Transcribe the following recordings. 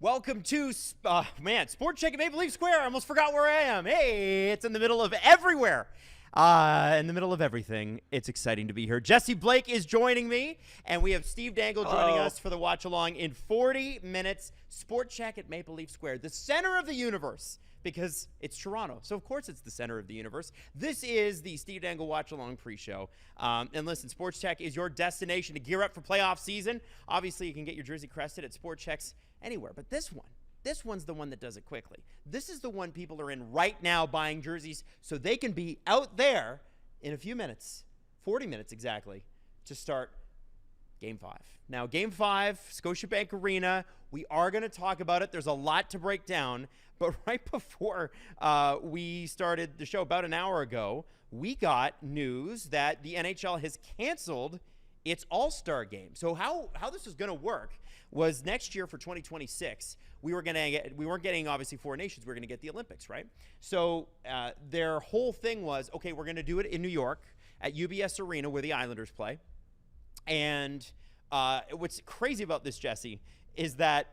Welcome to, SportChek at Maple Leaf Square. I almost forgot where I am. Hey, it's in the middle of everywhere. In the middle of everything. It's exciting to be here. Jesse Blake is joining me, and we have Steve Dangle joining us for the watch-along in 40 minutes. SportChek at Maple Leaf Square, the center of the universe, because it's Toronto. So, of course, it's the center of the universe. This is the Steve Dangle watch-along pre-show. And listen, SportChek is your destination to gear up for playoff season. Obviously, you can get your jersey crested at SportChek's anywhere. But this one's the one that does it quickly. This is the one people are in right now buying jerseys so they can be out there in a few minutes, 40 minutes exactly, to start Game 5. Now, Game 5, Scotiabank Arena, we are going to talk about it. There's a lot to break down. But right before we started the show about an hour ago, we got news that the NHL has canceled its All-Star Game. So how this is going to work was next year for 2026, we weren't getting obviously four nations. We were going to get the Olympics, right? So their whole thing was, okay, we're going to do it in New York at UBS Arena where the Islanders play. And what's crazy about this, Jesse, is that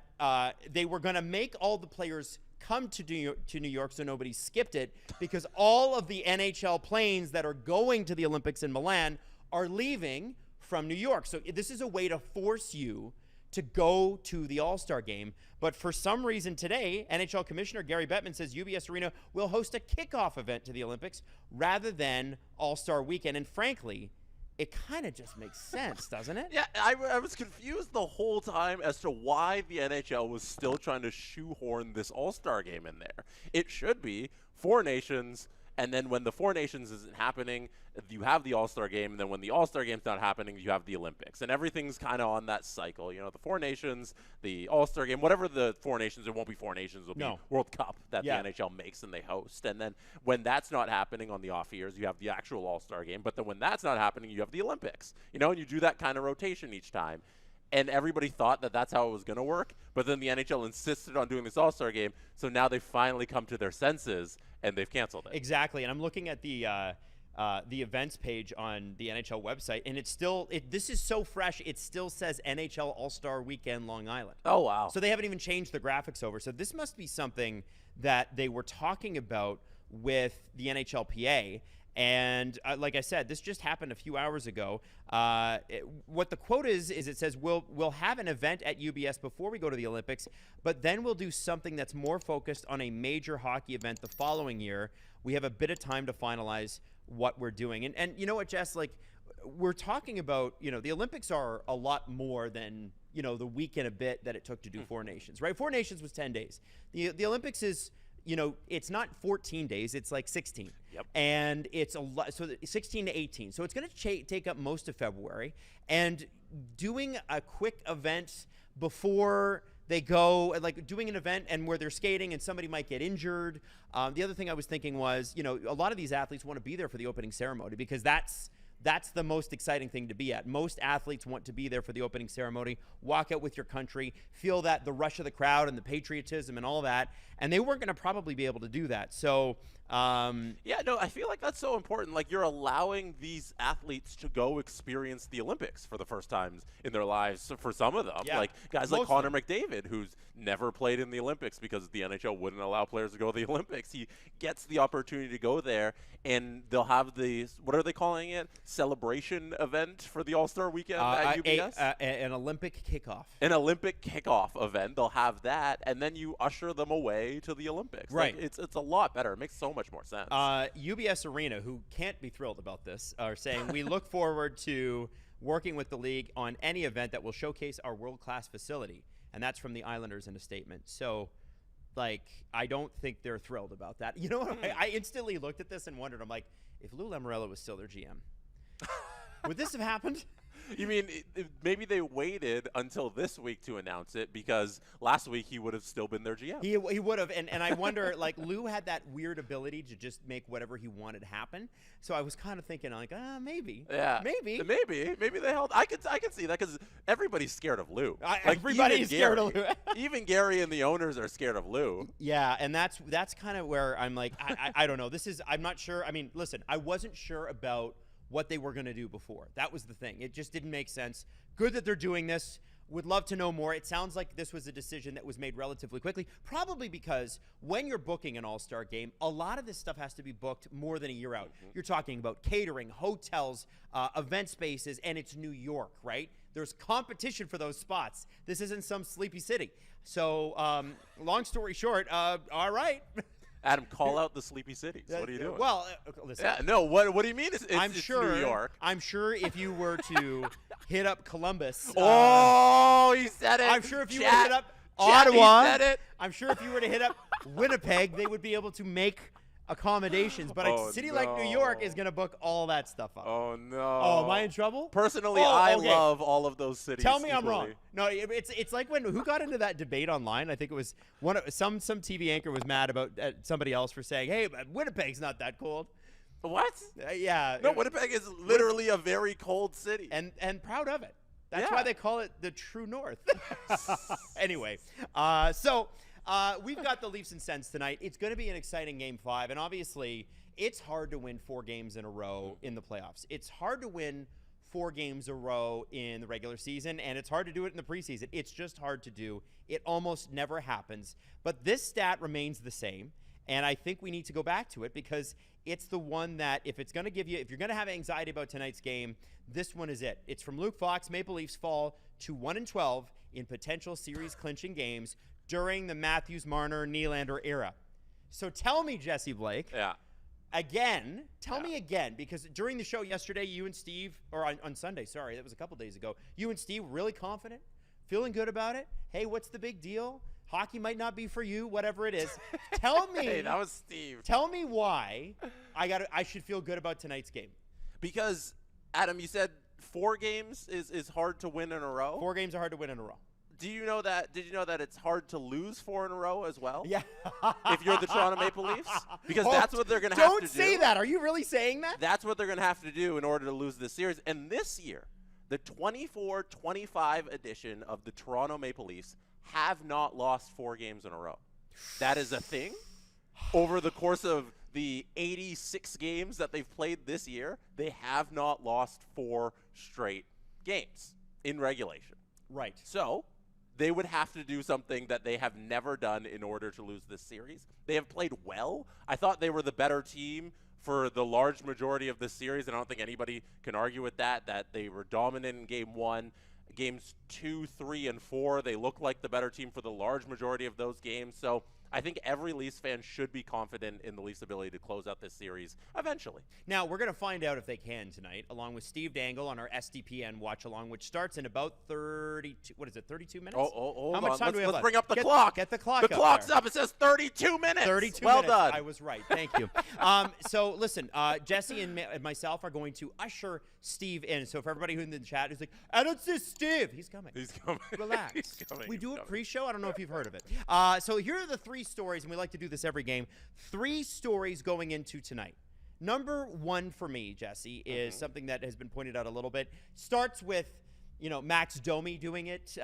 they were going to make all the players come to New York so nobody skipped it, because all of the NHL planes that are going to the Olympics in Milan are leaving from New York. So this is a way to force you to go to the All-Star Game. But for some reason today, NHL Commissioner Gary Bettman says UBS Arena will host a kickoff event to the Olympics rather than All-Star Weekend. And frankly, it kind of just makes sense, doesn't it? Yeah, I was confused the whole time as to why the NHL was still trying to shoehorn this All-Star Game in there. It should be four nations, and then when the four nations isn't happening, you have the All-Star Game, and then when the All-Star Game's not happening, you have the Olympics. And everything's kind of on that cycle. You know, the four nations, the All-Star Game, whatever the four nations, it won't be four nations, it'll be World Cup that the NHL makes and they host. And then when that's not happening on the off years, you have the actual All-Star Game. But then when that's not happening, you have the Olympics. You know, and you do that kind of rotation each time. And everybody thought that that's how it was going to work. But then the NHL insisted on doing this All-Star Game. So now they finally come to their senses, and they've canceled it. Exactly. And I'm looking at the events page on the NHL website, and it's still this is so fresh. It still says NHL All-Star Weekend Long Island. Oh, wow. So they haven't even changed the graphics over. So this must be something that they were talking about with the NHLPA. And like I said, this just happened a few hours ago. What the quote is it says, we'll have an event at UBS before we go to the Olympics, but then we'll do something that's more focused on a major hockey event the following year. We have a bit of time to finalize what we're doing. And you know what, Jess, like we're talking about, you know, the Olympics are a lot more than, you know, the week and a bit that it took to do Four Nations, right? Four Nations was 10 days. The Olympics is, you know, it's not 14 days, it's like 16. Yep. And it's a lot, so 16 to 18. So it's going to take up most of February. And doing a quick event before they go, like doing an event and where they're skating and somebody might get injured. The other thing I was thinking was, you know, a lot of these athletes want to be there for the opening ceremony because that's the most exciting thing to be at. Most athletes want to be there for the opening ceremony, walk out with your country, feel that the rush of the crowd and the patriotism and all that. And they weren't going to probably be able to do that. So, yeah, no, I feel like that's so important. Like you're allowing these athletes to go experience the Olympics for the first time in their lives. So for some of them, like guys like Connor McDavid, who's never played in the Olympics because the NHL wouldn't allow players to go to the Olympics. He gets the opportunity to go there, and they'll have the, what are they calling it? Celebration event for the All-Star Weekend at UBS? An Olympic kickoff. An Olympic kickoff event. They'll have that, and then you usher them away to the Olympics. Right. Like, it's a lot better. It makes so much more sense. UBS Arena, who can't be thrilled about this, are saying, we look forward to working with the league on any event that will showcase our world-class facility. And that's from the Islanders in a statement. So, like, I don't think they're thrilled about that. You know, I instantly looked at this and wondered, I'm like, if Lou Lamoriello was still their GM, would this have happened? You mean maybe they waited until this week to announce it because last week he would have still been their GM. He would have. And I wonder, like, Lou had that weird ability to just make whatever he wanted happen. So I was kind of thinking, like, maybe. Yeah. Maybe they held. I could see that because everybody's scared of Lou. Everybody's scared of Lou. Even Gary and the owners are scared of Lou. Yeah, and that's kind of where I'm like, I don't know. I'm not sure. I mean, listen, I wasn't sure about what they were going to do before. That was the thing. It just didn't make sense. Good that they're doing this. Would love to know more. It sounds like this was a decision that was made relatively quickly, probably because when you're booking an All-Star game, a lot of this stuff has to be booked more than a year out. You're talking about catering, hotels, event spaces, and it's New York, right? There's competition for those spots. This isn't some sleepy city. So long story short, all right. Adam, call out the sleepy cities. What are you doing? Well, listen. Yeah, no, what do you mean? It's sure, New York. I'm sure if you were to hit up Columbus. He said it. I'm sure if you were to hit up Ottawa. He said it. I'm sure if you were to hit up Winnipeg, they would be able to make accommodations. But a city like New York is going to book all that stuff up. Oh, no. Oh, am I in trouble? Personally, I love all of those cities. Tell me equally. I'm wrong. No, it's like who got into that debate online? I think it was some TV anchor was mad about somebody else for saying, hey, Winnipeg's not that cold. What? Yeah. No, Winnipeg is literally a very cold city. And proud of it. That's why they call it the true north. Anyway, so we've got the Leafs and Sens tonight. It's going to be an exciting Game 5, and obviously it's hard to win 4 games in a row in the playoffs. It's hard to win 4 games in a row in the regular season, and it's hard to do it in the preseason. It's just hard to do. It almost never happens. But this stat remains the same, and I think we need to go back to it because it's the one that if you're going to have anxiety about tonight's game, this one is it. It's from Luke Fox. Maple Leafs fall to 1-12 in potential series clinching games during the Matthews, Marner, Nylander era. So tell me, Jesse Blake. Yeah. Again, tell me again, because during the show yesterday, you and Steve, or on Sunday, sorry, that was a couple days ago, you and Steve really confident, feeling good about it. Hey, what's the big deal? Hockey might not be for you, whatever it is. Tell me. Hey, that was Steve. Tell me why I should feel good about tonight's game. Because, Adam, you said 4 games is hard to win in a row? 4 games are hard to win in a row. Did you know that it's hard to lose 4 in a row as well? Yeah. If you're the Toronto Maple Leafs? Because that's what they're going to have to do. Don't say that. Are you really saying that? That's what they're going to have to do in order to lose this series. And this year, the 24-25 edition of the Toronto Maple Leafs have not lost 4 games in a row. That is a thing. Over the course of the 86 games that they've played this year, they have not lost 4 straight games in regulation. Right. So they would have to do something that they have never done in order to lose this series. They have played well. I thought they were the better team for the large majority of this series, and I don't think anybody can argue with that they were dominant in Game 1. Games 2, 3, and 4, they look like the better team for the large majority of those games. So I think every Leafs fan should be confident in the Leafs' ability to close out this series eventually. Now, we're going to find out if they can tonight, along with Steve Dangle on our SDPN watch-along, which starts in about 32 minutes? Hold How much on. time do we have Let's left? bring up the clock. Get the clock up. The clock's there. up. It says 32 minutes. 32 well minutes. done. I was right. Thank you. So, listen, Jesse and myself are going to usher Steve in. So, for everybody who's in the chat who's like, I don't see Steve. He's coming. He's coming. Relax. He's coming. We do He's it coming. pre-show. I don't know if you've heard of it. So, here are the 3 stories, and we like to do this every game. 3 stories going into tonight. Number 1 for me, Jesse, is something that has been pointed out a little bit. Starts with, Max Domi doing it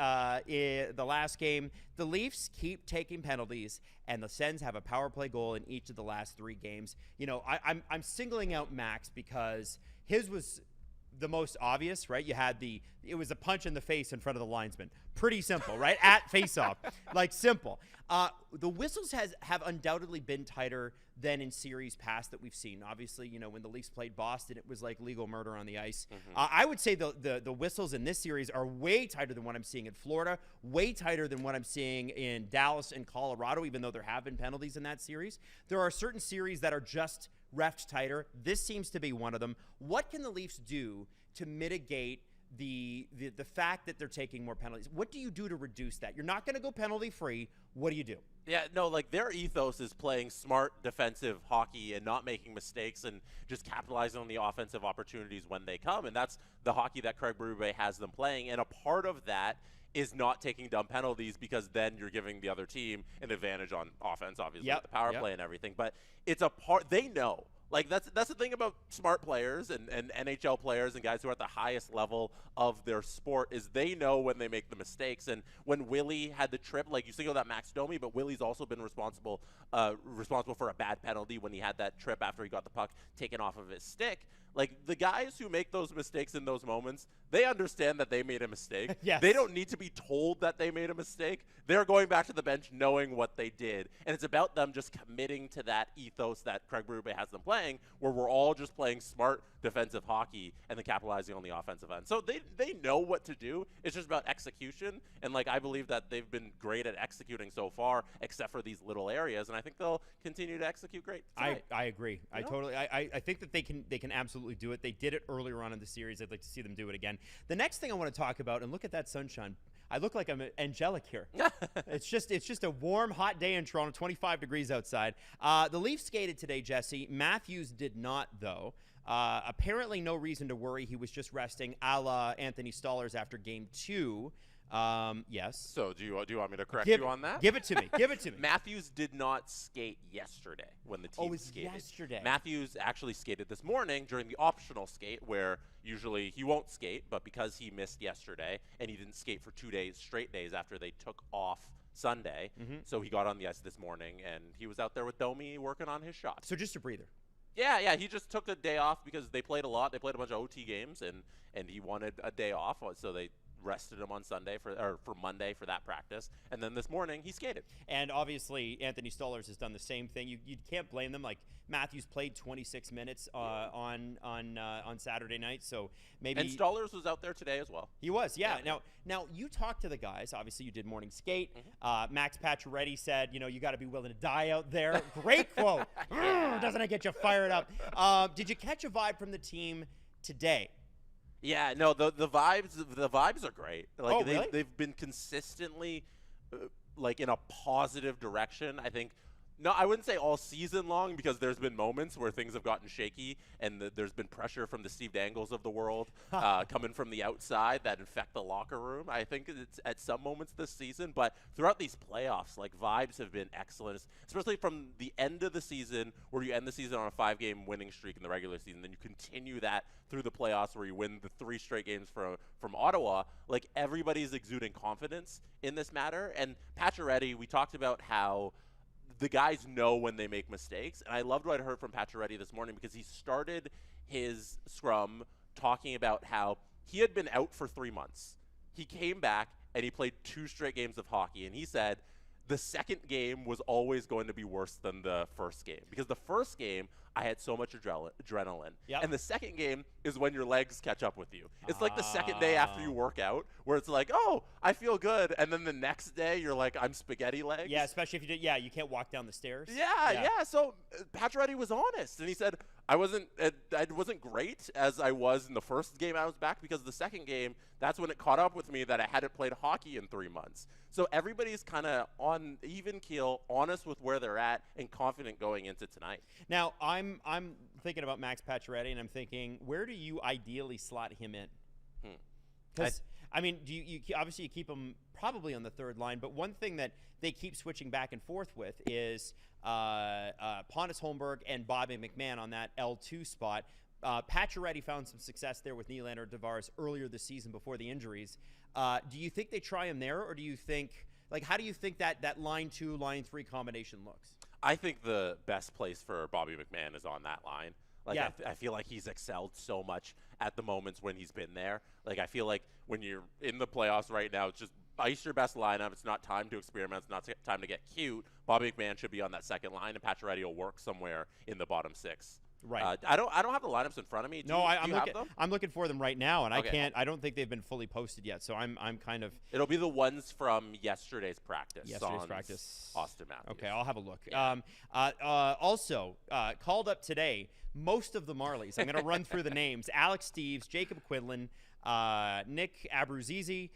in the last game. The Leafs keep taking penalties, and the Sens have a power play goal in each of the last 3 games. I'm singling out Max because his was the most obvious, right? It was a punch in the face in front of the linesman. Pretty simple, right? At face-off. Like, simple. The whistles have undoubtedly been tighter than in series past that we've seen. Obviously, when the Leafs played Boston, it was like legal murder on the ice. I would say the whistles in this series are way tighter than what I'm seeing in Florida, way tighter than what I'm seeing in Dallas and Colorado, even though there have been penalties in that series. There are certain series that are just reffed tighter. This seems to be one of them. What can the Leafs do to mitigate the fact that they're taking more penalties? What do you do to reduce that? You're not going to go penalty free. What do you do? Yeah, no, their ethos is playing smart defensive hockey and not making mistakes and just capitalizing on the offensive opportunities when they come. And that's the hockey that Craig Berube has them playing. And a part of that is not taking dumb penalties because then you're giving the other team an advantage on offense, obviously, with the power play and everything. But it's a part – they know. That's the thing about smart players and NHL players and guys who are at the highest level of their sport is they know when they make the mistakes. And when Willie had the trip, you single that Max Domi, but Willie's also been responsible for a bad penalty when he had that trip after he got the puck taken off of his stick. Like, the guys who make those mistakes in those moments, they understand that they made a mistake. Yes. They don't need to be told that they made a mistake. They're going back to the bench knowing what they did. And it's about them just committing to that ethos that Craig Berube has them playing, where we're all just playing smart defensive hockey and then capitalizing on the offensive end. So they know what to do. It's just about execution. And, like, I believe that they've been great at executing so far, except for these little areas. And I think they'll continue to execute great tonight. I agree. I think that they can absolutely do it. They did it earlier on in the series. I'd like to see them do it again. The next thing I want to talk about, and look at that sunshine. I look like I'm angelic here. It's just a warm, hot day in Toronto, 25 degrees outside. The Leafs skated today, Jesse. Matthews did not, though. Apparently no reason to worry. He was just resting, a la Anthony Stolarz after Game 2. Yes. So do you want me to correct you on that? Give it to me. Give it to me. Matthews did not skate yesterday when the team skated. Yesterday. Matthews actually skated this morning during the optional skate, where usually he won't skate, but because he missed yesterday and he didn't skate for 2 days, straight days after they took off Sunday, so he got on the ice this morning and he was out there with Domi working on his shot. So just a breather. Yeah, he just took a day off because they played a lot. They played a bunch of OT games and he wanted a day off, so they rested him on for Monday for that practice, and then this morning he skated. And obviously Anthony Stolarz has done the same thing. You can't blame them. Like, Matthews played 26 minutes on Saturday night, so maybe. And Stolarz was out there today as well. He was, yeah. Now you talked to the guys. Obviously, you did morning skate. Max Pacioretty said, you got to be willing to die out there. Great quote. Doesn't it get you fired up? Did you catch a vibe from the team today? Yeah, no, the vibes are great. Like, really? they've been consistently like in a positive direction. I think. No, I wouldn't say all season long, because there's been moments where things have gotten shaky and there's been pressure from the Steve Dangles of the world coming from the outside that infect the locker room. I think it's at some moments this season, but throughout these playoffs, like, vibes have been excellent, especially from the end of the season, where you end the season on a 5-game winning streak in the regular season, then you continue that through the playoffs where you win the 3 straight games from Ottawa. Like, everybody's exuding confidence in this matter. And Pacioretty, we talked about how the guys know when they make mistakes. And I loved what I heard from Pacioretty this morning, because he started his scrum talking about how he had been out for 3 months. He came back and he played 2 straight games of hockey. And he said the second game was always going to be worse than the first game, because the first game I had so much adrenaline. Yep. And the second game is when your legs catch up with you. It's like the second day after you work out, where it's like, oh, I feel good. And then the next day you're like, I'm spaghetti legs. Yeah, especially if you did. Yeah, you can't walk down the stairs. Yeah. So Pacioretty was honest, and he said, I wasn't great as I was in the first game I was back, because the second game, that's when it caught up with me that I hadn't played hockey in 3 months. So everybody's kind of on even keel, honest with where they're at, and confident going into tonight. Now, I'm thinking about Max Pacioretty, and I'm thinking, where do you ideally slot him in? Because I mean, you obviously you keep him probably on the third line, but one thing that they keep switching back and forth with is Pontus Holmberg and Bobby McMahon on that L2 spot. Pacioretty found some success there with Nylander Tavares earlier this season before the injuries. Do you think they try him there, or do you think, like, how do you think that line 2, line 3 combination looks? I think the best place for Bobby McMahon is on that line. Like, yeah. I feel like he's excelled so much at the moments when he's been there. Like, I feel like when you're in the playoffs right now, it's just ice your best lineup. It's not time to experiment. It's not time to get cute. Bobby McMahon should be on that second line, and Pacioretty will work somewhere in the bottom 6. Right. I don't have the lineups in front of me. I'm looking for them right now, and Okay. I don't think they've been fully posted yet. So I'm kind of. It'll be the ones from yesterday's practice. Austin Matthews. Okay, I'll have a look. Yeah. Also called up today, most of the Marlies. I'm going to run through the names: Alex Steeves, Jacob Quidlin, Nick Abruzzese,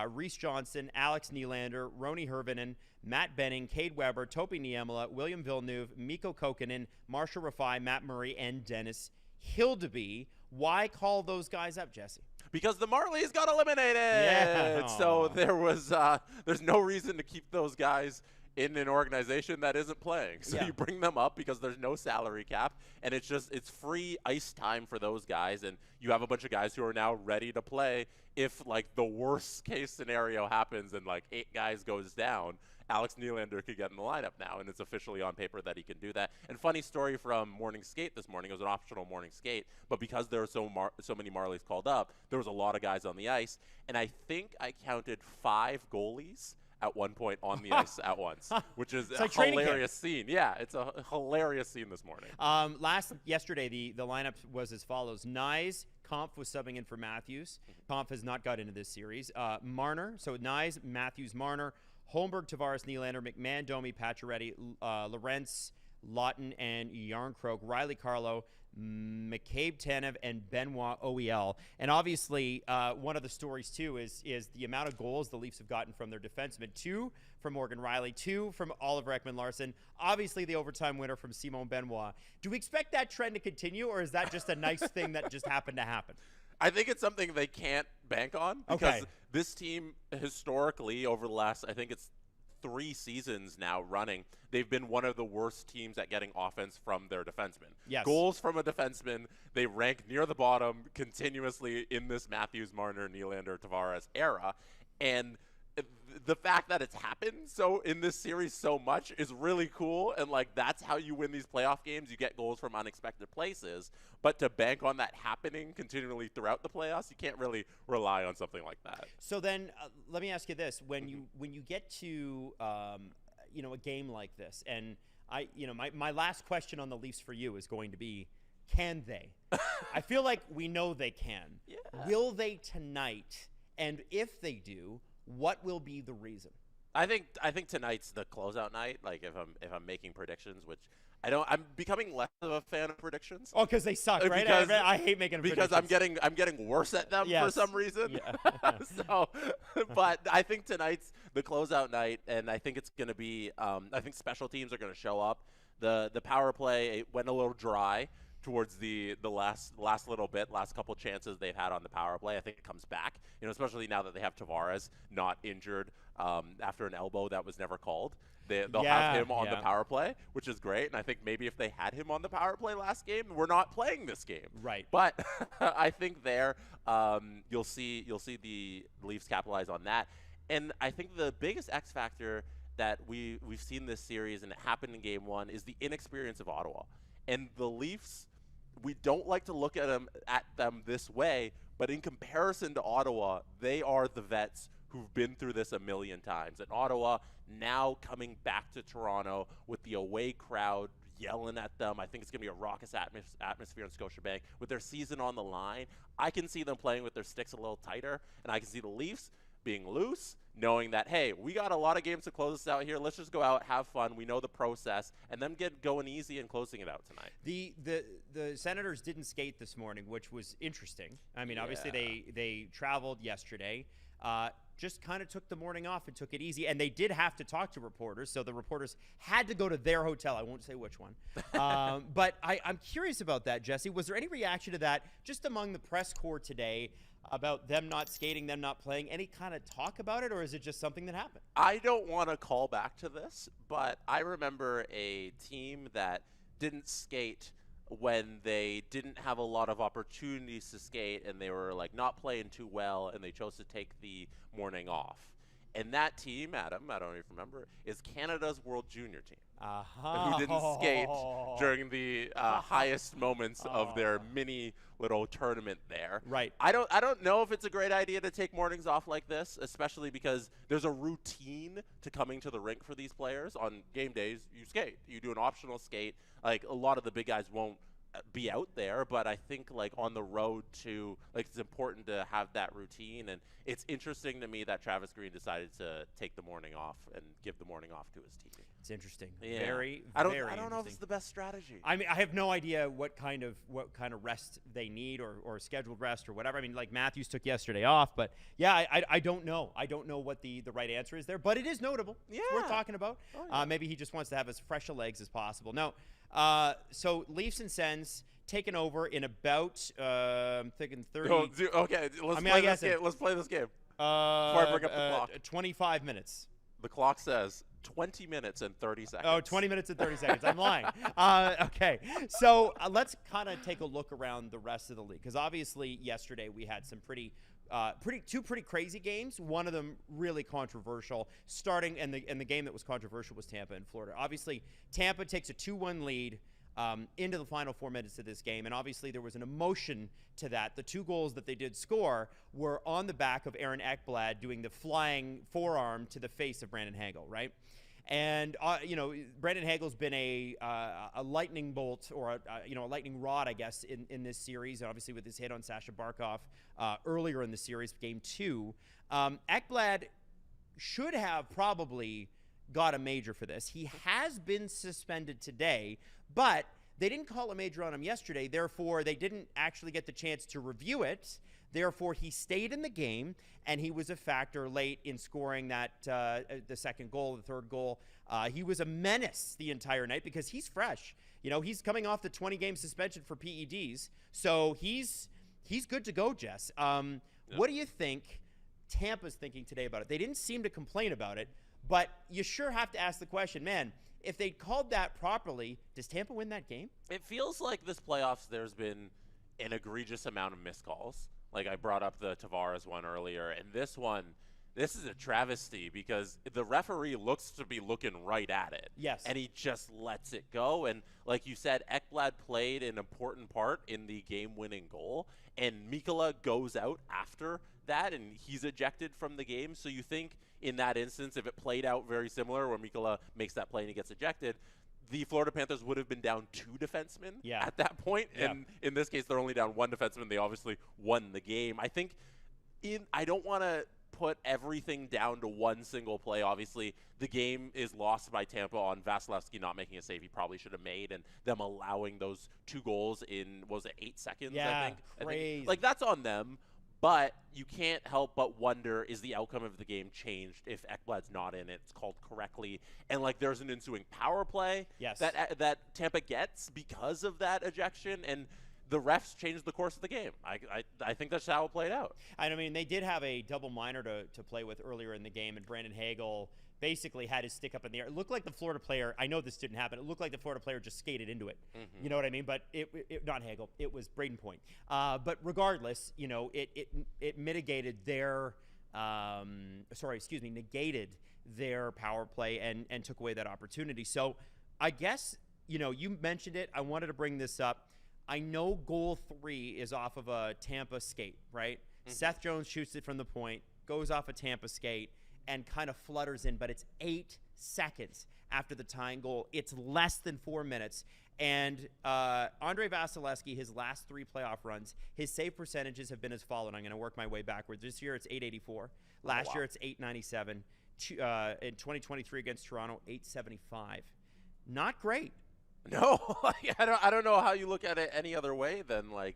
Reese Johnson, Alex Nylander, Roni Hirvonen, Matt Benning, Cade Weber, Topi Niemela, William Villeneuve, Mikko Kokkonen, Marshall Rafai, Matt Murray, and Dennis Hildeby. Why call those guys up, Jesse? Because the Marlies got eliminated. Yeah. So there's no reason to keep those guys in an organization that isn't playing. So Yeah. you bring them up because there's no salary cap, and it's free ice time for those guys, and you have a bunch of guys who are now ready to play if like the worst case scenario happens and like 8 guys goes down. Alex Nylander could get in the lineup now, and it's officially on paper that he can do that. And funny story from morning skate this morning. It was an optional morning skate, but because there were so many Marlies called up, there was a lot of guys on the ice, and I think I counted 5 goalies at one point on the ice at once, which is a hilarious scene. Yeah, it's a hilarious scene this morning. Yesterday, the lineup was as follows. Nyes, Kampf was subbing in for Matthews. Kampf has not got into this series. Marner, so Nyes, Matthews, Marner, Holmberg, Tavares, Nylander, McMahon, Domi, Pacioretty, Lorentz, Lawton, and Yarncroke, Riley Carlo, McCabe Tanev, and Benoit OEL. And obviously, one of the stories, too, is the amount of goals the Leafs have gotten from their defensemen. 2 from Morgan Riley, 2 from Oliver Ekman-Larsson. Obviously, the overtime winner from Simon Benoit. Do we expect that trend to continue, or is that just a nice thing that just happened to happen? I think it's something they can't bank on because this team historically over the last, I think it's 3 seasons now running, they've been one of the worst teams at getting offense from their defensemen. Yes. Goals from a defenseman, they rank near the bottom continuously in this Matthews, Marner, Nylander, Tavares era. And the fact that it's happened so in this series so much is really cool, and like that's how you win these playoff games. You get goals from unexpected places, but to bank on that happening continually throughout the playoffs, you can't really rely on something like that. So then let me ask you this: when you get to a game like this, and my last question on the Leafs for you is going to be, can they? I feel like we know they can. Yeah. Will they tonight? And if they do, what will be the reason? I think tonight's the closeout night. Like if I'm making predictions, which I'm becoming less of a fan of predictions. Oh, because they suck, right? I hate making because predictions. I'm getting worse at them for some reason. Yeah. So, but I think tonight's the closeout night, and I think it's going to be. I think special teams are going to show up. The power play, it went a little dry towards the last little bit, last couple chances they've had on the power play. I think it comes back, especially now that they have Tavares not injured after an elbow that was never called. They'll have him on the power play, which is great. And I think maybe if they had him on the power play last game, we're not playing this game. Right. But I think there you'll see the Leafs capitalize on that. And I think the biggest X factor that we've seen this series, and it happened in Game 1, is the inexperience of Ottawa. And the Leafs, we don't like to look at them this way, but in comparison to Ottawa, they are the vets who've been through this a million times. And Ottawa now coming back to Toronto with the away crowd yelling at them. I think it's going to be a raucous atmosphere in Scotiabank. With their season on the line, I can see them playing with their sticks a little tighter, and I can see the Leafs being loose, knowing that, hey, we got a lot of games to close this out here. Let's just go out, have fun. We know the process, and them get going easy and closing it out tonight. The Senators didn't skate this morning, which was interesting. I mean, obviously they traveled yesterday. Just kind of took the morning off and took it easy. And they did have to talk to reporters, so the reporters had to go to their hotel. I won't say which one. But I'm curious about that, Jesse. Was there any reaction to that just among the press corps today about them not skating, them not playing? Any kind of talk about it, or is it just something that happened? I don't want to call back to this, but I remember a team that didn't skate when they didn't have a lot of opportunities to skate, and they were like not playing too well, and they chose to take the morning off. And that team, Adam, I don't even remember, is Canada's World Junior team. Who didn't skate during the highest moments of their mini little tournament there. Right. I don't know if it's a great idea to take mornings off like this, especially because there's a routine to coming to the rink for these players. On game days, you skate. You do an optional skate. Like a lot of the big guys won't be out there, but I think like on the road to, like, it's important to have that routine. And it's interesting to me that Travis Green decided to take the morning off and give the morning off to his team. It's interesting. Yeah. Very I don't interesting. know if it's the best strategy. I mean, I have no idea what kind of rest they need or scheduled rest or whatever. I mean, like Matthews took yesterday off, but yeah, I don't know. I don't know what the right answer is there, but it is notable. Yeah. It's worth talking about. Oh, yeah. Maybe he just wants to have as fresh a legs as possible. No. So Leafs and Sens taken over in about I'm thinking 30. Okay, let's play this game. Before I bring up the clock. 25 minutes. The clock says 20 minutes and 30 seconds. Oh, 20 minutes and 30 seconds. I'm lying. Okay, so let's kind of take a look around the rest of the league, because obviously yesterday we had some two pretty crazy games. One of them really controversial. Starting and the game that was controversial was Tampa and Florida. Obviously, Tampa takes a 2-1 lead into the final 4 minutes of this game, and obviously there was an emotion to that. The 2 goals that they did score were on the back of Aaron Ekblad doing the flying forearm to the face of Brandon Hagel, right? And Brandon Hagel's been a lightning bolt, or a lightning rod, I guess, in this series. And obviously with his hit on Sasha Barkov earlier in the series, game 2, Ekblad should have probably got a major for this. He has been suspended today, but they didn't call a major on him yesterday. Therefore, they didn't actually get the chance to review it. Therefore, he stayed in the game, and he was a factor late in scoring that the second goal, the third goal. He was a menace the entire night because he's fresh. He's coming off the 20-game suspension for PEDs, so he's good to go, Jess. What do you think Tampa's thinking today about it? They didn't seem to complain about it, but you sure have to ask the question, man, if they called that properly, does Tampa win that game? It feels like this playoffs there's been an egregious amount of missed calls. Like I brought up the Tavares one earlier, and this is a travesty because the referee looks to be looking right at it. Yes. And he just lets it go. And like you said, Ekblad played an important part in the game-winning goal, and Mikkola goes out after that, and he's ejected from the game. So you think in that instance, if it played out very similar where Mikkola makes that play and he gets ejected, the Florida Panthers would have been down 2 defensemen at that point. Yeah. And in this case, they're only down 1 defenseman. They obviously won the game. I think I don't want to put everything down to one single play. Obviously, the game is lost by Tampa on Vasilevskiy not making a save he probably should have made, and them allowing those 2 goals in, what was it, 8 seconds, I think? Crazy. Like, that's on them. But you can't help but wonder, is the outcome of the game changed if Ekblad's not in it? It's called correctly. And, like, there's an ensuing power play that Tampa gets because of that ejection. And the refs changed the course of the game. I think that's how it played out. I mean, they did have a double minor to play with earlier in the game, and Brandon Hagel basically had his stick up in the air. It looked like the Florida player, I know this didn't happen, it looked like the Florida player just skated into it. Mm-hmm. You know what I mean? But it not Hagel, it was Braden Point. But regardless, it mitigated their, negated their power play and took away that opportunity. So I guess, you mentioned it, I wanted to bring this up. I know goal 3 is off of a Tampa skate, right? Mm-hmm. Seth Jones shoots it from the point, goes off a Tampa skate, and kind of flutters in, but it's 8 seconds after the tying goal. It's less than 4 minutes. And Andrei Vasilevskiy, his last 3 playoff runs, his save percentages have been as followed. I'm going to work my way backwards. This year it's .884. Last year it's .897. In 2023 against Toronto, .875. Not great. No, I don't know how you look at it any other way than like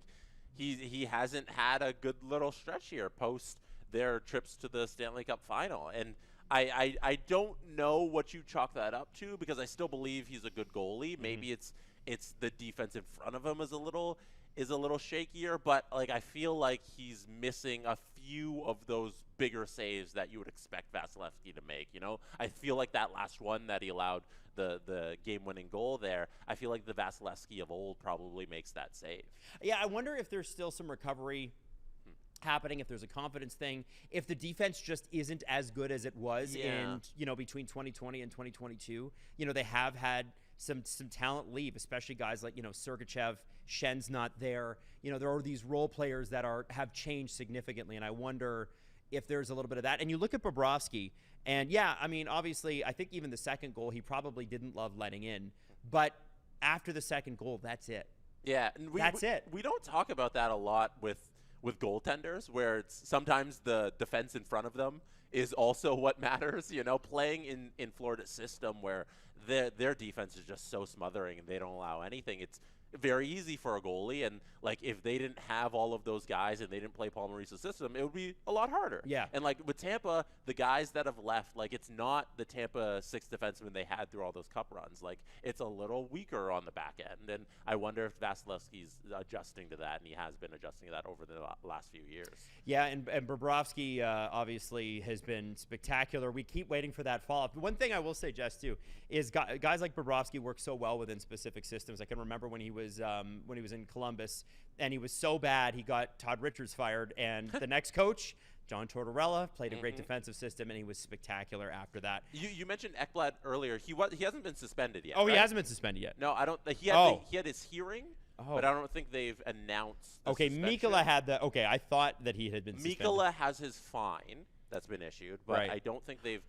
he hasn't had a good little stretch here post their trips to the Stanley Cup final. And I don't know what you chalk that up to, because I still believe he's a good goalie. Mm-hmm. Maybe it's the defense in front of him is a little shakier, but like I feel like he's missing a few of those bigger saves that you would expect Vasilevskiy to make. I feel like that last one that he allowed the game-winning goal there, I feel like the Vasilevskiy of old probably makes that save. Yeah, I wonder if there's still some recovery happening, if there's a confidence thing, if the defense just isn't as good as it was in between 2020 and 2022. They have had some talent leave, especially guys like Sergachev. Schen's not there. There are these role players that have changed significantly, and I wonder if there's a little bit of that. And you look at Bobrovsky, and I mean, obviously, I think even the second goal he probably didn't love letting in, but after the second goal, that's it. Yeah, and that's it. We don't talk about that a lot with goaltenders, where it's sometimes the defense in front of them is also what matters. Playing in Florida's system where their defense is just so smothering and they don't allow anything. very easy for a goalie. And like if they didn't have all of those guys and they didn't play Paul Maurice's system, it would be a lot harder. Yeah. And like with Tampa, the guys that have left, like it's not the Tampa 6 defensemen they had through all those cup runs. Like it's a little weaker on the back end. And I wonder if Vasilevskiy's adjusting to that, and he has been adjusting to that over the last few years. Yeah, and Bobrovsky obviously has been spectacular. We keep waiting for that follow-up. One thing I will say, Jess, too, is guys like Bobrovsky work so well within specific systems. I can remember when he was in Columbus, and he was so bad he got Todd Richards fired, and the next coach, John Tortorella, played a great defensive system, and he was spectacular after that. You mentioned Ekblad earlier. He hasn't been suspended yet. Oh, right? He hasn't been suspended yet. No, I don't. He had his hearing. Oh. But I don't think they've announced the Okay, suspension. Mikkola had the – okay, I thought that he had been suspended. Mikkola has his fine that's been issued, but Right. I don't think they've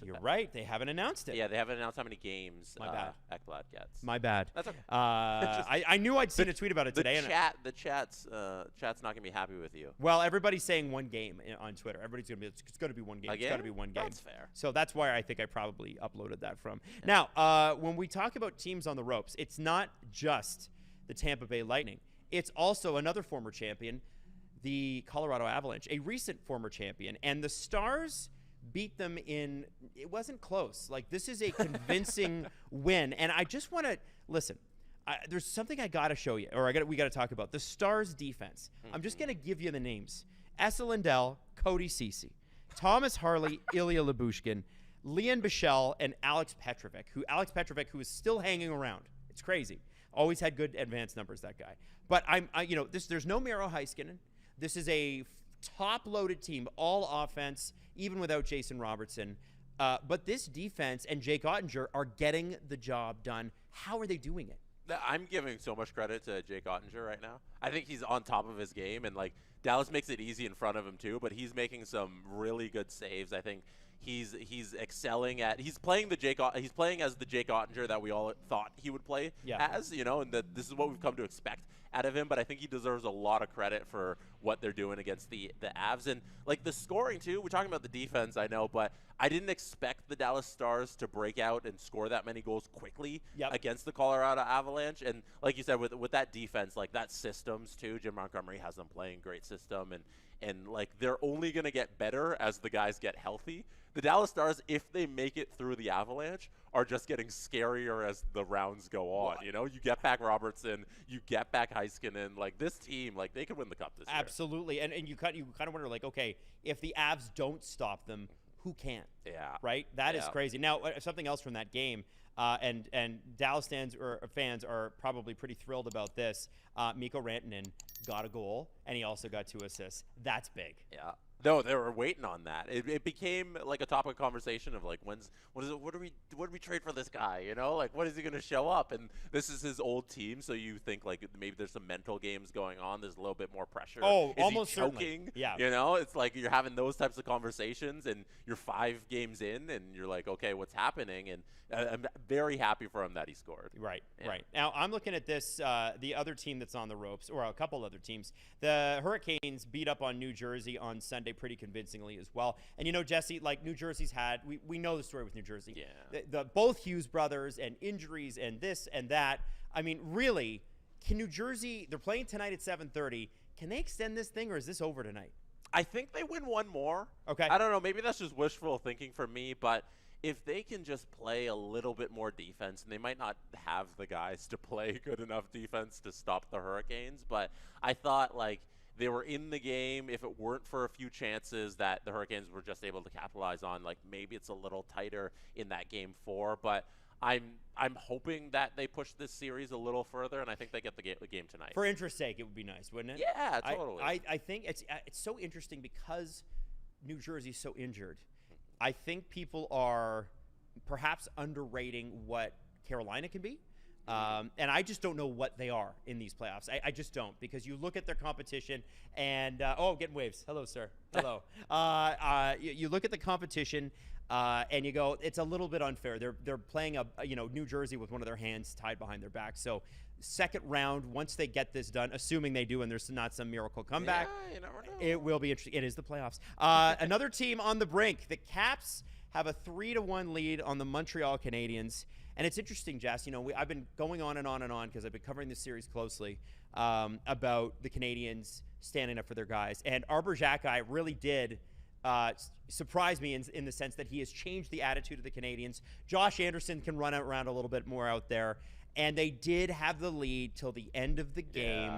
You're right. They haven't announced it. Yeah, they haven't announced how many games My bad. Ekblad gets. My bad. That's okay. I knew I'd seen a tweet about it today. The chat's not gonna be happy with you. Well, everybody's saying one game on Twitter. Everybody's gonna be. It's gonna be one game. Again? It's gotta be one game. That's fair. So that's why I think I probably uploaded that from. Now, when we talk about teams on the ropes, it's not just the Tampa Bay Lightning. It's also another former champion, the Colorado Avalanche, a recent former champion, and the Stars beat them in. It wasn't close. Like, this is a convincing win, and I just want to listen. There's something I got to show you, or we got to talk about the Stars defense. I'm just going to give you the names: Esa Lindell, Cody Ceci, Thomas Harley, Ilya Lyubushkin, Leon Bichelle, and Alex Petrovic, who is still hanging around. It's crazy. Always had good advanced numbers, that guy. But there's no Miro Heiskanen. This is a top-loaded team, all offense, even without Jason Robertson. But this defense and Jake Ottinger are getting the job done. How are they doing it? I'm giving so much credit to Jake Ottinger right now. I think he's on top of his game, and like Dallas makes it easy in front of him too. But he's making some really good saves. I think he's excelling at. He's playing as the Jake Ottinger that we all thought he would play as. And that this is what we've come to expect out of him. But I think he deserves a lot of credit for what they're doing against the Avs, and like the scoring too. We're talking about the defense, I know, but I didn't expect the Dallas Stars to break out and score that many goals quickly against the Colorado Avalanche. And like you said, with that defense, like that systems too. Jim Montgomery has them playing great system, and like they're only going to get better as the guys get healthy. The Dallas Stars, if they make it through the Avalanche, are just getting scarier as the rounds go on. You get back Robertson, you get back Heiskanen. Like this team, like they could win the cup this year. Absolutely, and you kind of wonder, like, okay, if the Avs don't stop them, who can? Yeah. Right? That is crazy. Now, something else from that game, and Dallas fans are probably pretty thrilled about this. Mikko Rantanen got a goal, and he also got 2 assists. That's big. Yeah. No, they were waiting on that. It became like a topic of conversation of like, what do we trade for this guy? Like when is he going to show up? And this is his old team, so you think like maybe there's some mental games going on. There's a little bit more pressure. Oh, is almost he choking? certainly. Yeah. It's like you're having those types of conversations, and you're 5 games in, and you're like, okay, what's happening? And I'm very happy for him that he scored. Right. Now I'm looking at this. The other team that's on the ropes, or a couple other teams, the Hurricanes beat up on New Jersey on Sunday pretty convincingly as well. And Jesse, like New Jersey's had, we know the story with New Jersey. Yeah. Both Hughes brothers and injuries and this and that. I mean, really, can New Jersey? They're playing tonight at 7:30. Can they extend this thing, or is this over tonight? I think they win one more. Okay. I don't know. Maybe that's just wishful thinking for me, but if they can just play a little bit more defense, and they might not have the guys to play good enough defense to stop the Hurricanes, but I thought like they were in the game. If it weren't for a few chances that the Hurricanes were just able to capitalize on, like maybe it's a little tighter in that game 4. But I'm hoping that they push this series a little further, and I think they get the game tonight. For interest's sake, it would be nice, wouldn't it? Yeah, totally. I think it's so interesting because New Jersey's so injured. I think people are perhaps underrating what Carolina can be. And I just don't know what they are in these playoffs. I just don't, because you look at their competition and getting waves. Hello, sir. Hello. You look at the competition and you go, it's a little bit unfair. They're playing New Jersey with one of their hands tied behind their back. So second round, once they get this done, assuming they do, and there's not some miracle comeback, you never know. It will be interesting. It is the playoffs. Another team on the brink. The Caps have a 3-1 lead on the Montreal Canadiens. And it's interesting, Jess. You know, I've been going on and on and on because I've been covering this series closely about the Canadiens standing up for their guys. And Arbor Xhekaj really did surprise me in the sense that he has changed the attitude of the Canadiens. Josh Anderson can run around a little bit more out there. And they did have the lead till the end of the game,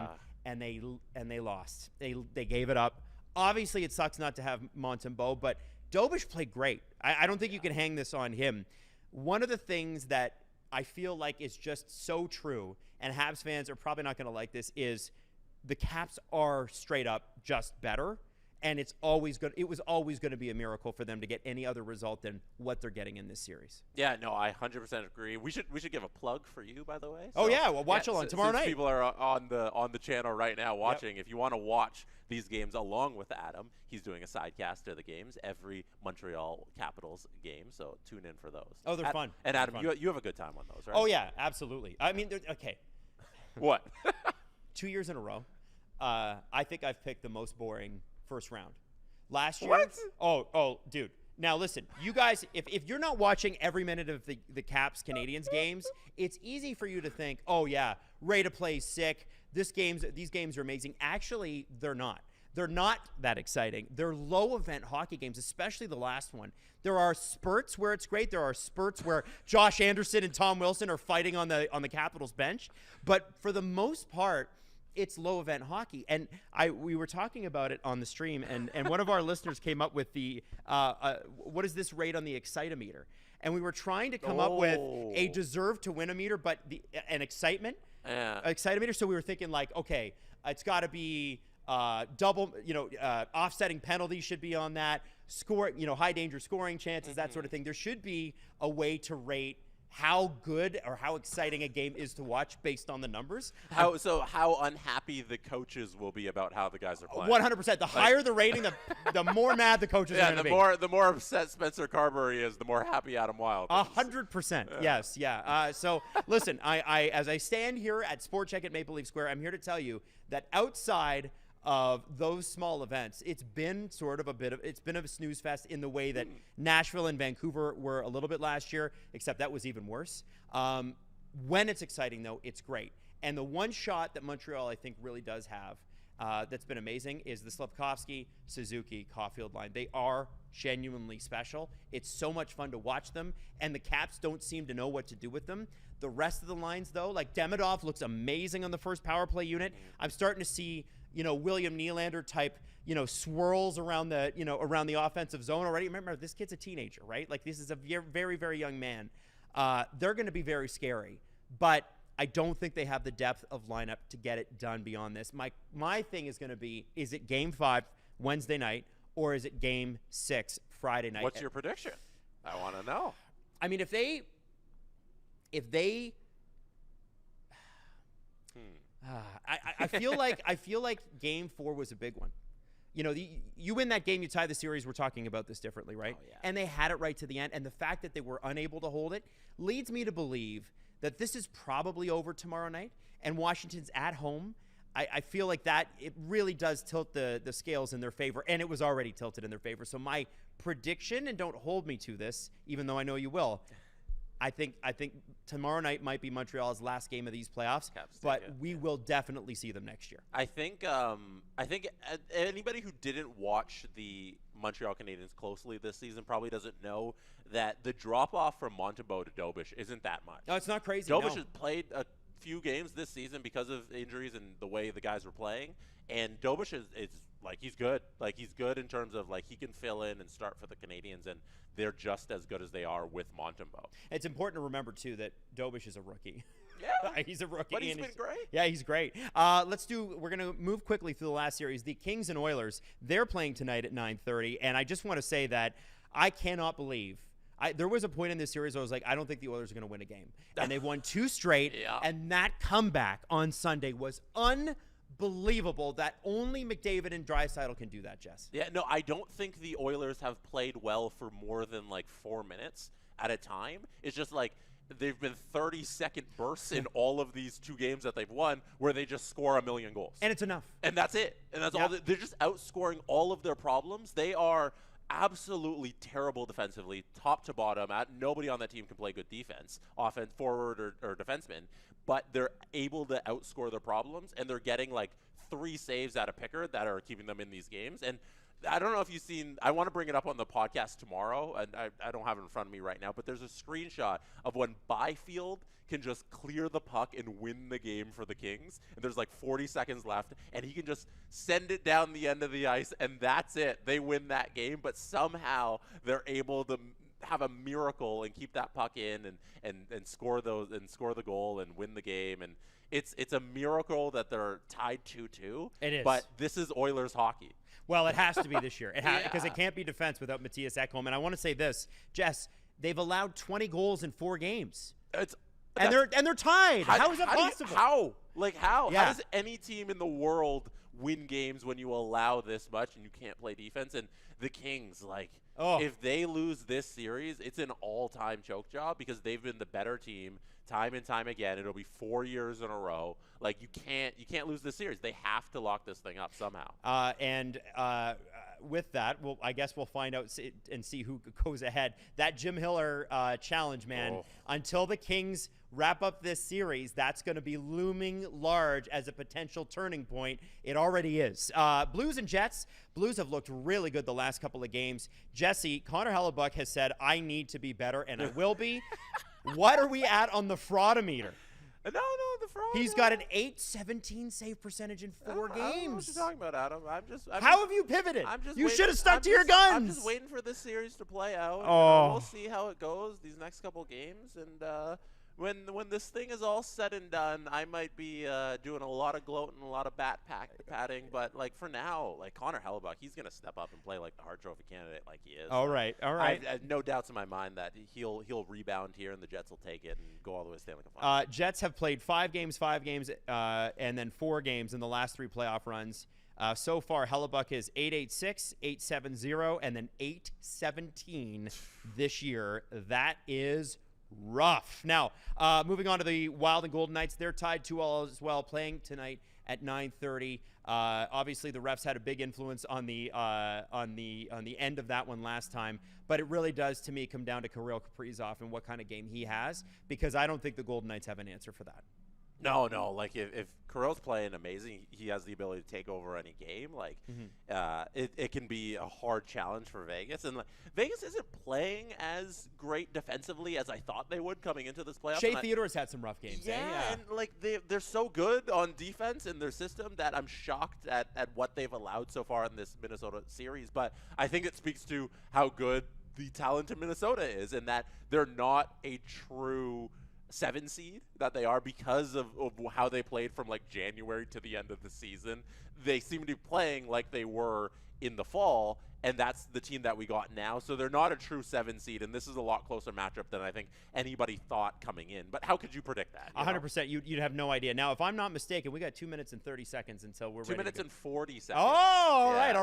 and they lost. They gave it up. Obviously, it sucks not to have Montembeault, but Dobish played great. I don't think you can hang this on him. One of the things that I feel like is just so true, and Habs fans are probably not going to like this, is the Caps are straight up just better. And it was always going to be a miracle for them to get any other result than what they're getting in this series. Yeah, no, I 100% agree. We should give a plug for you, by the way. So, well, watch along tomorrow night. People are on the channel right now watching. If you want to watch these games along with Adam, he's doing a sidecast of the games every Montreal Capitals game. So tune in for those. Oh, they're fun. And Adam, you have a good time on those, right? Oh yeah, absolutely. I mean, okay. What? 2 years in a row, I think I've picked the most boring first round. Last year. What? Oh, dude. Now listen, you guys, if you're not watching every minute of the Caps Canadiens games, it's easy for you to think, oh yeah, Ray to play sick. These games are amazing. Actually, they're not. They're not that exciting. They're low event hockey games, especially the last one. There are spurts where it's great. There are spurts where Josh Anderson and Tom Wilson are fighting on the Capitals bench. But for the most part, it's low event hockey. And we were talking about it on the stream, and one of our listeners came up with the what is this rate on the excitometer? And we were trying to come up with a deserve to win a meter, but an excitement excitometer. So we were thinking like, okay, it's got to be double, offsetting penalties should be on that, score, high danger scoring chances, that sort of thing. There should be a way to rate how good or how exciting a game is to watch based on the numbers. How unhappy the coaches will be about how the guys are playing. 100%. The higher the rating, the more mad the coaches are going to be. The more upset Spencer Carberry is, the more happy Adam Wild is. 100%. Yes, yeah. So listen, I as I stand here at SportChek at Maple Leaf Square, I'm here to tell you that outside of those small events, it's been a snooze fest in the way that Nashville and Vancouver were a little bit last year, except that was even worse. When it's exciting, though, it's great. And the one shot that Montreal, I think, really does have that's been amazing is the Slafkovsky, Suzuki, Caulfield line. They are genuinely special. It's so much fun to watch them, and the Caps don't seem to know what to do with them. The rest of the lines, though, like Demidov looks amazing on the first power play unit. I'm starting to see William Nylander type, swirls around the offensive zone already. Remember, this kid's a teenager, right? Like, this is a very, very young man. They're going to be very scary, but I don't think they have the depth of lineup to get it done beyond this. My thing is going to be, is it Game 5 Wednesday night, or is it Game 6 Friday night? What's your prediction? I want to know. I mean, if they I feel like Game 4 was a big one. You win that game, you tie the series. We're talking about this differently, right? Oh, yeah. And they had it right to the end. And the fact that they were unable to hold it leads me to believe that this is probably over tomorrow night. And Washington's at home. I feel like that it really does tilt the scales in their favor, and it was already tilted in their favor. So my prediction, and don't hold me to this, even though I know you will, I think tomorrow night might be Montreal's last game of these playoffs, but we will definitely see them next year. I think anybody who didn't watch the Montreal Canadiens closely this season probably doesn't know that the drop off from Montembeault to Dobish isn't that much. No, it's not crazy. Dobish has played a few games this season because of injuries and the way the guys were playing, and Dobish is like, he's good. Like, he's good in terms of, like, he can fill in and start for the Canadiens, and they're just as good as they are with Montembeault. It's important to remember, too, that Dobish is a rookie. Yeah. He's a rookie. But he's been great. Yeah, he's great. We're going to move quickly through the last series. The Kings and Oilers, they're playing tonight at 9:30, and I just want to say that I cannot believe there was a point in this series where I was like, I don't think the Oilers are going to win a game. And they've won 2 straight, and that comeback on Sunday was unbelievable. That only McDavid and Draisaitl can do that, Jess. Yeah, no, I don't think the Oilers have played well for more than, 4 minutes at a time. It's just like they've been 30-second bursts in all of these 2 games that they've won where they just score a million goals. And it's enough. And that's it. And that's all. They're just outscoring all of their problems. They are absolutely terrible defensively, top to bottom. Nobody on that team can play good defense, offense, forward, or defenseman. But they're able to outscore their problems, and they're getting like 3 saves out of Picker that are keeping them in these games. And I don't know if you've seen, I want to bring it up on the podcast tomorrow, and I don't have it in front of me right now, but there's a screenshot of when Byfield can just clear the puck and win the game for the Kings, and there's like 40 seconds left, and he can just send it down the end of the ice, and that's it. They win that game, but somehow they're able to have a miracle and keep that puck in and score the goal and win the game. And it's a miracle that they're tied 2-2. It is. But this is Oilers hockey. Well, it has to be this year. Because it can't be defense without Matthias Ekholm. And I want to say this, Jess, they've allowed 20 goals in 4 games. And they're tied. How is that possible? How? Yeah. How does any team in the world win games when you allow this much and you can't play defense? And the Kings, if they lose this series, it's an all-time choke job because they've been the better team time and time again. It'll be 4 years in a row. You can't lose this series. They have to lock this thing up somehow. With that, I guess we'll find out and see who goes ahead. That Jim Hiller challenge, man, until the Kings wrap up this series, that's going to be looming large as a potential turning point. It already is. Blues and Jets. Blues have looked really good the last couple of games. Jesse, Connor Hellebuck has said, I need to be better, and I will be. What are we at on the fraudometer? No, the fraud. He's got an .817 save percentage in 4 games. I don't know what you're talking about, Adam. How have you pivoted? You should have stuck to your guns. I'm just waiting for this series to play out. We'll see how it goes these next couple games, and when this thing is all said and done, I might be doing a lot of gloating, a lot of patting. But for now, Connor Hellebuck, he's gonna step up and play like the Hart Trophy candidate, like he is. All right. I have no doubts in my mind that he'll rebound here, and the Jets will take it and go all the way to Stanley Cup Finals. Jets have played 5 games, and then 4 games in the last 3 playoff runs. So far, Hellebuck is 886, 870, and then 817 this year. That is rough. Now, moving on to the Wild and Golden Knights, they're tied 2-2 as well, playing tonight at 9:30. Obviously, the refs had a big influence on the end of that one last time, but it really does, to me, come down to Kirill Kaprizov and what kind of game he has, because I don't think the Golden Knights have an answer for that. No. If Kirill's playing amazing, he has the ability to take over any game. It can be a hard challenge for Vegas. And Vegas isn't playing as great defensively as I thought they would coming into this playoff. Shea Theodore's had some rough games. Yeah, and they're so good on defense in their system that I'm shocked at what they've allowed so far in this Minnesota series. But I think it speaks to how good the talent in Minnesota is, and that they're not a true 7 seed that they are because of how they played from January to the end of the season. They seem to be playing like they were in the fall, and that's the team that we got now. So they're not a true 7 seed, and this is a lot closer matchup than I think anybody thought coming in. But how could you predict that? 100%. You'd have no idea. Now, if I'm not mistaken, we got 2 minutes and 30 seconds until we're 2 minutes and 40 seconds. All right.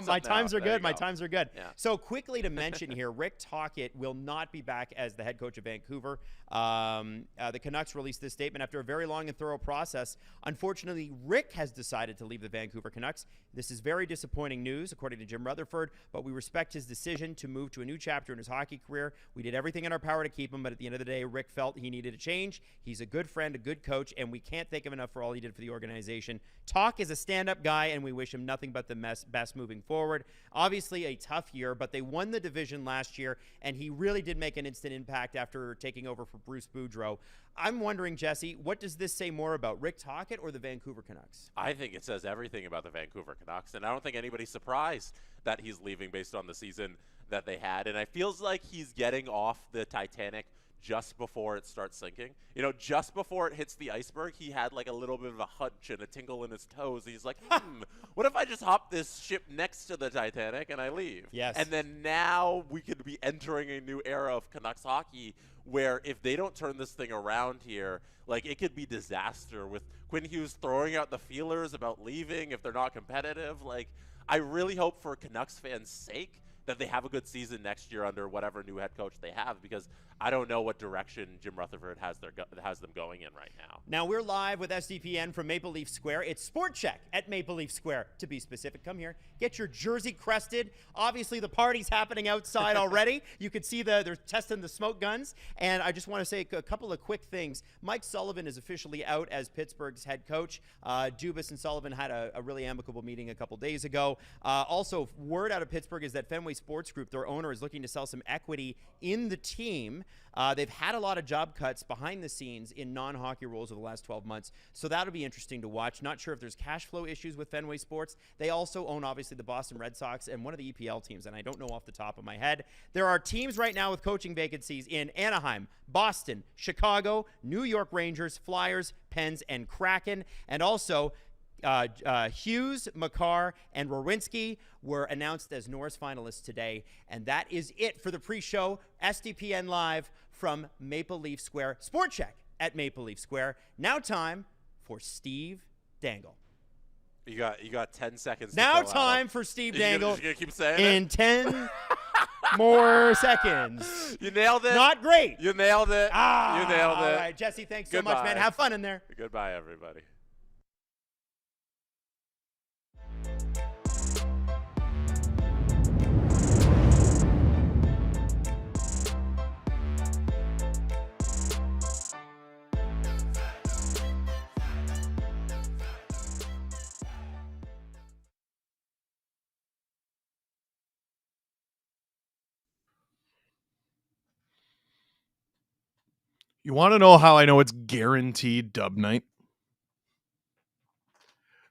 My times are good. My times are good. Yeah. So quickly to mention here, Rick Tocchet will not be back as the head coach of Vancouver. The Canucks released this statement after a very long and thorough process. Unfortunately, Rick has decided to leave the Vancouver Canucks. This is very disappointing news, according to Jim Rutherford, but we respect his decision to move to a new chapter in his hockey career. We did everything in our power to keep him, but at the end of the day, Rick felt he needed a change. He's a good friend, a good coach, and we can't thank him enough for all he did for the organization. Talk is a stand-up guy, and we wish him nothing but the best moving forward. Obviously, a tough year, but they won the division last year, and he really did make an instant impact after taking over for Bruce Boudreau. I'm wondering, Jesse, what does this say more about, Rick Tocchet or the Vancouver Canucks? I think it says everything about the Vancouver Canucks, and I don't think anybody's surprised that he's leaving based on the season that they had. And it feels like he's getting off the Titanic just before it starts sinking. Just before it hits the iceberg, he had a little bit of a hunch and a tingle in his toes. He's like, what if I just hop this ship next to the Titanic and I leave? Yes. And then now we could be entering a new era of Canucks hockey where if they don't turn this thing around here, it could be disaster with Quinn Hughes throwing out the feelers about leaving if they're not competitive. I really hope for Canucks fans' sake that they have a good season next year under whatever new head coach they have, because I don't know what direction Jim Rutherford has them going in right now. Now we're live with SDPN from Maple Leaf Square. It's SportChek at Maple Leaf Square, to be specific. Come here, get your jersey crested. Obviously, the party's happening outside already. You could see they're testing the smoke guns. And I just want to say a couple of quick things. Mike Sullivan is officially out as Pittsburgh's head coach. Dubas and Sullivan had a really amicable meeting a couple days ago. Also, word out of Pittsburgh is that Fenway Sports Group, their owner, is looking to sell some equity in the team. They've had a lot of job cuts behind the scenes in non-hockey roles over the last 12 months, so that'll be interesting to watch. Not sure if there's cash flow issues with Fenway Sports. They also own, obviously, the Boston Red Sox and one of the EPL teams, and I don't know off the top of my head. There are teams right now with coaching vacancies in Anaheim, Boston, Chicago, New York Rangers, Flyers, Pens, and Kraken, and also Hughes, Makar, and Rowinski were announced as Norris finalists today. And that is it for the pre-show. SDPN Live from Maple Leaf Square. SportChek at Maple Leaf Square. Now time for Steve Dangle. You got 10 seconds. Now time for Steve Dangle. You're gonna keep saying in 10 more seconds. You nailed it. Not great. You nailed it. You nailed it. All right, Jesse, thanks so much, man. Have fun in there. Goodbye, everybody. You want to know how I know it's guaranteed dub night?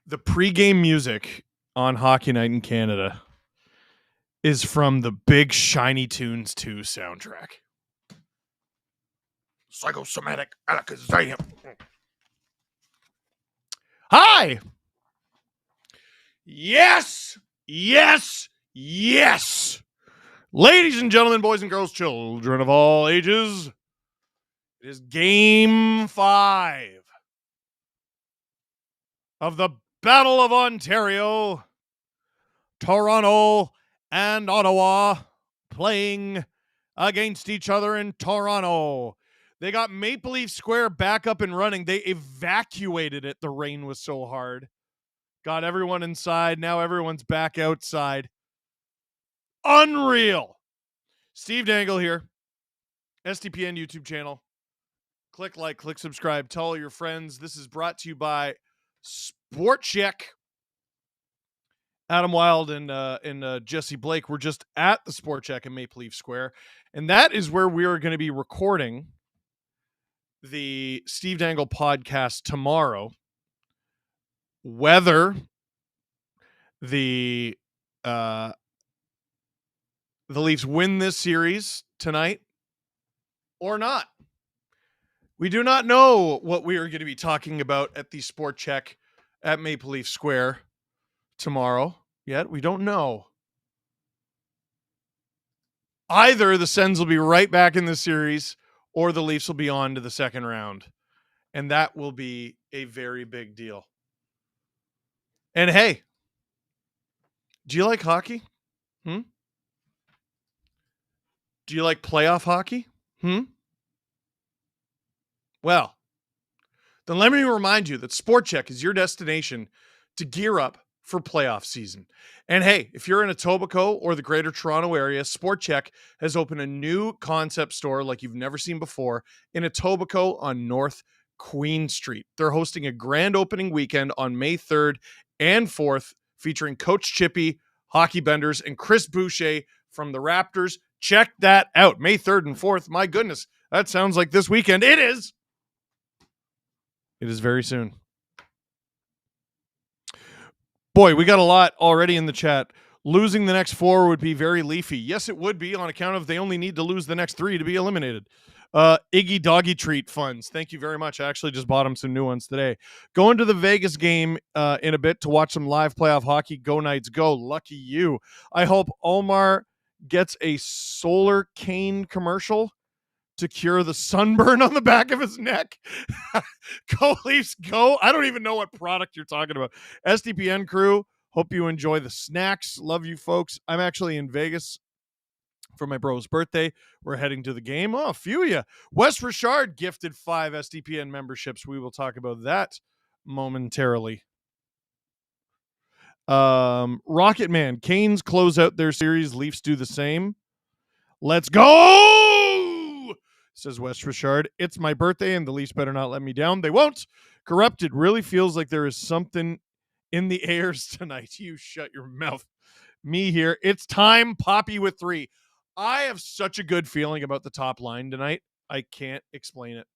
The pregame music on Hockey Night in Canada is from the Big Shiny Tunes 2 soundtrack. Psychosomatic Alakazam. Hi! Yes! Yes! Yes! Ladies and gentlemen, boys and girls, children of all ages, it is Game 5 of the Battle of Ontario. Toronto and Ottawa playing against each other in Toronto. They got Maple Leaf Square back up and running. They evacuated it. The rain was so hard. Got everyone inside. Now everyone's back outside. Unreal. Steve Dangle here. SDPN YouTube channel. Click like, click subscribe, tell all your friends. This is brought to you by SportChek. Adam Wild and Jesse Blake were just at the SportChek in Maple Leaf Square, and that is where we are going to be recording the Steve Dangle podcast tomorrow. Whether the Leafs win this series tonight or not. We do not know what we are going to be talking about at the SportChek at Maple Leaf Square tomorrow yet. We don't know. Either the Sens will be right back in the series or the Leafs will be on to the second round. And that will be a very big deal. And hey, do you like hockey? Do you like playoff hockey? Well, then let me remind you that SportChek is your destination to gear up for playoff season. And hey, if you're in Etobicoke or the Greater Toronto area, SportChek has opened a new concept store like you've never seen before in Etobicoke on North Queen Street. They're hosting a grand opening weekend on May 3rd and 4th featuring Coach Chippy, Hockey Benders, and Chris Boucher from the Raptors. Check that out. May 3rd and 4th. My goodness, that sounds like this weekend. It is. It is very soon. Boy, we got a lot already in the chat. Losing the next 4 would be very Leafy. Yes, it would be on account of they only need to lose the next 3 to be eliminated. Iggy Doggy Treat funds. Thank you very much. I actually just bought him some new ones today. Going to the Vegas game in a bit to watch some live playoff hockey. Go Knights, go. Lucky you. I hope Omar gets a solar cane commercial to cure the sunburn on the back of his neck. Go Leafs, go. I don't even know what product you're talking about. SDPN crew, Hope you enjoy the snacks. Love you folks. I'm actually in Vegas for my bro's birthday. We're heading to the game. Oh, a few of you. Wes Richard gifted 5 SDPN memberships. We will talk about that momentarily. Rocket Man, Canes close out their series. Leafs do the same. Let's go, says Wes Richard. It's my birthday and the Leafs better not let me down. They won't. Corrupted really feels like there is something in the airs tonight. You shut your mouth. Me here. It's time. Poppy with 3. I have such a good feeling about the top line tonight. I can't explain it.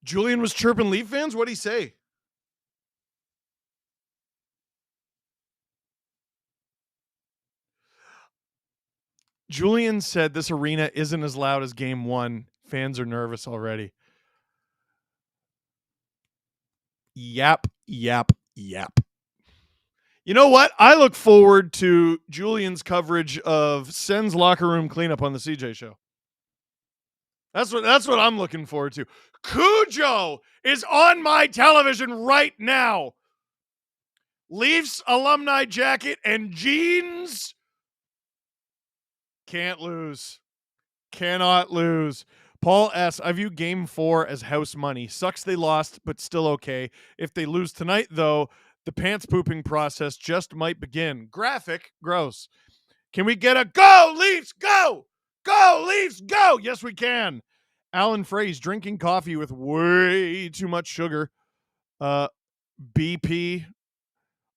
Julian was chirping Leaf fans. What'd he say? Julian said this arena isn't as loud as game 1. Fans are nervous already. Yap, yap, yap. You know what? I look forward to Julian's coverage of Sen's locker room cleanup on the CJ show. That's what I'm looking forward to. Cujo is on my television right now. Leafs alumni jacket and jeans. Can't lose. Cannot lose. Paul S., I view game 4 as house money. Sucks they lost, but still okay. If they lose tonight, though, the pants pooping process just might begin. Graphic, gross. Can we get a go, Leafs, go? Go, Leafs, go! Yes, we can. Alan Frey's drinking coffee with way too much sugar. BP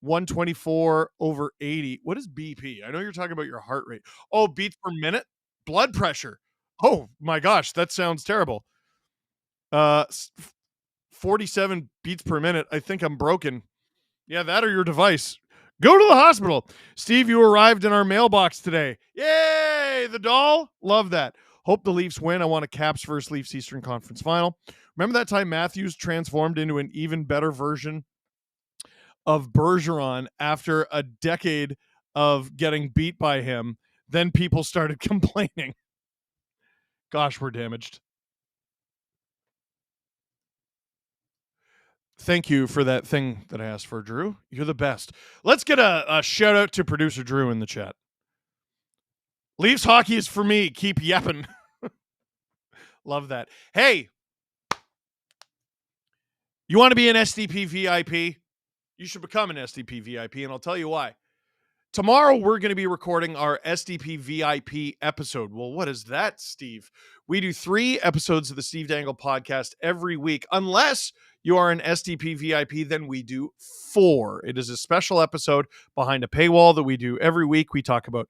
124/80. What is BP? I know you're talking about your heart rate. Oh, beats per minute? Blood pressure. Oh my gosh, that sounds terrible. 47 beats per minute. I think I'm broken. Yeah, that or your device. Go to the hospital. Steve, you arrived in our mailbox today. Yay, the doll. Love that. Hope the Leafs win. I want a Caps versus Leafs Eastern Conference Final. Remember that time Matthews transformed into an even better version of Bergeron after a decade of getting beat by him? Then people started complaining. Gosh, we're damaged. Thank you for that thing that I asked for, Drew. You're the best. Let's get a shout out to producer Drew in the chat. Leafs hockey is for me. Keep yapping. Love that. Hey, you want to be an SDP VIP? You should become an SDP VIP, and I'll tell you why. Tomorrow, we're going to be recording our SDP VIP episode. Well, what is that, Steve? We do 3 episodes of the Steve Dangle podcast every week. Unless you are an SDP VIP, then we do 4. It is a special episode behind a paywall that we do every week. We talk about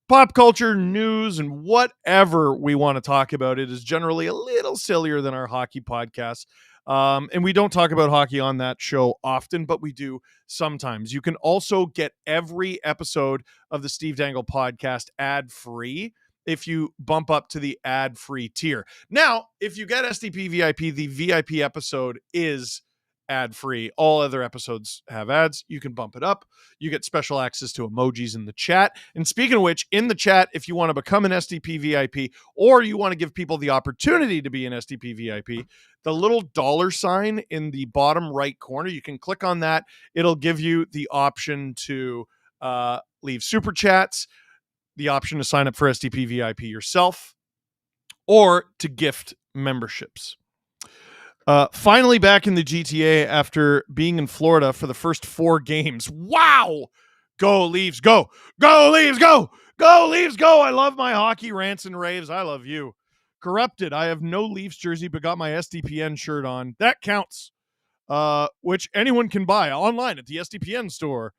pop culture, news, and whatever we want to talk about. It is generally a little sillier than our hockey podcast. And we don't talk about hockey on that show often, but we do sometimes. You can also get every episode of the Steve Dangle podcast ad-free if you bump up to the ad-free tier. Now, if you get SDP VIP, the VIP episode is ad-free. All other episodes have ads. You can bump it up. You get special access to emojis in the chat. And speaking of which, in the chat, if you want to become an SDP VIP or you want to give people the opportunity to be an SDP VIP, the little $sign in the bottom right corner, you can click on that. It'll give you the option to leave super chats, the option to sign up for SDP VIP yourself, or to gift memberships. Finally back in the GTA after being in Florida for the first 4 games. Wow! Go Leafs, go! Go Leafs, go! Go Leafs, go! I love my hockey rants and raves. I love you. Corrupted. I have no Leafs jersey, but got my SDPN shirt on. That counts. Which anyone can buy online at the SDPN store.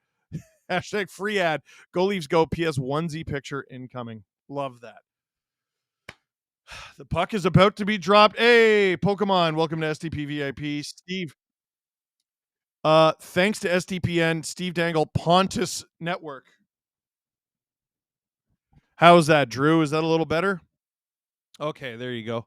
Hashtag free ad. Go Leafs, go. PS onesie picture incoming. Love that. The puck is about to be dropped. Hey, Pokemon, welcome to SDP VIP. Steve. Thanks to SDPN, Steve Dangle, Pontus Network. How's that, Drew? Is that a little better? Okay, there you go.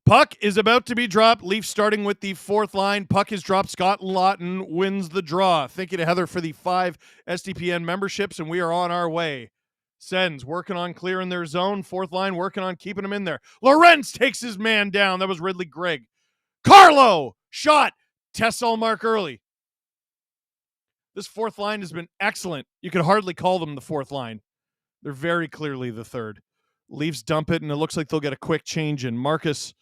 Puck is about to be dropped. Leafs starting with the 4th line. Puck is dropped. Scott Lawton wins the draw. Thank you to Heather for the 5 SDPN memberships, and we are on our way. Sens working on clearing their zone. Fourth line working on keeping him in there. Lorenz takes his man down. That was Ridley Gregg. Carlo, shot. Tess Allmark early. This fourth line has been excellent. You could hardly call them the fourth line. They're very clearly the third. Leafs dump it, and it looks like they'll get a quick change in. Marcus,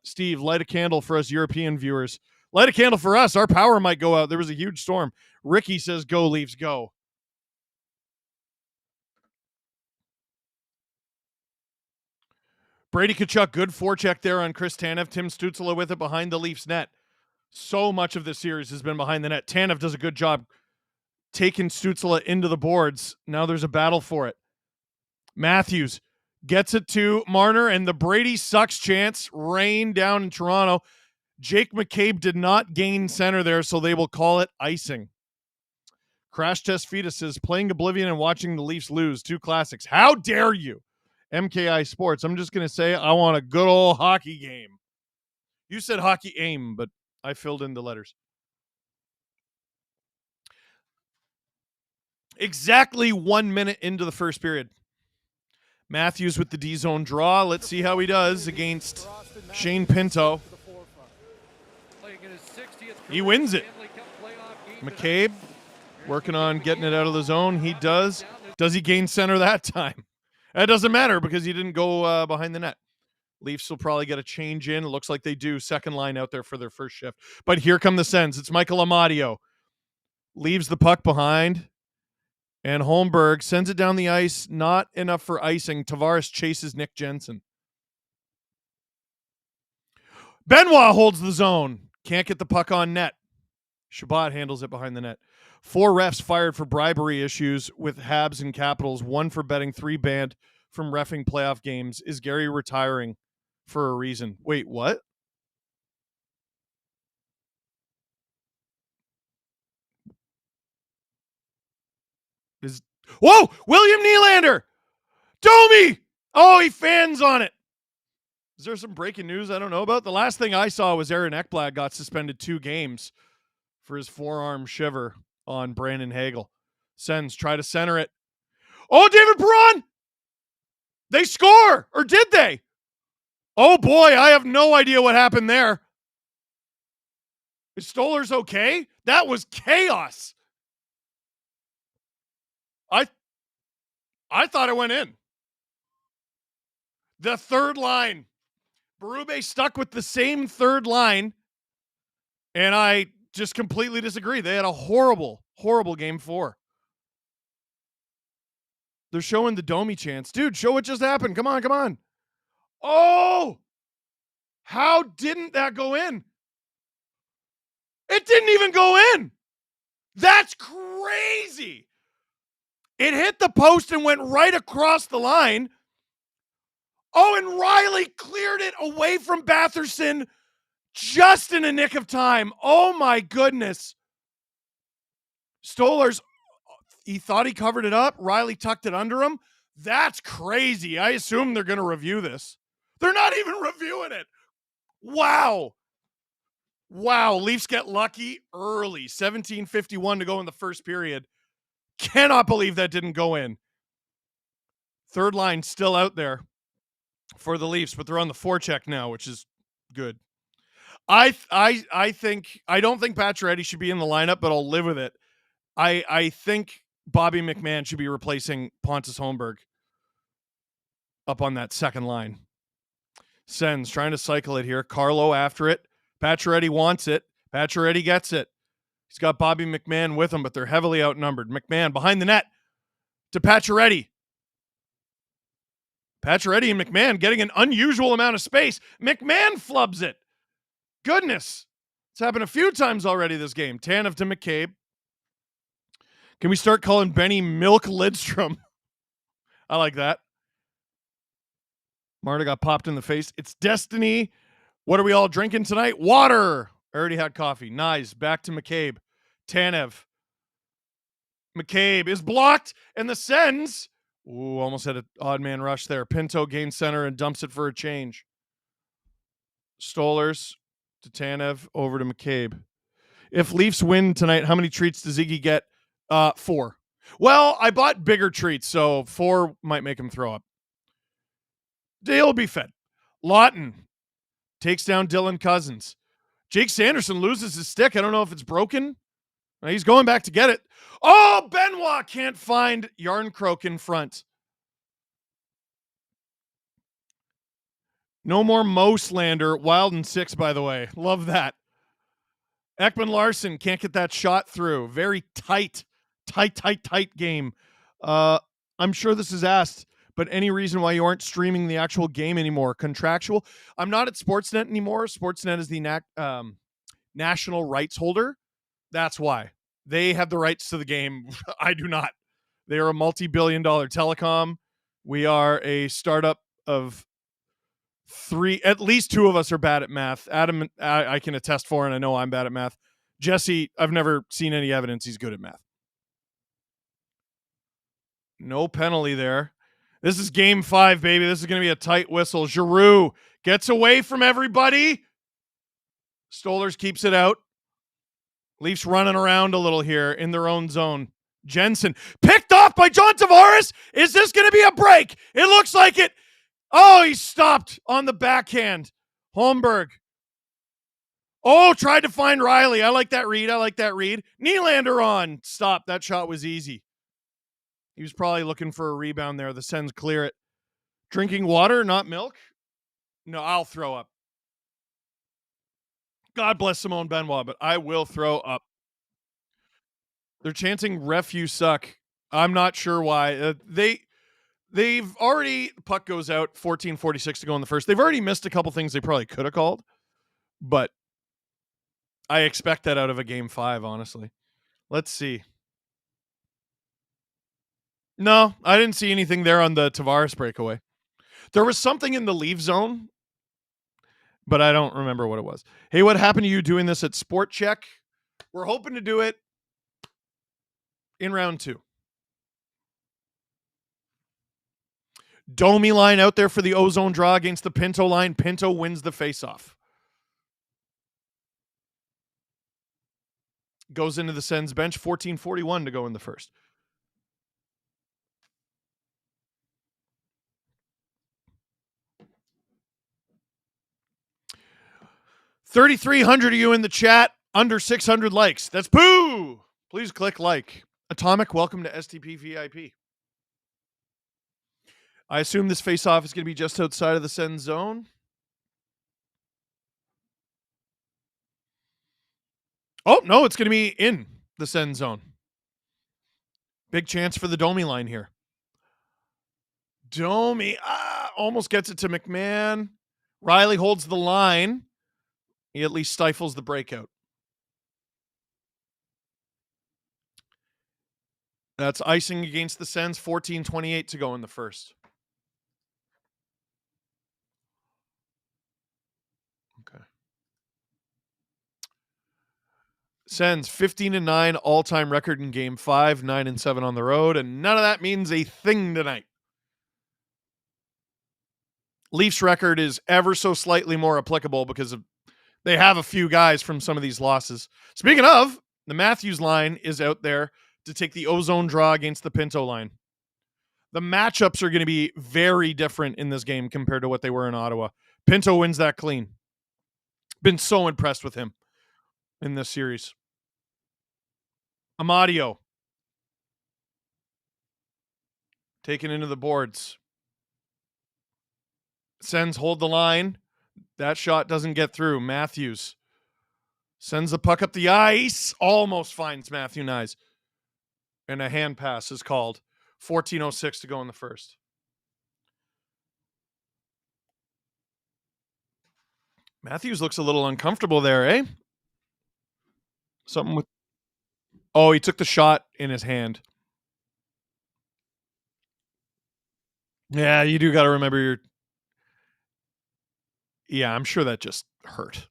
Steve, light a candle for us European viewers. Light a candle for us. Our power might go out. There was a huge storm. Ricky says, go, Leafs, go. Brady Tkachuk, good forecheck there on Chris Tanev. Tim Stützle with it behind the Leafs net. So much of this series has been behind the net. Tanev does a good job taking Stützle into the boards. Now there's a battle for it. Matthews gets it to Marner, and the Brady sucks chance rained down in Toronto. Jake McCabe did not gain center there, so they will call it icing. Crash Test Fetus says, playing Oblivion and watching the Leafs lose. Two classics. How dare you? MKI Sports. I'm just going to say I want a good old hockey game. You said hockey aim, but I filled in the letters. Exactly 1 minute into the first period. Matthews with the D-zone draw. Let's see how he does against Shane Pinto. He wins it. McCabe working on getting it out of the zone. He does. Does he gain center that time? That doesn't matter because he didn't go behind the net. Leafs will probably get a change in. It looks like they do. Second line out there for their first shift. But here come the Sens. It's Michael Amadio. Leaves the puck behind. And Holmberg sends it down the ice. Not enough for icing. Tavares chases Nick Jensen. Benoit holds the zone. Can't get the puck on net. Shabbat handles it behind the net. 4 refs fired for bribery issues with Habs and Capitals. 1 for betting, 3 banned from reffing playoff games. Is Gary retiring for a reason? Wait, what? Whoa! William Nylander! Domi! Oh, he fans on it. Is there some breaking news I don't know about? The last thing I saw was Aaron Ekblad got suspended 2 games for his forearm shiver on Brandon Hagel. Sens try to center it. Oh, David Perron! They score! Or did they? Oh, boy, I have no idea what happened there. Is Stolarz okay? That was chaos. I thought it went in. The third line. Berube stuck with the same third line, and I just completely disagree. They had a horrible, horrible game 4. They're showing the Domi chance. Dude, show what just happened. Come on, come on. Oh! How didn't that go in? It didn't even go in. That's crazy. It hit the post and went right across the line. Oh, and Riley cleared it away from Batherson just in a nick of time. Oh, my goodness. Stolarz, he thought he covered it up. Riley tucked it under him. That's crazy. I assume they're going to review this. They're not even reviewing it. Wow. Wow. Leafs get lucky early. 17:51 to go in the first period. Cannot believe that didn't go in. Third line still out there for the Leafs, but they're on the forecheck now, which is good. I don't think Pacioretty should be in the lineup, but I'll live with it. I think Bobby McMahon should be replacing Pontus Holmberg up on that second line. Sens trying to cycle it here. Carlo after it. Pacioretty wants it. Pacioretty gets it. He's got Bobby McMahon with him, but they're heavily outnumbered. McMahon behind the net to Pacioretty. Pacioretty and McMahon getting an unusual amount of space. McMahon flubs it. Goodness. It's happened a few times already this game. Tanev to McCabe. Can we start calling Benny Milk Lidstrom? I like that. Marta got popped in the face. It's destiny. What are we all drinking tonight? Water. I already had coffee. Nice. Back to McCabe. Tanev. McCabe is blocked, and the Sens, almost had an odd man rush there. Pinto gains center and dumps it for a change. Stolarz to Tanev, over to McCabe. If Leafs win tonight, how many treats does Iggy get? 4. Well, I bought bigger treats, so 4 might make him throw up. They'll be fed. Lawton takes down Dylan Cousins. Jake Sanderson loses his stick. I don't know if it's broken. He's going back to get it. Oh, Benoit can't find Yarncroke in front. No more Moslander. Wild and 6, by the way. Love that. Ekman Larson can't get that shot through. Very tight game. I'm sure this is asked, but any reason why you aren't streaming the actual game anymore? Contractual? I'm not at Sportsnet anymore. Sportsnet is the national rights holder. That's why. They have the rights to the game. I do not. They are a multi-billion-dollar telecom. We are a startup of 3. At least 2 of us are bad at math. Adam, I can attest for, and I know I'm bad at math. Jesse, I've never seen any evidence he's good at math. No penalty there. This is game 5, baby. This is going to be a tight whistle. Giroux gets away from everybody. Stolarz keeps it out. Leafs running around a little here in their own zone. Jensen picked off by John Tavares. Is this going to be a break? It looks like it. Oh, he stopped on the backhand. Holmberg. Oh, tried to find Riley. I like that read. Nylander on. Stop. That shot was easy. He was probably looking for a rebound there. The Sens clear it. Drinking water, not milk? No, I'll throw up. God bless Simone Benoit, but I will throw up. They're chanting "Ref, you suck." I'm not sure why. They've already, puck goes out, 14:46 to go in the first. They've already missed a couple things they probably could have called, but I expect that out of a game 5, honestly. Let's see. No, I didn't see anything there on the Tavares breakaway. There was something in the leave zone, but I don't remember what it was. Hey, what happened to you doing this at SportChek? We're hoping to do it in round 2. Domi line out there for the ozone draw against the Pinto line. Pinto wins the faceoff. Goes into the Sens bench. 14:41 to go in the first. $3,300 of you in the chat. Under 600 likes. That's boo. Please click like. Atomic, welcome to STP VIP. I assume this face-off is going to be just outside of the Sens zone. Oh, no, it's going to be in the Sens zone. Big chance for the Domi line here. Domi almost gets it to McMahon. Riley holds the line. He at least stifles the breakout. That's icing against the Sens. 14:28 to go in the first. Okay. Sens 15-9 all-time record in game 5, 9-7 on the road, and none of that means a thing tonight. Leafs record is ever so slightly more applicable because they have a few guys from some of these losses. Speaking of, the Matthews line is out there to take the ozone draw against the Pinto line. The matchups are going to be very different in this game compared to what they were in Ottawa. Pinto wins that clean. Been so impressed with him in this series. Amadio. Taken into the boards. Sens hold the line. That shot doesn't get through. Matthews sends the puck up the ice. Almost finds Matthew Nyes. And a hand pass is called. 14:06 to go in the first. Matthews looks a little uncomfortable there, eh? Something with... Oh, he took the shot in his hand. Yeah, you do got to remember your... Yeah, I'm sure that just hurt.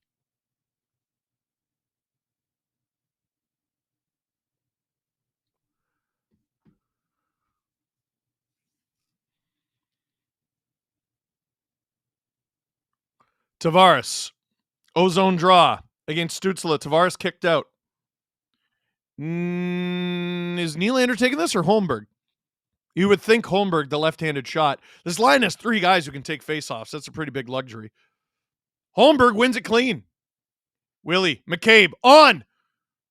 Tavares. Ozone draw against Stützle. Tavares kicked out. And is Nylander taking this or Holmberg? You would think Holmberg, the left-handed shot. This line has 3 guys who can take faceoffs. That's a pretty big luxury. Holmberg wins it clean. Willie, McCabe, on!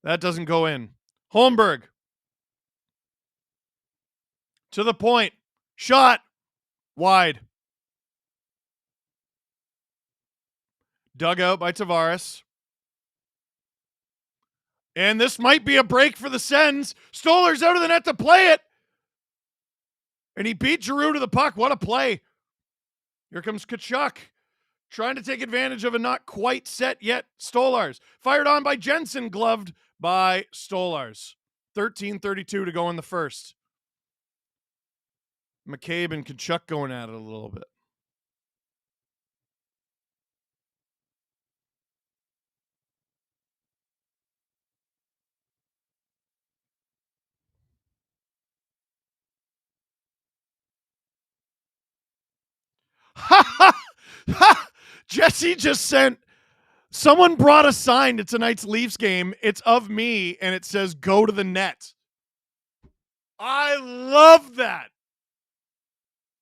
That doesn't go in. Holmberg. To the point. Shot. Wide. Dug out by Tavares. And this might be a break for the Sens. Stoller's out of the net to play it. And he beat Giroux to the puck. What a play. Here comes Tkachuk. Trying to take advantage of a not quite set yet Stolars. Fired on by Jensen, gloved by Stolars. 13:32 to go in the first. McCabe and Tkachuk going at it a little bit. Jesse just sent, someone brought a sign to tonight's Leafs game. It's of me, and it says, go to the net. I love that.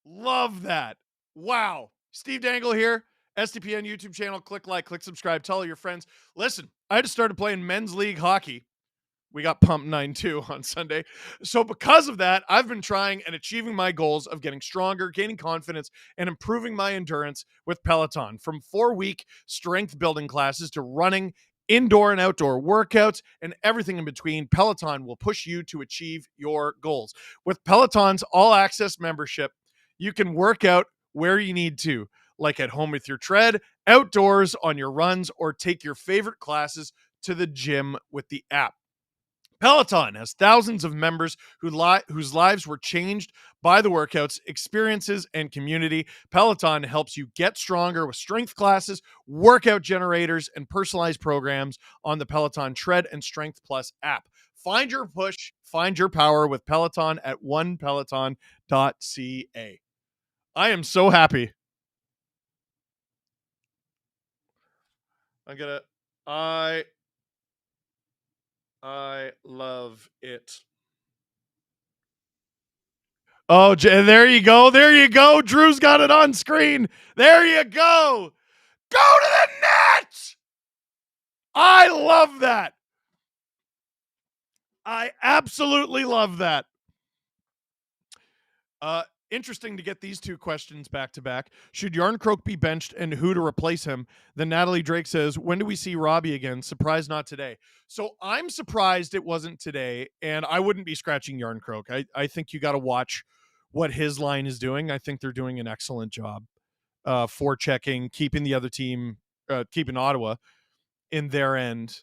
Love that. Wow. Steve Dangle here. SDPN YouTube channel. Click like, click subscribe. Tell all your friends. Listen, I just started playing men's league hockey. We got pumped 9-2 on Sunday. So because of that, I've been trying and achieving my goals of getting stronger, gaining confidence, and improving my endurance with Peleton. From 4-week strength building classes to running, indoor and outdoor workouts, and everything in between, Peleton will push you to achieve your goals. With Peloton's all-access membership, you can work out where you need to, like at home with your tread, outdoors on your runs, or take your favorite classes to the gym with the app. Peloton has thousands of members whose lives were changed by the workouts, experiences, and community. Peloton helps you get stronger with strength classes, workout generators, and personalized programs on the Peloton Tread and Strength Plus app. Find your push, find your power with Peloton at onepeloton.ca. I am so happy. I love it. Oh, there you go. There you go. Drew's got it on screen. There you go. Go to the net. I love that. I absolutely love that. Interesting to get these 2 questions back to back. Should Yarncroke be benched and who to replace him? Then Natalie Drake says, when do we see Robbie again? Surprised not today. So I'm surprised it wasn't today, and I wouldn't be scratching Yarncroke. I think you got to watch what his line is doing. I think they're doing an excellent job for checking, keeping the other team, keeping Ottawa in their end.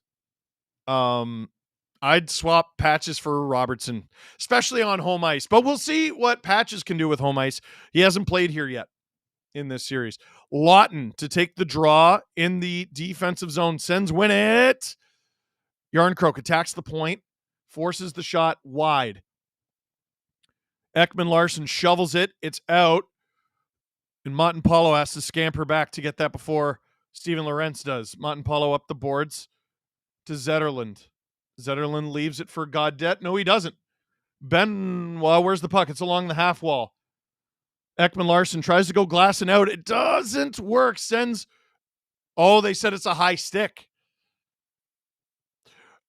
I'd swap Patches for Robertson, especially on home ice. But we'll see what Patches can do with home ice. He hasn't played here yet in this series. Lawton to take the draw in the defensive zone. Sens win it. Yarncroke attacks the point, forces the shot wide. Ekman Larson shovels it. It's out. And Montemapalo has to scamper back to get that before Steven Lorentz does. Montemapalo up the boards to Zetterlund. Zetterlund leaves it for Gaudette. No, he doesn't. Well, where's the puck? It's along the half wall. Ekman Larson tries to go glassing out. It doesn't work. Sends. Oh, they said it's a high stick.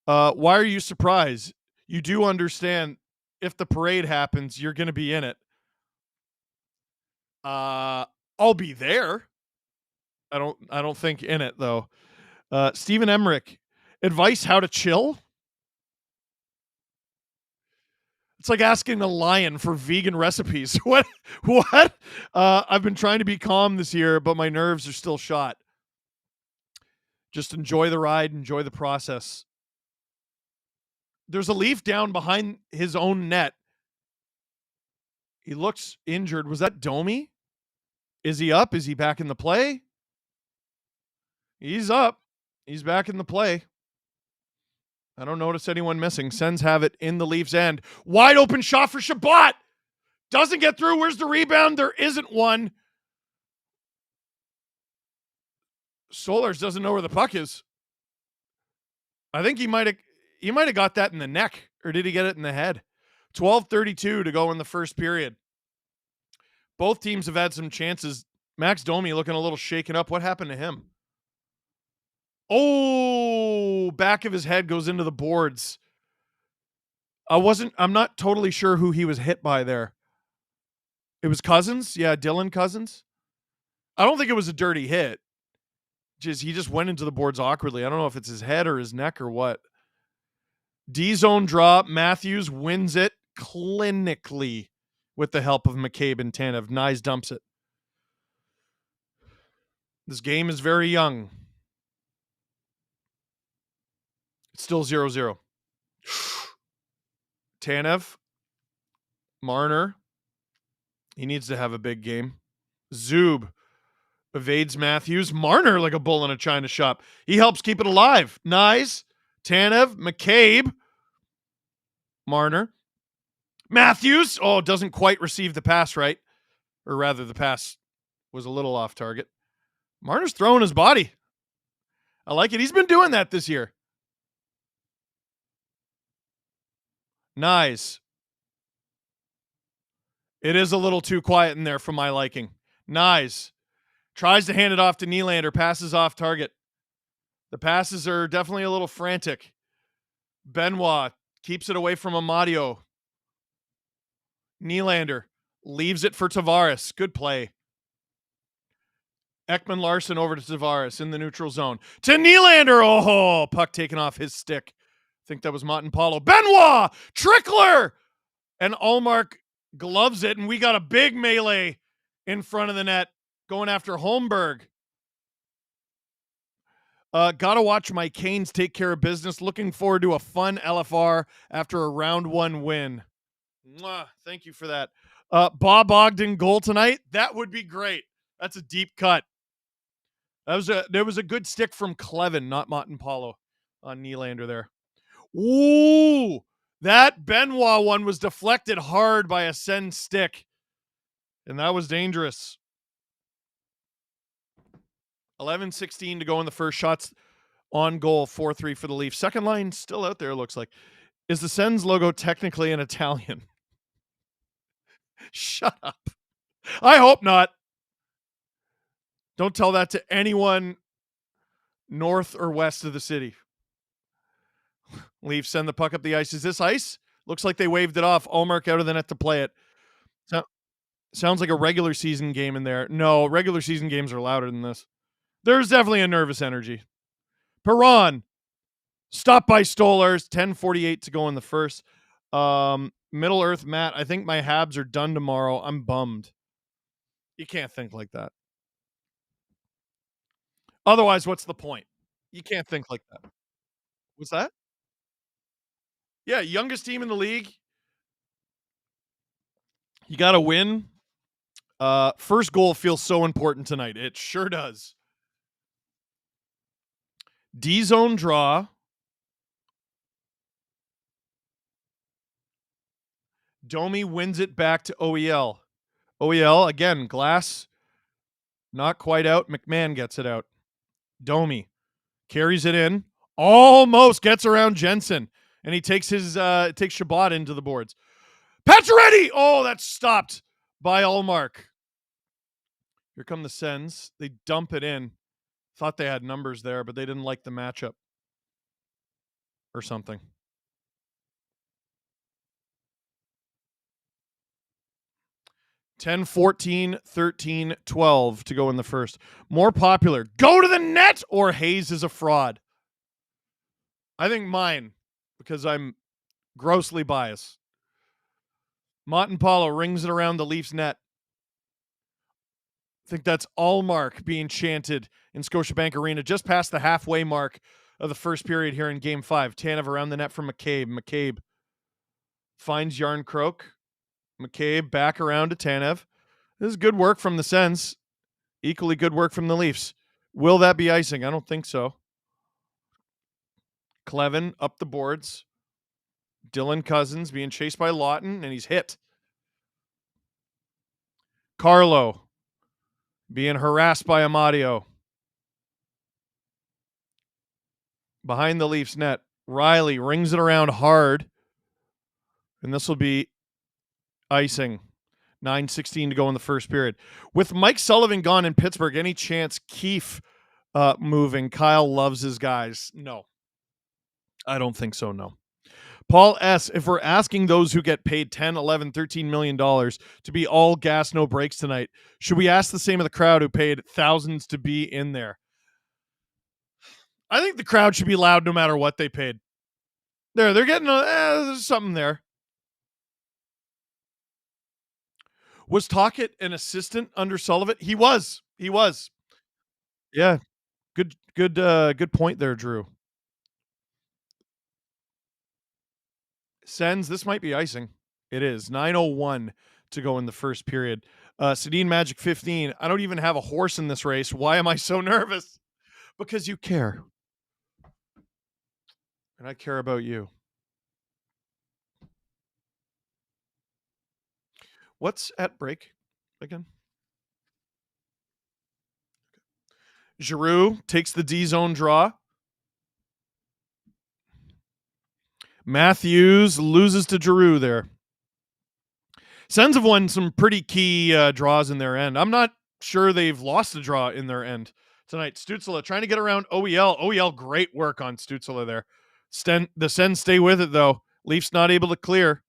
Why are you surprised? You do understand if the parade happens, you're going to be in it. I'll be there. I don't think in it though. Stephen Emmerich, advice how to chill. It's like asking a lion for vegan recipes. What? I've been trying to be calm this year, but my nerves are still shot. Just enjoy the ride, enjoy the process. There's a Leaf down behind his own net. He looks injured. Was that Domi? Is he up? Is he back in the play? He's up. He's back in the play. I don't notice anyone missing. Sens have it in the Leafs' end. Wide open shot for Shabbat. Doesn't get through. Where's the rebound? There isn't one. Solars doesn't know where the puck is. I think he might have. he might have got that in the neck, or did he get it in the head? 12:32 to go in the first period. Both teams have had some chances. Max Domi looking a little shaken up. What happened to him? Oh, back of his head goes into the boards. I'm not totally sure who he was hit by there. It was Cousins? Yeah, Dylan Cousins. I don't think it was a dirty hit. He just went into the boards awkwardly. I don't know if it's his head or his neck or what. D-zone draw. Matthews wins it clinically with the help of McCabe and Tanev. Nyes dumps it. This game is very young. It's still 0-0. Tanev. Marner. He needs to have a big game. Zub evades Matthews. Marner like a bull in a china shop. He helps keep it alive. Nyes. Tanev. McCabe. Marner. Matthews. Oh, doesn't quite receive the pass right. Or rather, the pass was a little off target. Marner's throwing his body. I like it. He's been doing that this year. Nyes. It is a little too quiet in there for my liking. Nyes tries to hand it off to Nylander. Passes off target. The passes are definitely a little frantic. Benoit keeps it away from Amadio. Nylander leaves it for Tavares. Good play. Ekman Larson over to Tavares in the neutral zone. To Nylander. Oh, puck taken off his stick. I think that was Montemapalo. Benoit! Trickler! And Ullmark gloves it, and we got a big melee in front of the net going after Holmberg. Gotta watch my Canes take care of business. Looking forward to a fun LFR after a round 1 win. Mwah, thank you for that. Bob Ogden goal tonight. That would be great. That's a deep cut. There was a good stick from Clevin, not Montemapalo, on Nylander there. Ooh, that Benoit one was deflected hard by a Sen stick, and that was dangerous. 11:16 to go in the first. Shots on goal, 4-3 for the Leafs. Second line still out there, it looks like. Is the Sens logo technically an Italian? Shut up. I hope not. Don't tell that to anyone north or west of the city. Leafs send the puck up the ice. Is this ice? Looks like they waved it off. Ullmark out of the net to play it. Sounds like a regular season game in there. No, regular season games are louder than this. There's definitely a nervous energy. Perron. Stopped by Stolars. 10:48 to go in the first. Middle Earth Matt. I think my Habs are done tomorrow. I'm bummed. You can't think like that. Otherwise, what's the point? You can't think like that. What's that? Yeah, youngest team in the league. You got to win. First goal feels so important tonight. It sure does. D-zone draw. Domi wins it back to OEL. OEL, again, glass not quite out. McMahon gets it out. Domi carries it in. Almost gets around Jensen. And he takes takes Shabbat into the boards. Pacioretty! Oh, that's stopped by Ullmark. Here come the Sens. They dump it in. Thought they had numbers there, but they didn't like the matchup. Or something. $10, $14, $13, $12 to go in the first. More popular. Go to the net or Hayes is a fraud. I think mine, because I'm grossly biased. Montemapalo rings it around the Leafs net. I think that's Ullmark being chanted in Scotiabank Arena just past the halfway mark of the first period here in Game 5. Tanev around the net from McCabe. McCabe finds Yarncroke. McCabe back around to Tanev. This is good work from the Sens. Equally good work from the Leafs. Will that be icing? I don't think so. Clevin up the boards. Dylan Cousins being chased by Lawton, and he's hit. Carlo being harassed by Amadio. Behind the Leafs net. Riley rings it around hard. And this will be icing. 9:16 to go in the first period. With Mike Sullivan gone in Pittsburgh, any chance Keefe moving? Kyle loves his guys. No. I don't think so, no. Paul S., if we're asking those who get paid $10, $11, $13 million to be all gas, no breaks tonight, should we ask the same of the crowd who paid thousands to be in there? I think the crowd should be loud no matter what they paid. They're getting there's something there. Was Tocchet an assistant under Sullivan? He was. Yeah. Good point there, Drew. Sends, this might be icing. It is. 9:01 to go in the first period. Sedin Magic 15. I don't even have a horse in this race. Why am I so nervous? Because you care. And I care about you. What's at break again? Giroux takes the D zone draw. Matthews loses to Giroux there. Sens have won some pretty key draws in their end. I'm not sure they've lost a draw in their end tonight. Stützle trying to get around OEL. OEL, great work on Stützle there. The Sens stay with it, though. Leafs not able to clear.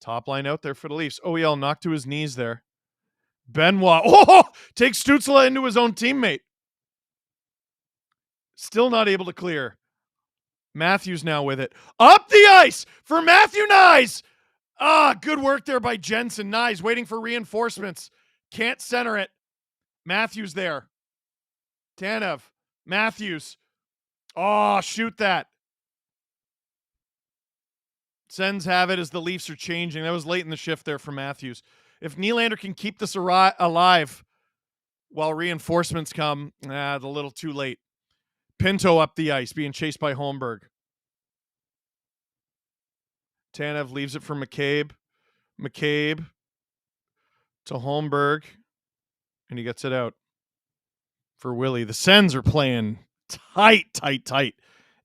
Top line out there for the Leafs. OEL knocked to his knees there. Benoit takes Stützle into his own teammate. Still not able to clear. Matthews now with it. Up the ice for Matthew Nyes. Good work there by Jensen. Nyes waiting for reinforcements. Can't center it. Matthews there. Tanev. Matthews. Shoot that. Sens have it as the Leafs are changing. That was late in the shift there for Matthews. If Nylander can keep this alive while reinforcements come, a little too late. Pinto up the ice, being chased by Holmberg. Tanev leaves it for McCabe. McCabe to Holmberg, and he gets it out for Willie. The Sens are playing tight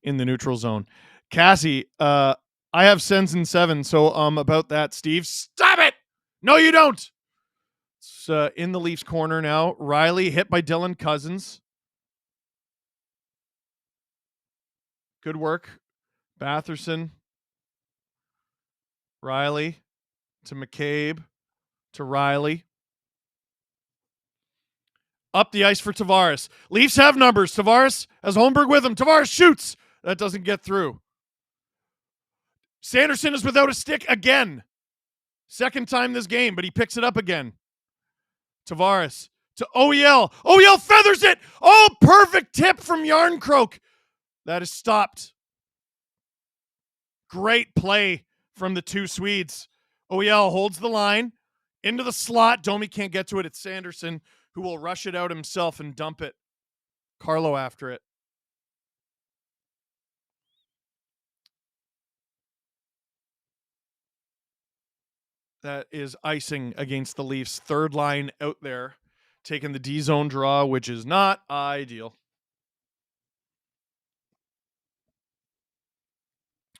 in the neutral zone. Cassie, I have Sens in 7, so about that, Steve. Stop it! No, you don't! It's in the Leafs corner now. Riley hit by Dylan Cousins. Good work. Batherson. Riley to McCabe to Riley. Up the ice for Tavares. Leafs have numbers. Tavares has Holmberg with him. Tavares shoots. That doesn't get through. Sanderson is without a stick again. Second time this game, but he picks it up again. Tavares to OEL. OEL feathers it. Perfect tip from Yarncroke. That is stopped. Great play from the two Swedes. OEL holds the line into the slot. Domi can't get to it. It's Sanderson who will rush it out himself and dump it. Carlo after it. That is icing against the Leafs. Third line out there, taking the D-zone draw, which is not ideal.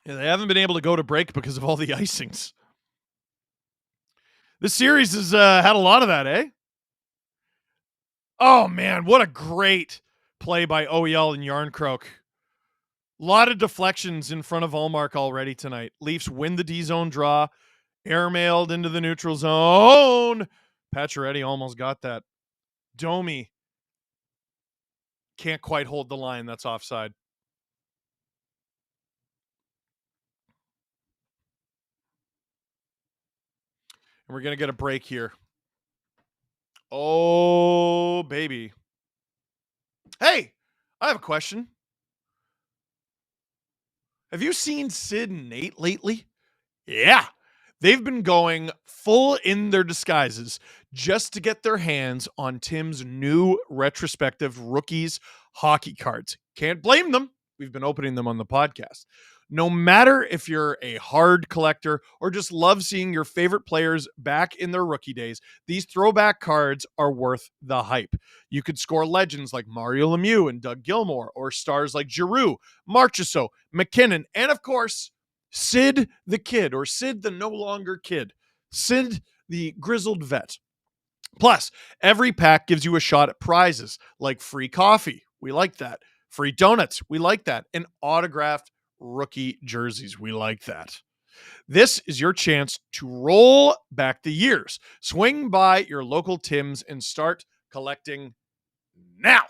Yeah, they haven't been able to go to break because of all the icings. This series has had a lot of that, eh? Oh, man, what a great play by OEL and Yarncroke. A lot of deflections in front of Ullmark already tonight. Leafs win the D-zone draw. Airmailed into the neutral zone. Pacioretty almost got that. Domi can't quite hold the line. That's offside. And we're going to get a break here. Oh, baby. Hey, I have a question. Have you seen Sid and Nate lately? Yeah. They've been going full in their disguises just to get their hands on Tim's new retrospective rookies hockey cards. Can't blame them. We've been opening them on the podcast. No matter if you're a hard collector or just love seeing your favorite players back in their rookie days, these throwback cards are worth the hype. You could score legends like Mario Lemieux and Doug Gilmour, or stars like Giroux, Marchessault, McKinnon, and of course, Sid the Kid, or Sid the no longer kid. Sid the grizzled vet. Plus, every pack gives you a shot at prizes like free coffee. We like that. Free donuts. We like that. And autographed rookie jerseys. We like that. This is your chance to roll back the years. Swing by your local Tim's and start collecting now.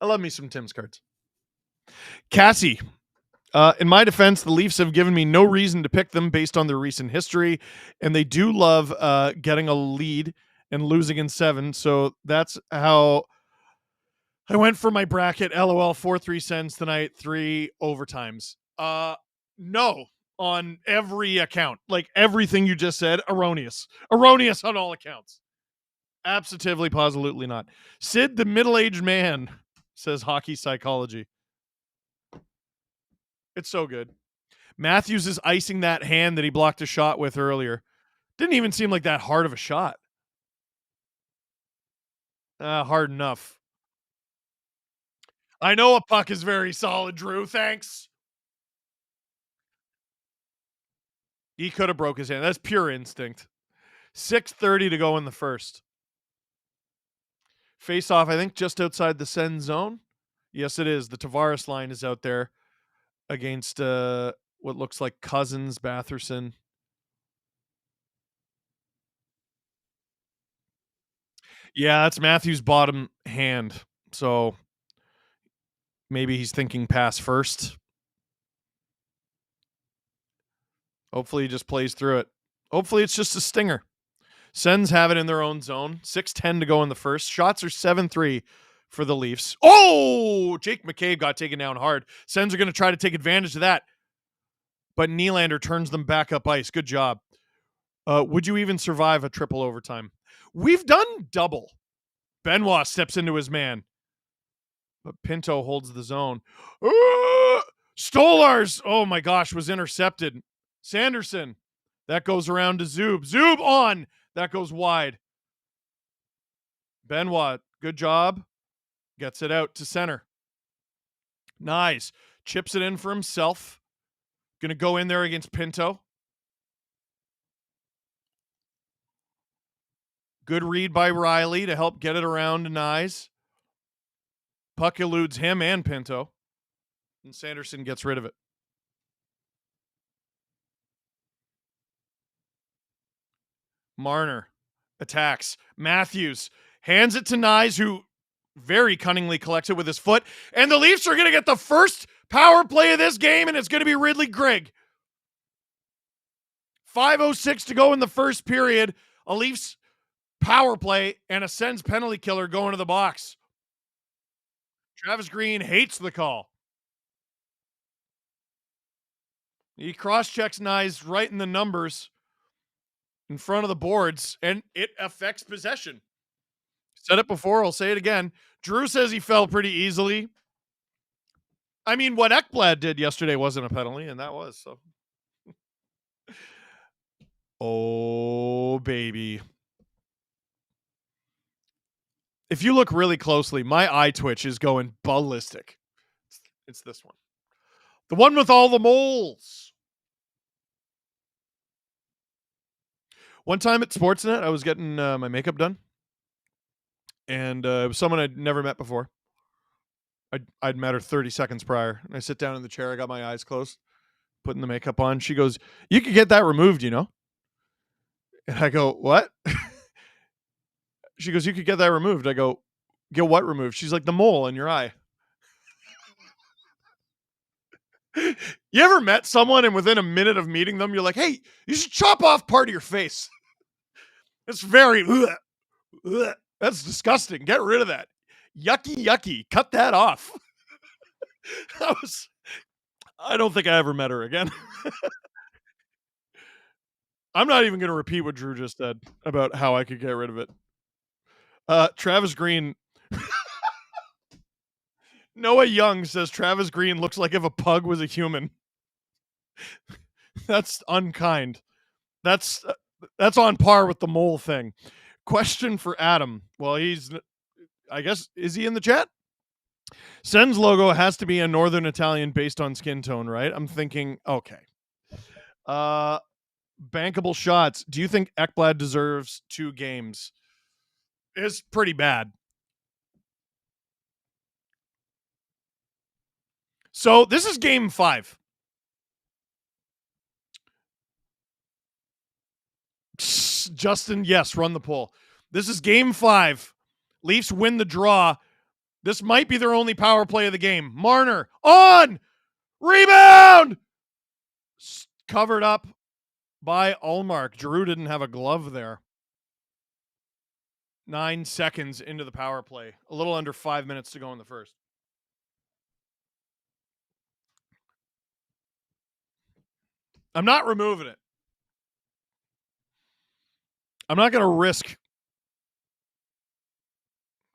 I love me some Tim's cards. Cassie. In my defense, the Leafs have given me no reason to pick them based on their recent history, and they do love getting a lead and losing in 7. So that's how I went for my bracket. LOL, 4-3 cents tonight, 3 overtimes. No, on every account. Like everything you just said, erroneous. Erroneous on all accounts. Absolutely, positively not. Sid, the middle-aged man, says Hockey Psychology. It's so good. Matthews is icing that hand that he blocked a shot with earlier. Didn't even seem like that hard of a shot. Hard enough. I know a puck is very solid, Drew. Thanks. He could have broke his hand. That's pure instinct. 6:30 to go in the first. Face off, I think, just outside the send zone. Yes, it is. The Tavares line is out there against what looks like Cousins, Batherson. Yeah, that's Matthews' bottom hand. So maybe he's thinking pass first. Hopefully he just plays through it. Hopefully it's just a stinger. Sens have it in their own zone. 6:10 to go in the first. Shots are 7-3 for the Leafs. Oh, Jake McCabe got taken down hard. Sens are going to try to take advantage of that. But Nylander turns them back up ice. Good job. Would you even survive a triple overtime? We've done double. Benoit steps into his man. But Pinto holds the zone. Stolars, oh my gosh, was intercepted. Sanderson. That goes around to Zub. Zub on. That goes wide. Benoit, good job. Gets it out to center. Nice. Chips it in for himself. Going to go in there against Pinto. Good read by Riley to help get it around to Nyes. Puck eludes him and Pinto. And Sanderson gets rid of it. Marner attacks. Matthews hands it to Nyes, who very cunningly collects it with his foot. And the Leafs are going to get the first power play of this game, and it's going to be Ridley Grigg. 5:06 to go in the first period. A Leafs power play and a Sens penalty killer going to the box. Travis Green hates the call. He cross-checks Nyes right in the numbers in front of the boards, and it affects possession. Said it before, I'll say it again. Drew says he fell pretty easily. I mean, what Ekblad did yesterday wasn't a penalty, and that was, so. Oh, baby. If you look really closely, my eye twitch is going ballistic. It's this one. The one with all the moles. One time at Sportsnet, I was getting my makeup done. And it was someone I'd never met before. I'd met her 30 seconds prior. And I sit down in the chair. I got my eyes closed, putting the makeup on. She goes, "You could get that removed, you know?" And I go, "What?" She goes, "You could get that removed." I go, "Get what removed?" She's like, "The mole in your eye." You ever met someone and within a minute of meeting them, you're like, "Hey, you should chop off part of your face." It's very, that's disgusting. Get rid of that. Yucky, yucky. Cut that off. I don't think I ever met her again. I'm not even going to repeat what Drew just said about how I could get rid of it. Travis Green. Noah Young says Travis Green looks like if a pug was a human. That's unkind. That's on par with the mole thing. Question for Adam. Well, I guess, is he in the chat? Sen's logo has to be a Northern Italian based on skin tone, right? I'm thinking, okay. Bankable shots. Do you think Ekblad deserves 2 games? It's pretty bad. So this is game 5. Justin, yes, run the poll. This is game 5. Leafs win the draw. This might be their only power play of the game. Marner on rebound, covered up by Ullmark. Giroux didn't have a glove there. 9 seconds into the power play. A little under 5 minutes to go in the first. I'm not removing it. I'm not going to risk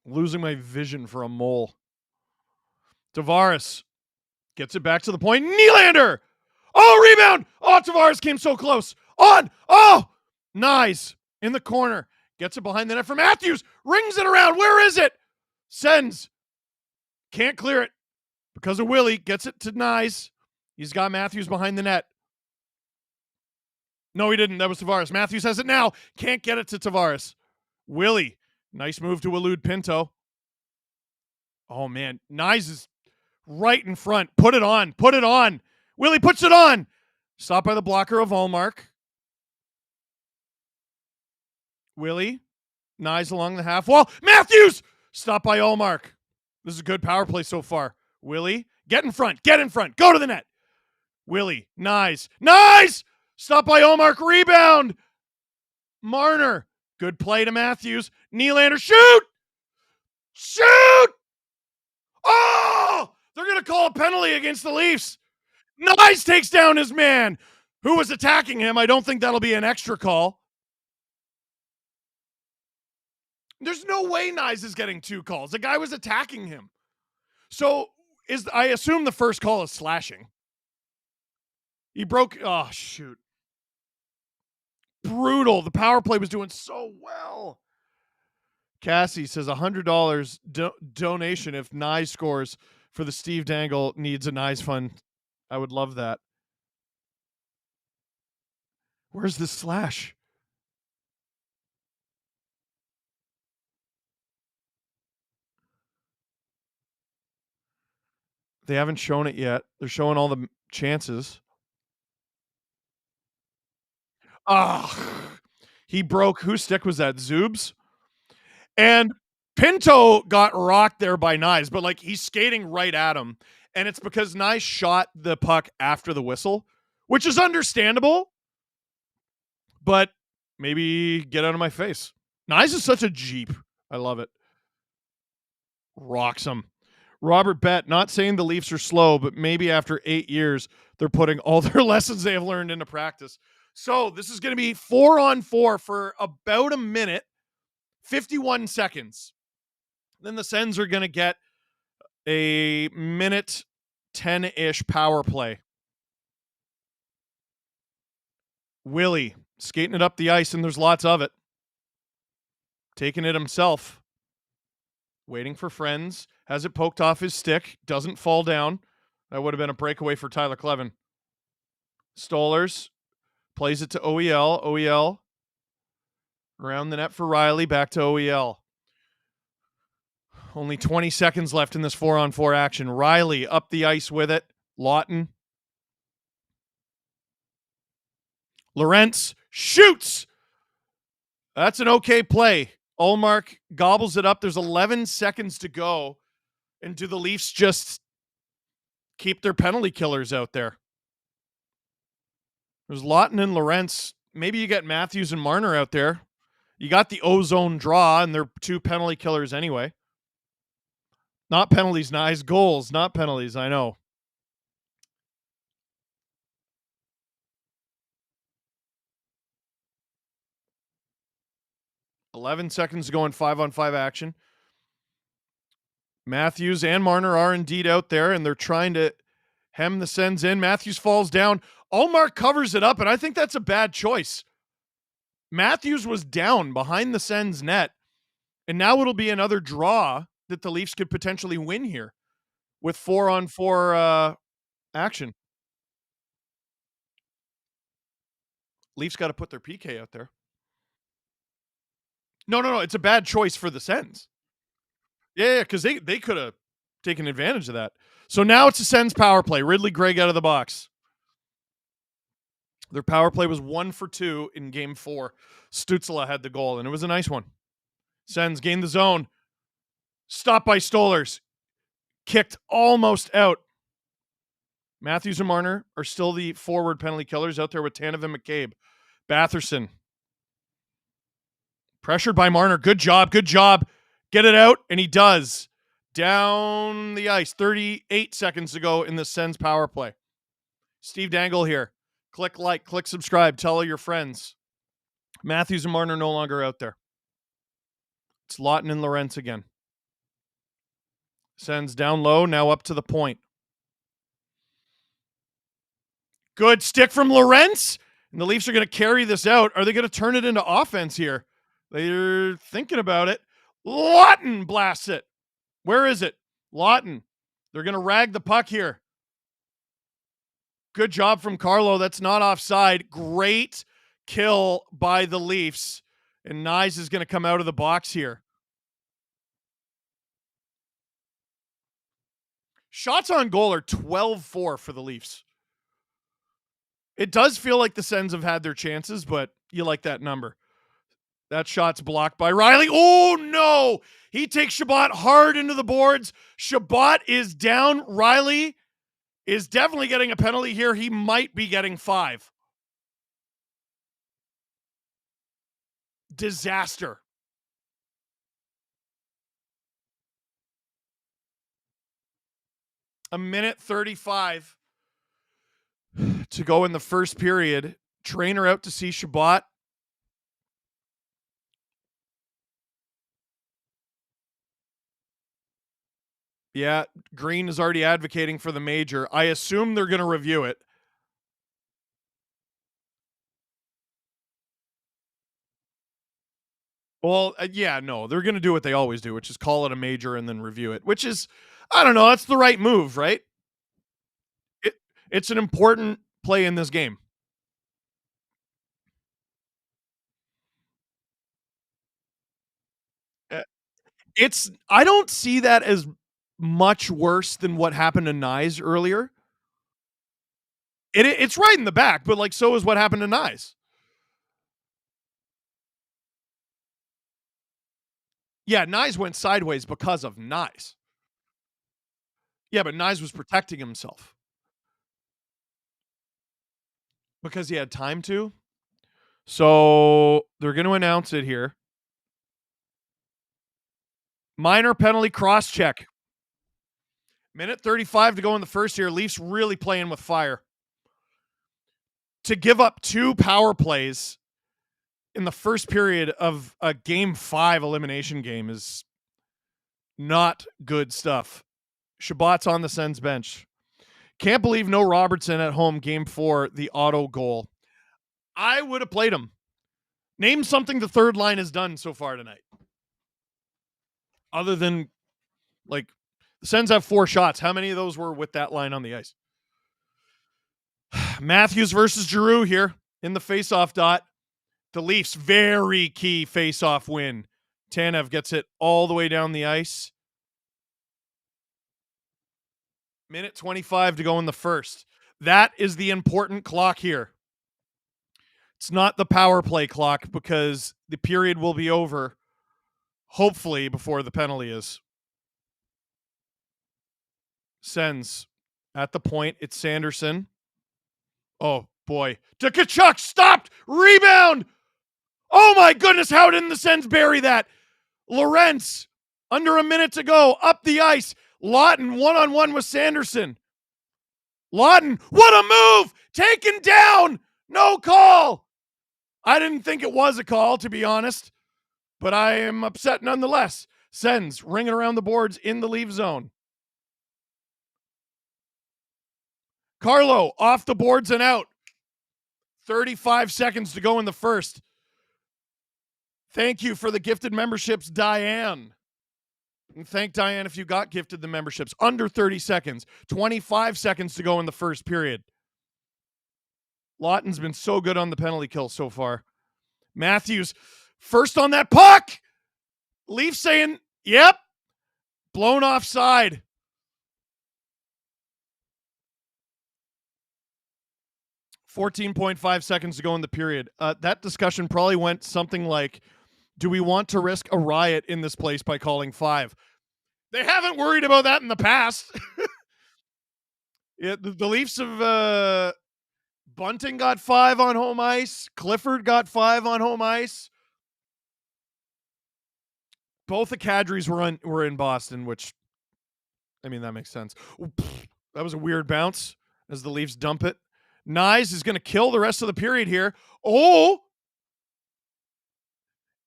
losing my vision for a mole. Tavares gets it back to the point. Nylander! Oh, rebound! Oh, Tavares came so close. On! Oh! Nice. In the corner. Gets it behind the net for Matthews. Rings it around. Where is it? Sends. Can't clear it because of Willie. Gets it to Nyes. He's got Matthews behind the net. No, he didn't. That was Tavares. Matthews has it now. Can't get it to Tavares. Willie. Nice move to elude Pinto. Oh, man. Nyes is right in front. Put it on. Put it on. Willie puts it on. Stopped by the blocker of Ullmark. Willie. Nyes along the half wall. Matthews! Stopped by Ullmark. This is a good power play so far. Willie. Get in front. Get in front. Go to the net. Willie. Nyes. Nyes! Stopped by Ullmark. Rebound. Marner. Good play to Matthews. Nylander. Shoot! Shoot! Oh! They're going to call a penalty against the Leafs. Nyes takes down his man who was attacking him. I don't think that'll be an extra call. There's no way Nyes is getting 2 calls. The guy was attacking him. So I assume the first call is slashing. He broke. Oh, shoot. Brutal. The power play was doing so well. Cassie says $100 donation if Nyes scores for the Steve Dangle needs a Nyes fund. I would love that. Where's the slash? They haven't shown it yet. They're showing all the chances. He broke. Whose stick was that? Zub's? And Pinto got rocked there by Nyes, but like he's skating right at him. And it's because Nyes shot the puck after the whistle, which is understandable. But maybe get out of my face. Nyes is such a Jeep. I love it. Rocks him. Robert Bett, not saying the Leafs are slow, but maybe after 8 years, they're putting all their lessons they have learned into practice. So this is going to be 4-on-4 for about a minute, 51 seconds. Then the Sens are going to get a minute 10-ish power play. Willie skating it up the ice, and there's lots of it. Taking it himself. Waiting for friends. Has it poked off his stick. Doesn't fall down. That would have been a breakaway for Tyler Clevin. Stollers plays it to OEL. OEL around the net for Riley. Back to OEL. Only 20 seconds left in this 4-on-4 action. Riley up the ice with it. Lawton. Lorentz shoots. That's an okay play. Ullmark gobbles it up. There's 11 seconds to go. And do the Leafs just keep their penalty killers out there? There's Lawton and Lorentz. Maybe you get Matthews and Marner out there. You got the ozone draw, and they're 2 penalty killers anyway. Not penalties, nice goals, not penalties, I know. .11 seconds to go in 5-on-5 action. Matthews and Marner are indeed out there, and they're trying to hem the Sens in. Matthews falls down. Ullmark covers it up, and I think that's a bad choice. Matthews was down behind the Sens net, and now it'll be another draw that the Leafs could potentially win here with 4-on-4 action. Leafs got to put their PK out there. No. It's a bad choice for the Sens. Yeah, because they could have taken advantage of that. So now it's a Sens power play. Ridley Gregg out of the box. Their power play was 1 for 2 in Game 4. Stützle had the goal, and it was a nice one. Sens gained the zone. Stopped by Stolarz. Kicked almost out. Matthews and Marner are still the forward penalty killers out there with Tanev and McCabe. Batherson. Pressured by Marner. Good job. Get it out, and he does. Down the ice. 38 seconds to go in the Sens power play. Steve Dangle here. Click like, click subscribe. Tell all your friends. Matthews and Marner no longer out there. It's Lawton and Lorentz again. Sens down low, now up to the point. Good stick from Lorentz. And the Leafs are going to carry this out. Are they going to turn it into offense here? They're thinking about it. Lawton blasts it. Where is it? Lawton. They're going to rag the puck here. Good job from Carlo. That's not offside. Great kill by the Leafs. And Nyes is going to come out of the box here. Shots on goal are 12-4 for the Leafs. It does feel like the Sens have had their chances, but you like that number. That shot's blocked by Riley. Oh, no. He takes Chabot hard into the boards. Chabot is down. Riley is definitely getting a penalty here. He might be getting 5. Disaster. A minute 35 to go in the first period. Trainer out to see Chabot. Yeah, Green is already advocating for the major. I assume they're going to review it. Well, yeah, no, they're going to do what they always do, which is call it a major and then review it, which is, I don't know, that's the right move, right? It's an important play in this game. I don't see that as much worse than what happened to Nyes earlier. It's right in the back, but like so is what happened to Nyes. Yeah, Nyes went sideways because of Nyes. Yeah, but Nyes was protecting himself. Because he had time to. So they're going to announce it here. Minor penalty cross-check. Minute 35 to go in the first here. Leafs really playing with fire. To give up 2 power plays in the first period of a Game 5 elimination game is not good stuff. Chabot's on the Sens bench. Can't believe no Robertson at home Game 4, the auto goal. I would have played him. Name something the third line has done so far tonight. Other than, like, the Sens have 4 shots. How many of those were with that line on the ice? Matthews versus Giroux here in the faceoff dot. The Leafs, very key faceoff win. Tanev gets it all the way down the ice. Minute 25 to go in the first. That is the important clock here. It's not the power play clock because the period will be over, hopefully, before the penalty is. Sens at the point. It's Sanderson. Oh, boy. Tocchet stopped. Rebound. Oh, my goodness. How didn't the Sens bury that? Lorentz, under a minute to go, up the ice. Lawton, one-on-one with Sanderson. Lawton, what a move! Taken down! No call! I didn't think it was a call, to be honest, but I am upset nonetheless. Sends, ringing around the boards in the Leaf zone. Carlo, off the boards and out. 35 seconds to go in the first. Thank you for the gifted memberships, Diane. And thank Diane if you got gifted the memberships. Under 30 seconds. 25 seconds to go in the first period. Lawton's been so good on the penalty kill so far. Matthews, first on that puck. Leafs saying, yep. Blown offside. .5 seconds to go in the period. That discussion probably went something like, do we want to risk a riot in this place by calling 5? They haven't worried about that in the past. The Leafs have... Bunting got 5 on home ice. Clifford got 5 on home ice. Both the Kadris were in Boston, which, I mean, that makes sense. Ooh, that was a weird bounce as the Leafs dump it. Nyes is going to kill the rest of the period here. Oh!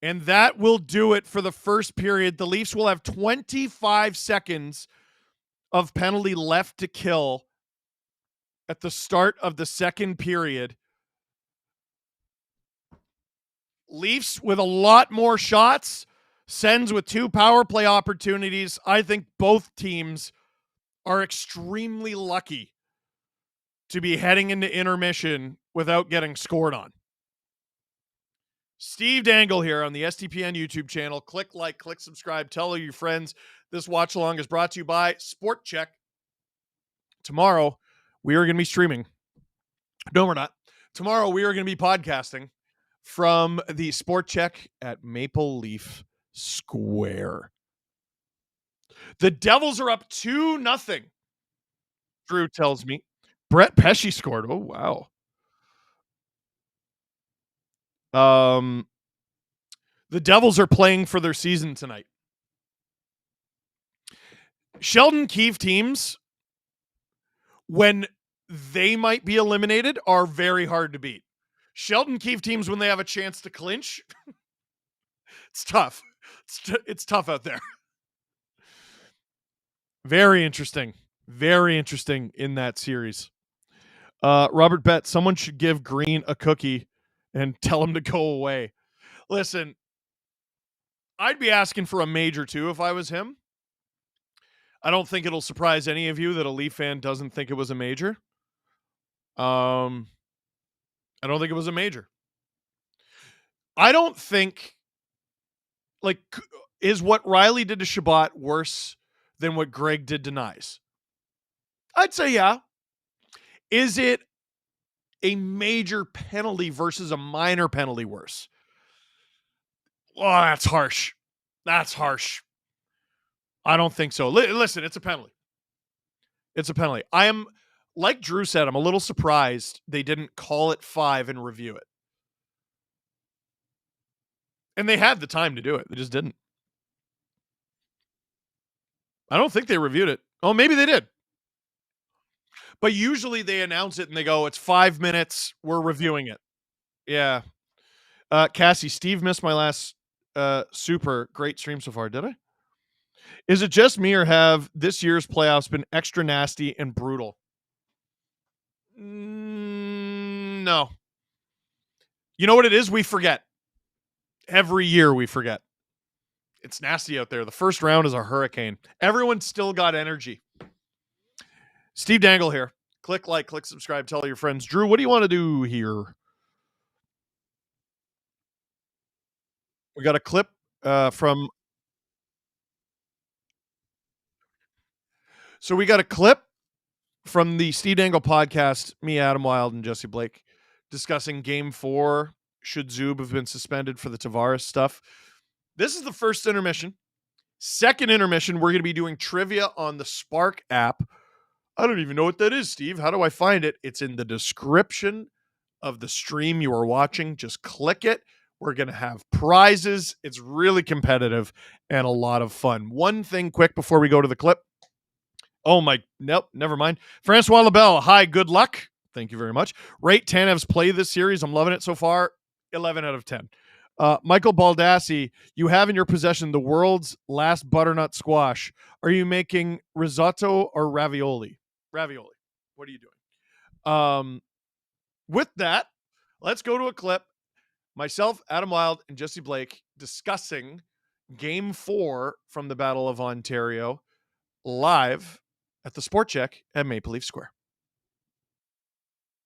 And that will do it for the first period. The Leafs will have 25 seconds of penalty left to kill at the start of the second period. Leafs with a lot more shots. Sens with 2 power play opportunities. I think both teams are extremely lucky to be heading into intermission without getting scored on. Steve Dangle here on the STPN YouTube channel. Click like, click subscribe, tell all your friends. This watch along is brought to you by SportChek. Tomorrow, we are going to be streaming. No, we're not. Tomorrow, we are going to be podcasting from the SportChek at Maple Leaf Square. The Devils are up 2-0. Drew tells me. Brett Pesce scored. Oh, wow. The Devils are playing for their season tonight. Sheldon Keefe teams, when they might be eliminated, are very hard to beat. Sheldon Keefe teams, when they have a chance to clinch, it's tough. It's tough out there. Very interesting. Very interesting in that series. Robert Bett, someone should give Green a cookie and tell him to go away. Listen, I'd be asking for a major too if I was him. I don't think it'll surprise any of you that a Leaf fan doesn't think it was a major. I don't think it was a major. I don't think, like, is what Riley did to Shabbat worse than what Greg did to Nyes? I'd say yeah. Is it a major penalty versus a minor penalty worse? Oh, that's harsh. That's harsh. I don't think so. Listen, it's a penalty. It's a penalty. I am, like Drew said, I'm a little surprised they didn't call it 5 and review it. And they had the time to do it. They just didn't. I don't think they reviewed it. Oh, maybe they did. But usually they announce it and they go, it's 5 minutes. We're reviewing it. Yeah. Cassie, Steve missed my last super great stream so far. Did I? Is it just me or have this year's playoffs been extra nasty and brutal? No. You know what it is? We forget. Every year we forget. It's nasty out there. The first round is a hurricane. Everyone's still got energy. Steve Dangle here. Click like, click subscribe, tell your friends. Drew, what do you want to do here? We got a clip from... So we got a clip from the Steve Dangle podcast, me, Adam Wilde, and Jesse Blake, discussing Game 4. Should Zub have been suspended for the Tavares stuff? This is the first intermission. Second intermission, we're going to be doing trivia on the Spark app. I don't even know what that is, Steve. How do I find it? It's in the description of the stream you are watching. Just click it. We're going to have prizes. It's really competitive and a lot of fun. One thing quick before we go to the clip. Oh, my. Nope, never mind. Francois Labelle, hi, good luck. Thank you very much. Rate Tanev's play this series. I'm loving it so far. 11 out of 10. Michael Baldassi, you have in your possession the world's last butternut squash. Are you making risotto or ravioli? Ravioli. What are you doing? With that, let's go to a clip. Myself, Adam Wilde, and Jesse Blake discussing Game 4 from the Battle of Ontario live at the SportChek at Maple Leaf Square.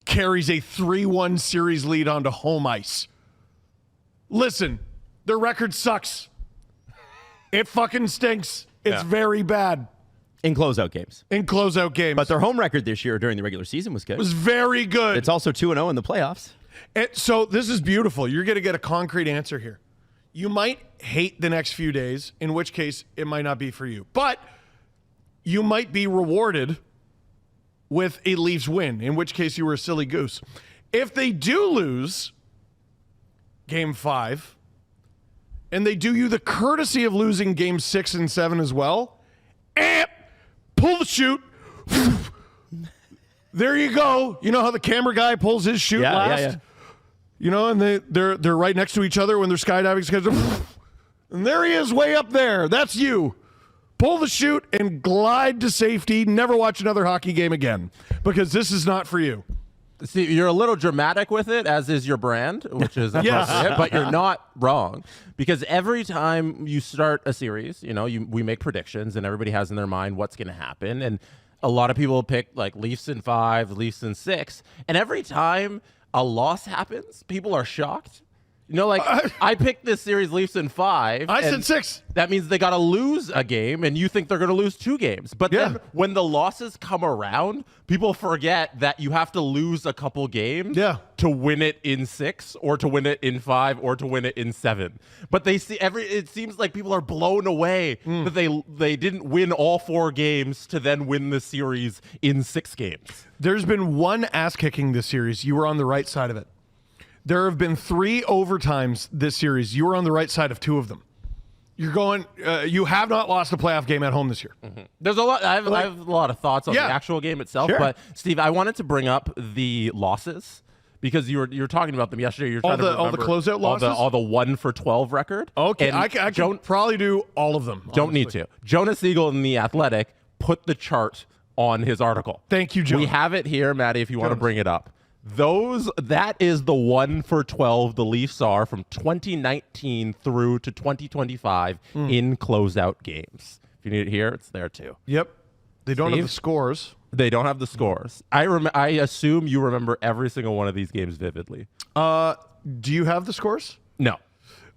Carries a 3-1 series lead onto home ice. Listen, their record sucks. It fucking stinks. It's very bad. In closeout games. But their home record this year during the regular season was good. It was very good. It's also 2-0 in the playoffs. So this is beautiful. You're going to get a concrete answer here. You might hate the next few days, in which case it might not be for you. But you might be rewarded with a Leafs win, in which case you were a silly goose. If they do lose Game 5, and they do you the courtesy of losing Game 6 and 7 as well, pull the chute. There you go. You know how the camera guy pulls his chute last? Yeah. You know, and they're right next to each other when they're skydiving. And there he is way up there. That's you. Pull the chute and glide to safety. Never watch another hockey game again, because this is not for you. See, you're a little dramatic with it, as is your brand, which is appropriate, but you're not wrong. Because every time you start a series, you know, we make predictions, and everybody has in their mind what's going to happen. And a lot of people pick like Leafs in 5, Leafs in 6. And every time a loss happens, people are shocked. You know, like I picked this series Leafs in 5. I said 6. That means they got to lose a game, and you think they're going to lose 2 games. But then when the losses come around, people forget that you have to lose a couple games to win it in 6, or to win it in 5, or to win it in 7. But they see it seems like people are blown away that they didn't win all 4 games to then win the series in 6 games. There's been one ass kicking this series. You were on the right side of it. There have been 3 overtimes this series. You were on the right side of 2 of them. You're going. You have not lost a playoff game at home this year. Mm-hmm. There's a lot. I have a lot of thoughts on the actual game itself. Sure. But Steve, I wanted to bring up the losses, because you were talking about them yesterday. You're trying to remember all the closeout losses, all the 1-for-12 record. Okay, I can probably do all of them. Don't need to. Jonas Siegel in The Athletic put the chart on his article. Thank you, Joe. We have it here, Maddie, if you want to bring it up. That is the 1-for-12 the Leafs are from 2019 through to 2025 in closeout games. If you need it here, it's there too. Yep. They don't have the scores. They don't have the scores. I assume you remember every single one of these games vividly. Do you have the scores? No.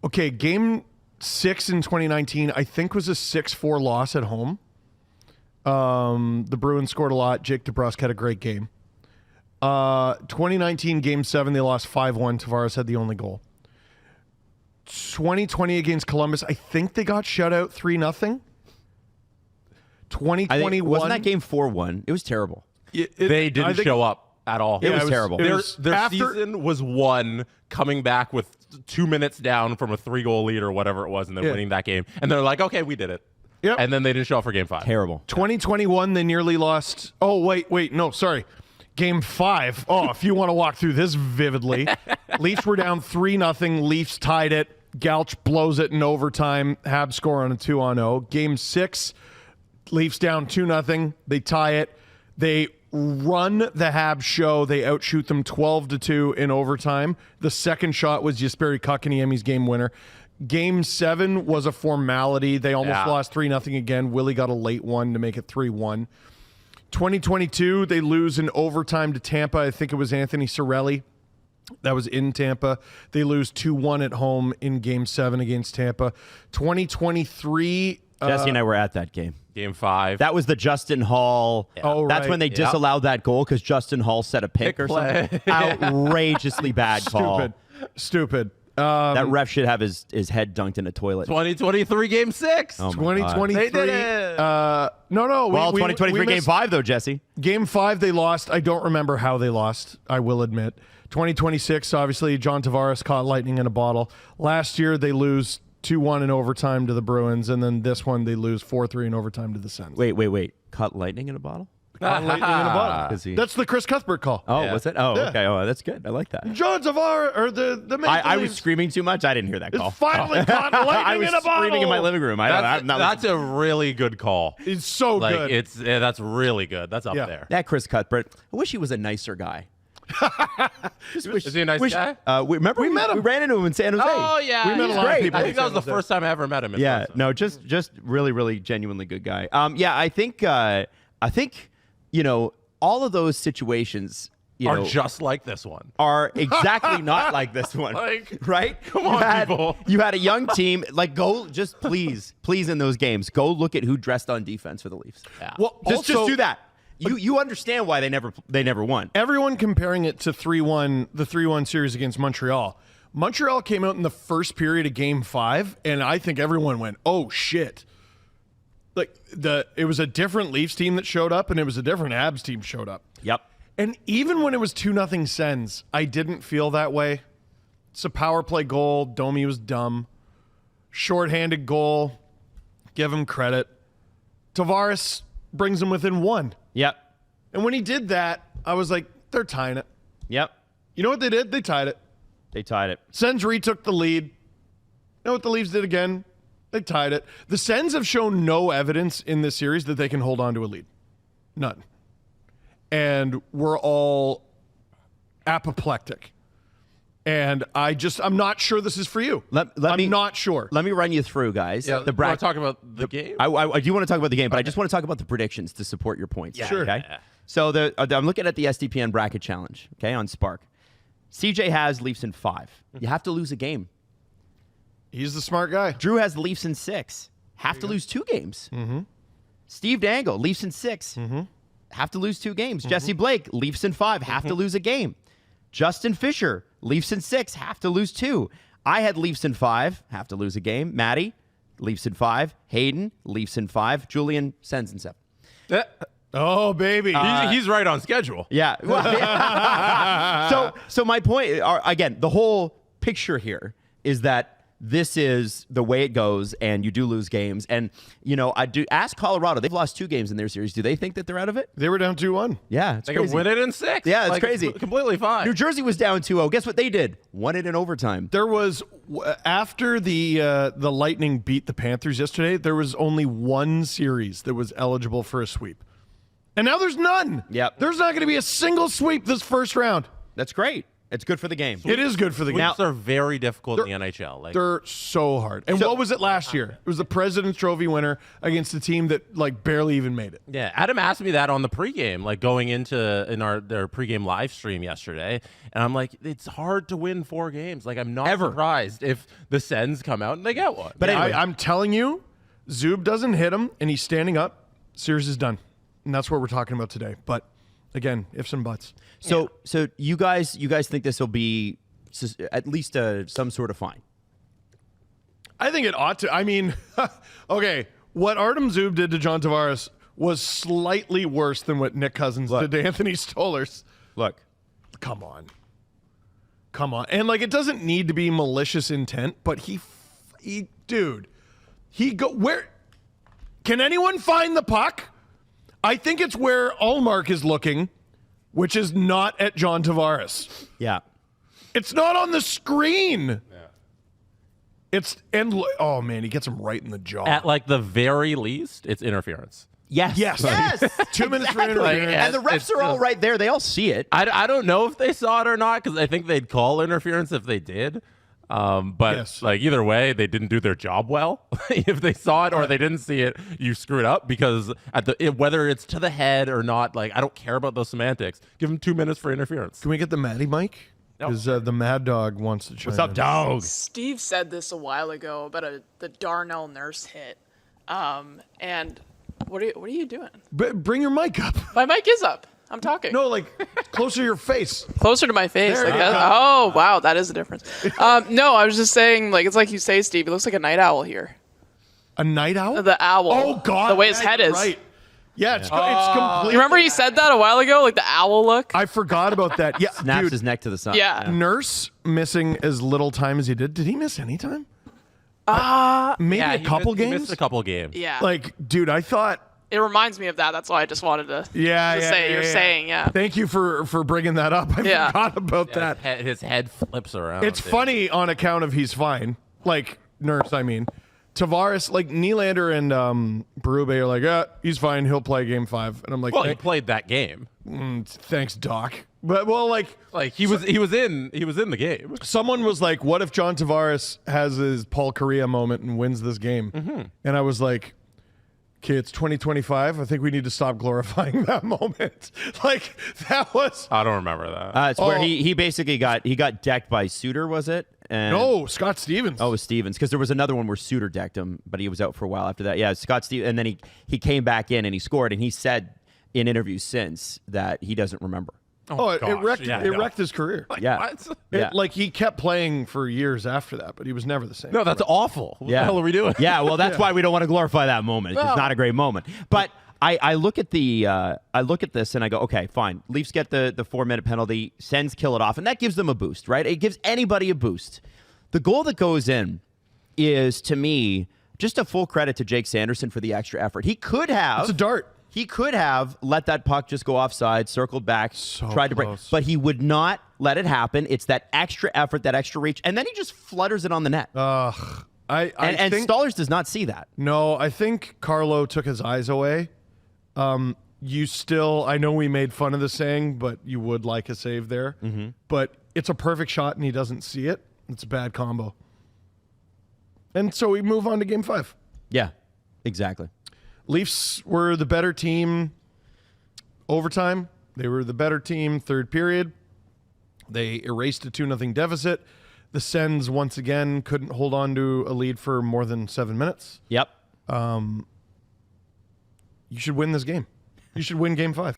Okay, Game 6 in 2019, I think, was a 6-4 loss at home. The Bruins scored a lot. Jake DeBrusk had a great game. 2019 Game 7, they lost 5-1. Tavares had the only goal. 2020 against Columbus, I think they got shut out 3-0. 2021, wasn't that game 4-1? It was terrible. They didn't show up at all. It was terrible. Their season was won coming back with 2 minutes down from a 3-goal lead or whatever it was, and they're winning that game. And they're like, okay, we did it. Yep. And then they didn't show up for Game 5. Terrible. 2021, they nearly lost. Oh, wait. No, sorry. Game 5. Oh, if you want to walk through this vividly. Leafs were down 3-0. Leafs tied it. Gauch blows it in overtime. Habs score on a 2-0. Game 6, Leafs down 2-0. They tie it. They run the Habs show. They outshoot them 12-2 in overtime. The second shot was Jesperi Kotkaniemi's game winner. Game 7 was a formality. They almost lost 3-0 again. Willie got a late one to make it 3-1. 2022, they lose in overtime to Tampa. I think it was Anthony Cirelli. That was in Tampa. They lose 2-1 at home in Game 7 against Tampa. 2023. Jesse and I were at that game. Game 5. That was the Justin Hall. Yeah. Oh, That's when they disallowed that goal because Justin Hall set a pick or something. Outrageously bad call. Stupid. That ref should have his head dunked in a toilet. 2023 Game 6. Oh 2023. They did it. No. Well, 2023 Game 5, though, Jesse. Game 5, they lost. I don't remember how they lost, I will admit. 2026, obviously, John Tavares caught lightning in a bottle. Last year, they lose 2-1 in overtime to the Bruins, and then this one, they lose 4-3 in overtime to the Sens. Wait. Caught lightning in a bottle? On lightning in a bottle. Is he- That's the Chris Cuthbert call. Oh, Yeah. was it? Oh, Yeah. okay. Oh, that's good. I like that. John Tavares, or the Maple I was Leafs screaming too much. I didn't hear that is call. finally caught lightning I was in a bottle. screaming in my living room. I'm not That's a really good call. It's so Like good. that's really good. That's up Yeah. there. that Chris Cuthbert. I wish he was a nicer guy. Just wish- Is he a nice wish- guy? Remember we met him. We ran into him in San Jose. Oh yeah, We met a he's lot of great. people I think in that was the San Jose. first time I ever met him. In Yeah, person. no, just really, really genuinely good guy. Yeah, I think all of those situations are just like this one. are exactly not like this one. Like, right? come You on, had, people. You had a young team. Like, go just please in those games, go look at who dressed on defense for the Leafs. Yeah. well, Just also, do that. You understand why they never won. everyone comparing it to 3-1, the 3-1 series against Montreal. Montreal came out in the first period of Game 5, and I think everyone went, "Oh shit!" Like it was a different Leafs team that showed up, and it was a different Habs team showed up. Yep. And even when it was 2-0 Sens, I didn't feel that way. It's a power play goal. Domi was dumb. Shorthanded goal. Give him credit. Tavares brings him within 1. Yep. And when he did that, I was like, they're tying it. Yep. You know what they did? They tied it. They tied it. Sens retook the lead. You know what the Leafs did again? They tied it. The Sens have shown no evidence in this series that they can hold on to a lead. None. And we're all apoplectic. And I'm not sure this is for you. I'm not sure. Let me run you through, guys. Yeah, the we're talking about the game. I do want to talk about the game, but I just want to talk about the predictions to support your points. Sure. Okay. So I'm looking at the SDPN bracket challenge. Okay, on Spark. CJ has Leafs in 5. You have to lose a game. He's the smart guy. Drew has the Leafs in 6. Have to lose 2 games. Mm-hmm. Steve Dangle, Leafs in 6. Mm-hmm. Have to lose 2 games. Jesse Blake, Leafs in 5. Have to lose a game. Justin Fisher, Leafs in 6. Have to lose 2. I had Leafs in 5. Have to lose a game. Maddie, Leafs in 5. Hayden, Leafs in 5. Julian, Sens in 7. Oh, baby. He's right on schedule. Yeah. So my point, again, the whole picture here is that this is the way it goes, and you do lose games. And, I do ask Colorado. They've lost 2 games in their series. Do they think that they're out of it? They were down 2-1. Yeah, it's They crazy. can win it in 6. Yeah, it's crazy. Completely fine. New Jersey was down 2-0. Guess what they did? Won it in overtime. There was, after the Lightning beat the Panthers yesterday, there was only 1 series that was eligible for a sweep. And now there's none. Yep. There's not going to be a single sweep this first round. That's great. It's good for the game. It is good for the game. Sweeps are very difficult in the NHL. Like, They're so hard. And what was it last year? It was the President's Trophy winner against a team that barely even made it. yeah, Adam asked me that on the pregame, like going into their pregame live stream yesterday, and I'm like, it's hard to win 4 games. Like, I'm not surprised if the Sens come out and they get one. But anyway, I'm telling you, Zub doesn't hit him and he's standing up. Series is done. And that's what we're talking about today. But again, ifs and buts. so you guys think this will be at least some sort of fine? I think it ought to. I mean, okay, what Artem Zub did to John Tavares was slightly worse than what Nick Cousins did to Anthony Stolarz. Look, Come on. And it doesn't need to be malicious intent, but he where can anyone find the puck? I think it's where Allmark is looking, which is not at John Tavares. yeah. It's not on the screen. Yeah. Oh man, he gets him right in the jaw. At like the very least, it's interference. Yes. Yes. Yes. 2 minutes for Exactly. interference. And the refs are all right there. They all see it. I don't know if they saw it or not, because I think they'd call interference if they did. But Yes. either way, they didn't do their job well. If they saw it or they didn't see it, you screwed up, because whether it's to the head or not, I don't care about those semantics. Give them 2 minutes for interference. Can we get the Maddie mic? Because the Mad Dog wants to chime What's up, in. dog? Steve said this a while ago about the Darnell Nurse hit. And what are you doing? Bring your mic up. My mic is up. I'm talking. No, closer to your face. Closer to my face. There you That. go. Oh, wow. That is a difference. No, I was just saying, it's like you say, Steve. He looks like a night owl here. A night owl? The owl. Oh, God. The way his yeah, head you're is. Right. Yeah, it's complete. You remember he said that a while ago? Like the owl look? I forgot about that. Yeah, Snaps dude, his neck to the sun. Yeah. Nurse missing as little time as he did. Did he miss any time? Maybe Yeah, a couple he games? missed a couple games. Yeah. Dude, I thought it reminds me of that. That's why I just wanted to say you're saying. Thank you for bringing that up. I forgot about that. His head flips around. It's funny on account of he's fine. Like, Nurse, I mean. Tavares, like Nylander and Berube are like, he's fine. He'll play game 5. And I'm like, well, he played that game. Thanks, Doc. But he was in the game. Someone was like, what if John Tavares has his Paul Correa moment and wins this game? Mm-hmm. And I was like, okay, it's 2025. I think we need to stop glorifying that moment. Like, that was. I don't remember that. It's where he basically got decked by Suter, was it? And no, Scott Stevens. Oh, it was Stevens, because there was another one where Suter decked him, but he was out for a while after that. Yeah, Scott Stevens, and then he came back in and he scored, and he said in interviews since that he doesn't remember. It wrecked his career. Like, he kept playing for years after that, but he was never the same. No, that's awful. What the hell are we doing? Yeah, well, that's why we don't want to glorify that moment. It's not a great moment. But I look at this and I go, okay, fine. Leafs get the 4-minute penalty, Sens kill it off, and that gives them a boost, right? It gives anybody a boost. The goal that goes in is, to me, just a full credit to Jake Sanderson for the extra effort. He could have. It's a dart. He could have let that puck just go offside, circled back, tried to break, but he would not let it happen. It's that extra effort, that extra reach, and then he just flutters it on the net. I think Stollers does not see that. No, I think Carlo took his eyes away. I know we made fun of the saying, but you would like a save there. Mm-hmm. But it's a perfect shot and he doesn't see it. It's a bad combo. And so we move on to game 5. Yeah, exactly. Leafs were the better team overtime. They were the better team third period. They erased a 2-0 deficit. The Sens, once again, couldn't hold on to a lead for more than 7 minutes. Yep. You should win this game. You should win game 5.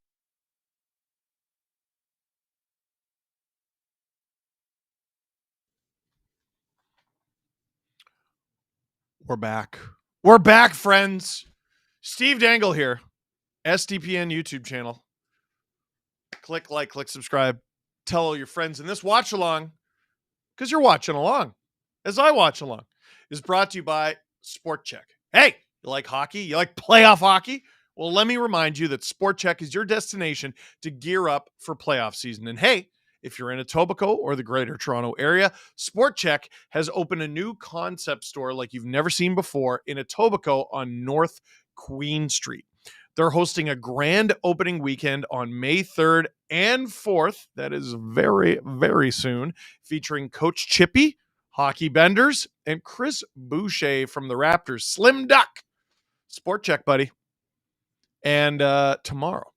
We're back. We're back, friends. Steve Dangle here. SDPN YouTube channel. Click like, click subscribe. Tell all your friends. And this watch along, because you're watching along, as I watch along, is brought to you by SportChek. Hey, you like hockey? You like playoff hockey? Well, let me remind you that SportChek is your destination to gear up for playoff season. And hey, if you're in Etobicoke or the Greater Toronto area, SportChek has opened a new concept store like you've never seen before in Etobicoke on North Queen Street. They're hosting a grand opening weekend on May 3rd and 4th. That is very, very soon, featuring Coach Chippy, Hockey Benders, and Chris Boucher from the Raptors. Slim Duck. SportChek, buddy. And tomorrow,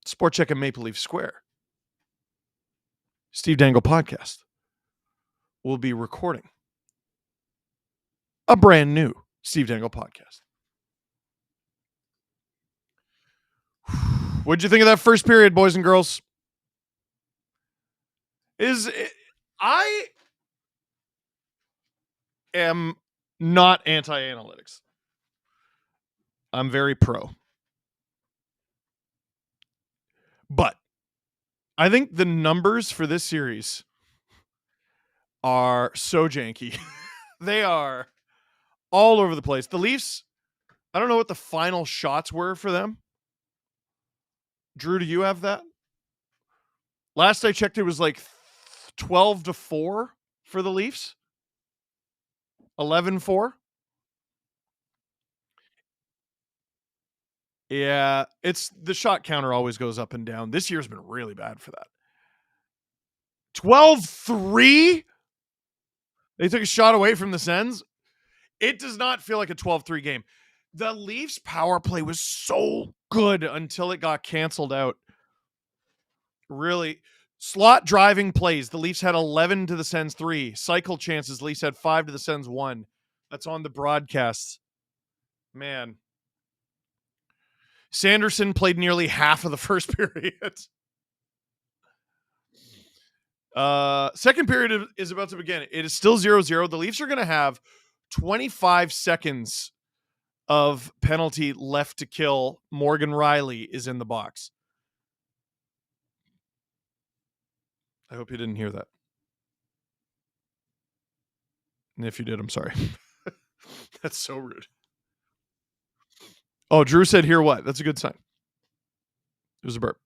SportChek and Maple Leaf Square, Steve Dangle podcast, will be recording a brand new Steve Dangle podcast. What'd you think of that first period, boys and girls? I am not anti-analytics. I'm very pro. But I think the numbers for this series are so janky. They are all over the place. The Leafs, I don't know what the final shots were for them. Drew, do you have that? Last I checked, it was like 12-4 for the Leafs. 11-4. Yeah, it's the shot counter always goes up and down. This year's been really bad for that. 12-3? They took a shot away from the Sens. It does not feel like a 12-3 game. The Leafs power play was so good until it got canceled out. Really. Slot driving plays. The Leafs had 11 to the Sens 3. Cycle chances. The Leafs had 5 to the Sens 1. That's on the broadcast. Man. Sanderson played nearly half of the first period. Second period is about to begin. It is still 0-0. The Leafs are going to have 25 seconds of penalty left to kill. Morgan Rielly is in the box. I hope you didn't hear that. And if you did, I'm sorry. That's so rude. Oh, Drew said here what? That's a good sign. It was a burp.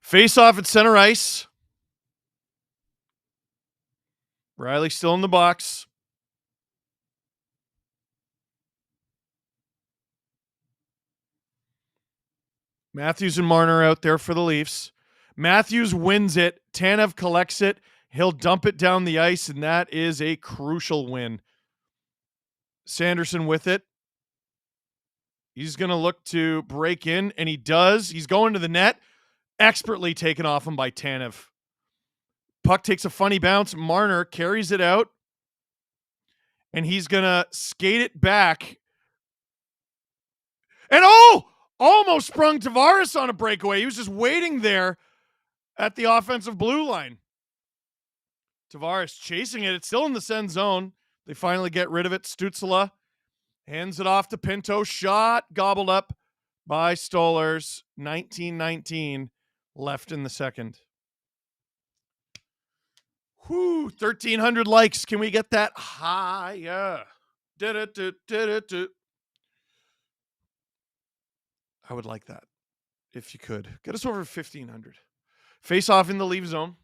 Face off at center ice. Riley still in the box. Matthews and Marner out there for the Leafs. Matthews wins it. Tanev collects it. He'll dump it down the ice, and that is a crucial win. Sanderson with it. He's going to look to break in, and he does. He's going to the net. Expertly taken off him by Tanev. Puck takes a funny bounce. Marner carries it out, and he's going to skate it back. And almost sprung Tavares on a breakaway. He was just waiting there at the offensive blue line. Tavares chasing it. It's still in the Sens zone. They finally get rid of it. Stützle hands it off to Pinto. Shot gobbled up by Stolarz. 19-19 left in the second. 1,300 likes. Can we get that higher? I would like that if you could. Get us over 1,500. Face off in the Leaf zone.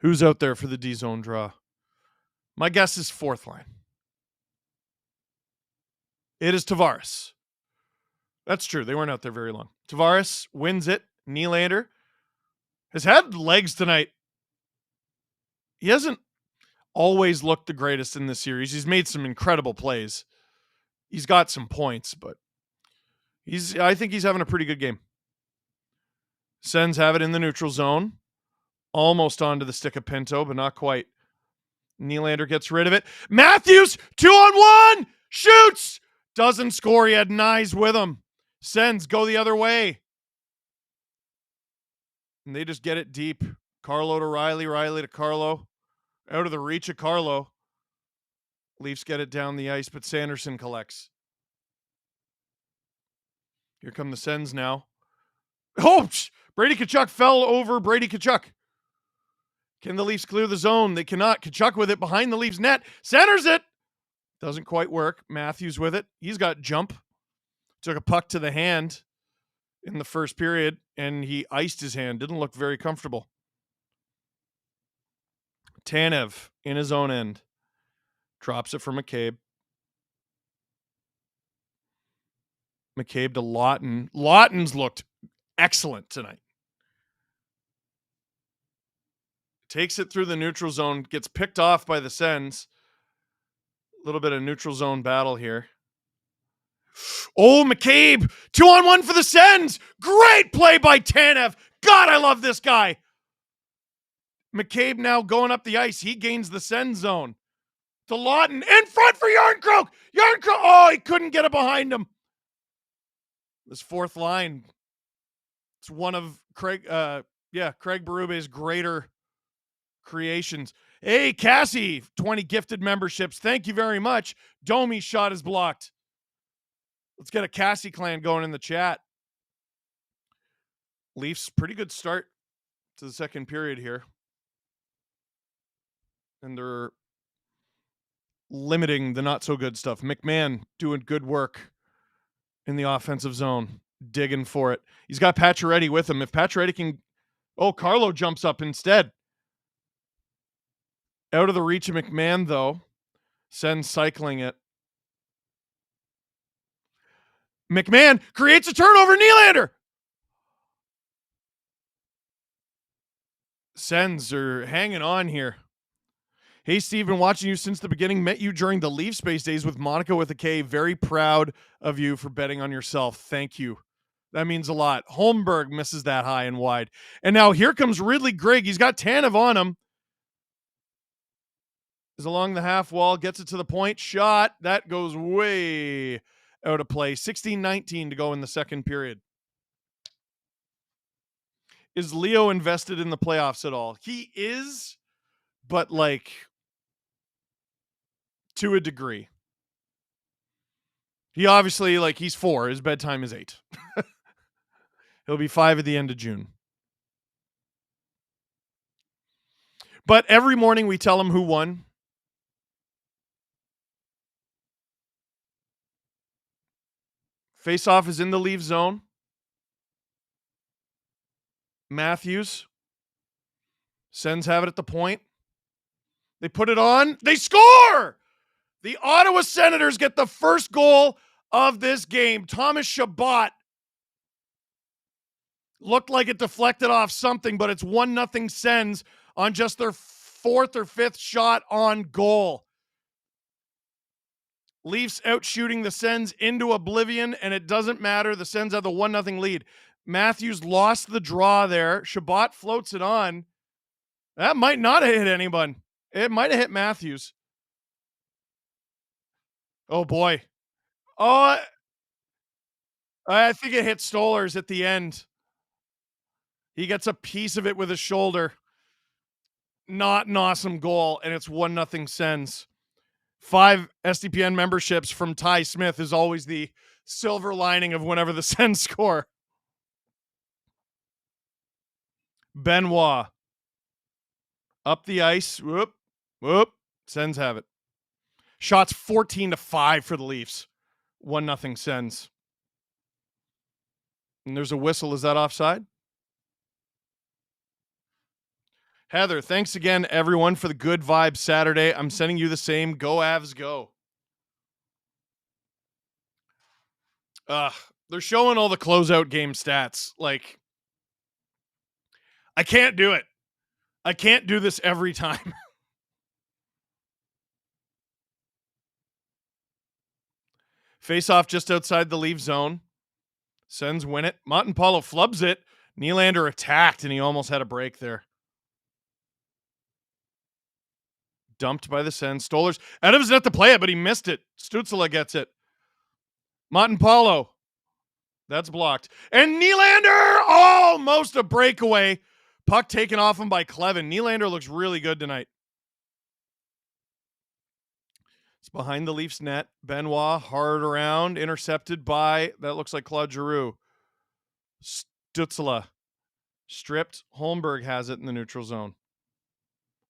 Who's out there for the D zone draw? My guess is fourth line. It is Tavares. That's true. They weren't out there very long. Tavares wins it. Nylander has had legs tonight. He hasn't always looked the greatest in this series. He's made some incredible plays. He's got some points, but I think he's having a pretty good game. Sens have it in the neutral zone. Almost onto the stick of Pinto, but not quite. Nylander gets rid of it. Matthews, 2-on-1, shoots, doesn't score. He had Nyes with him. Sens go the other way. And they just get it deep. Carlo to Riley, Riley to Carlo. Out of the reach of Carlo. Leafs get it down the ice, but Sanderson collects. Here come the Sens now. Oh, Brady Tkachuk fell over Brady Tkachuk. Can the Leafs clear the zone? They cannot. Tkachuk with it behind the Leafs net. Centers it. Doesn't quite work. Matthews with it. He's got jump. Took a puck to the hand in the first period, and he iced his hand. Didn't look very comfortable. Tanev in his own end. Drops it for McCabe. McCabe to Lawton. Lawton's looked excellent tonight. Takes it through the neutral zone. Gets picked off by the Sens. A little bit of neutral zone battle here. Oh, McCabe. 2-on-1 for the Sens. Great play by Tanev. God, I love this guy. McCabe now going up the ice. He gains the Sens zone. To Lawton. In front for Yarncroke. Yarncroke. Oh, he couldn't get it behind him. This fourth line. It's one of Craig Berube's greater creations. Hey, Cassie, 20 gifted memberships. Thank you very much. Domi's shot is blocked. Let's get a Cassie clan going in the chat. Leafs, pretty good start to the second period here. And they're limiting the not so good stuff. McMahon doing good work in the offensive zone, digging for it. He's got Pacioretty with him. If Pacioretty can... Oh, Carlo jumps up instead. Out of the reach of McMahon, though. Sends cycling it. McMahon creates a turnover. Nylander! Sens are hanging on here. Hey, Steve, been watching you since the beginning. Met you during the Leaf Space days with Monica with a K. Very proud of you for betting on yourself. Thank you. That means a lot. Holmberg misses that high and wide. And now here comes Ridley Grigg. He's got Tanev on him. Is along the half wall, gets it to the point. Shot. That goes way out of play. 16-19 to go in the second period. Is Leo invested in the playoffs at all? He is, but like to a degree. He obviously, like, he's 4. His bedtime is 8. He'll be 5 at the end of June. But every morning we tell him who won. Face-off is in the Leaf zone. Matthews. Sens have it at the point. They put it on. They score! The Ottawa Senators get the first goal of this game. Thomas Chabot looked like it deflected off something, but it's 1-0 Sens on just their fourth or fifth shot on goal. Leafs out shooting the Sens into oblivion, and it doesn't matter. The Sens have the 1-0 lead. Matthews lost the draw there. Chabot floats it on. That might not have hit anyone. It might have hit Matthews. Oh, boy. Oh, I think it hit Stolarz at the end. He gets a piece of it with his shoulder. Not an awesome goal, and it's 1-0 Sens. 5 SDPN memberships from Ty Smith is always the silver lining of whenever the Sens score. Benoit. Up the ice. Whoop. Whoop. Sens have it. Shots 14-5 for the Leafs. 1-0 Sens. And there's a whistle. Is that offside? Heather, thanks again, everyone, for the good vibes Saturday. I'm sending you the same. Go Avs, go. They're showing all the closeout game stats. Like, I can't do it. I can't do this every time. Face off just outside the Leaf zone. Sens win it. Montempallo flubs it. Nylander attacked, and he almost had a break there. Dumped by the Sens. Stolarz out of his net to play it, but he missed it. Stützle gets it. Montempallo. That's blocked. And Nylander! Almost a breakaway. Puck taken off him by Clevin. Nylander looks really good tonight. It's behind the Leafs net. Benoit hard around. Intercepted by, that looks like Claude Giroux. Stützle. Stripped. Holmberg has it in the neutral zone.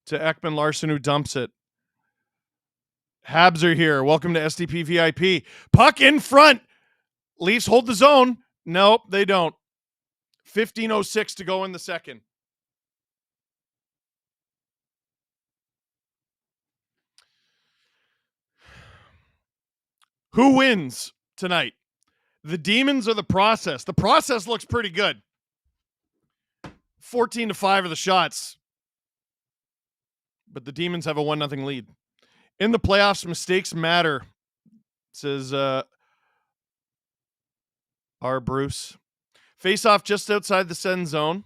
To Ekman Larson, who dumps it. Habs are here. Welcome to SDP VIP. Puck in front. Leafs hold the zone. Nope, they don't. 15:06 to go in the second. Who wins tonight? The Demons or the Process? The Process looks pretty good. 14-5 are the shots. But the Demons have a 1-0 lead. In the playoffs, mistakes matter, says R. Bruce. Face off just outside the Sens zone.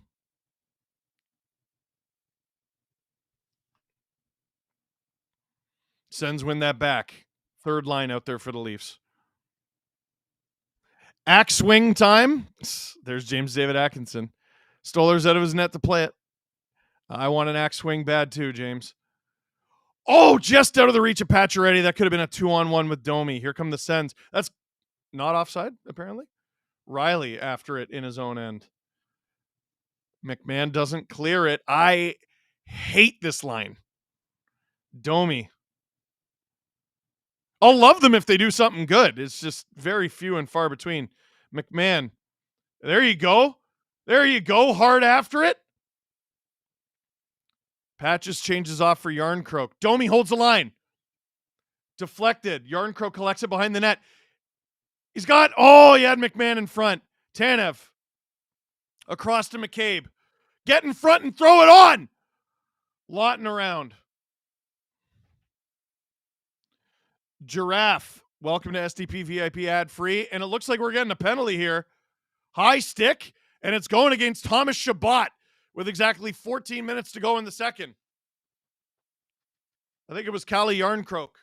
Sens win that back. Third line out there for the Leafs. Axe swing time. There's James David Atkinson. Stolarz out of his net to play it. I want an axe swing bad too, James. Oh, just out of the reach of Pacioretty. That could have been a 2-on-1 with Domi. Here come the Sens. That's not offside, apparently. Riley after it in his own end. McMahon doesn't clear it. I hate this line. Domi. I'll love them if they do something good. It's just very few and far between. McMahon. There you go. There you go. Hard after it. Patches changes off for Yarncroke. Domi holds the line. Deflected. Yarncroke collects it behind the net. He had McMahon in front. Tanev. Across to McCabe. Get in front and throw it on. Lawton around. Giraffe. Welcome to SDP VIP ad free. And it looks like we're getting a penalty here. High stick. And it's going against Thomas Chabot with exactly 14 minutes to go in the second. I think it was Calle Yarncroke.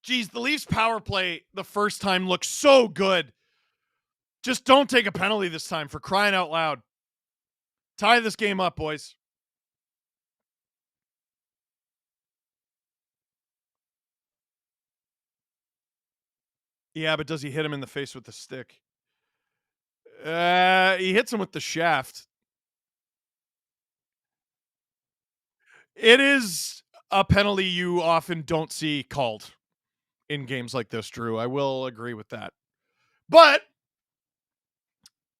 Geez, the Leafs power play the first time looked so good. Just don't take a penalty this time, for crying out loud. Tie this game up, boys. Yeah, but does he hit him in the face with the stick? He hits him with the shaft. It is a penalty you often don't see called in games like this, Drew. I will agree with that. But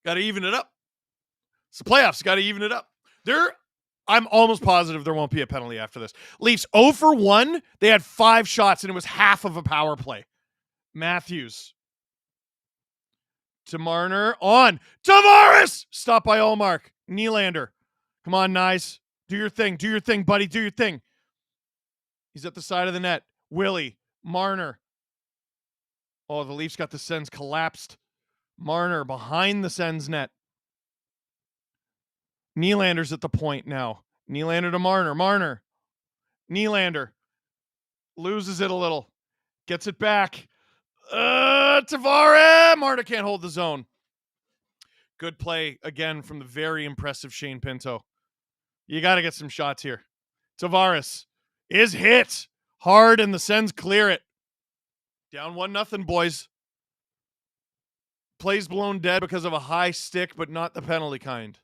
got to even it up. It's the playoffs. Got to even it up. I'm almost positive there won't be a penalty after this. Leafs 0 for 1. They had 5 shots, and it was half of a power play. Matthews to Marner on. Tavares! Stop by Allmark. Nylander. Come on, Nyes. Do your thing. Do your thing, buddy. Do your thing. He's at the side of the net. Willie. Marner. Oh, the Leafs got the Sens collapsed. Marner behind the Sens net. Nylander's at the point now. Nylander to Marner. Marner. Nylander. Loses it a little. Gets it back. Tavares. Marner can't hold the zone. Good play again from the very impressive Shane Pinto. You got to get some shots here. Tavares is hit hard, and the Sens clear it. Down 1-0, boys. Plays blown dead because of a high stick, but not the penalty kind.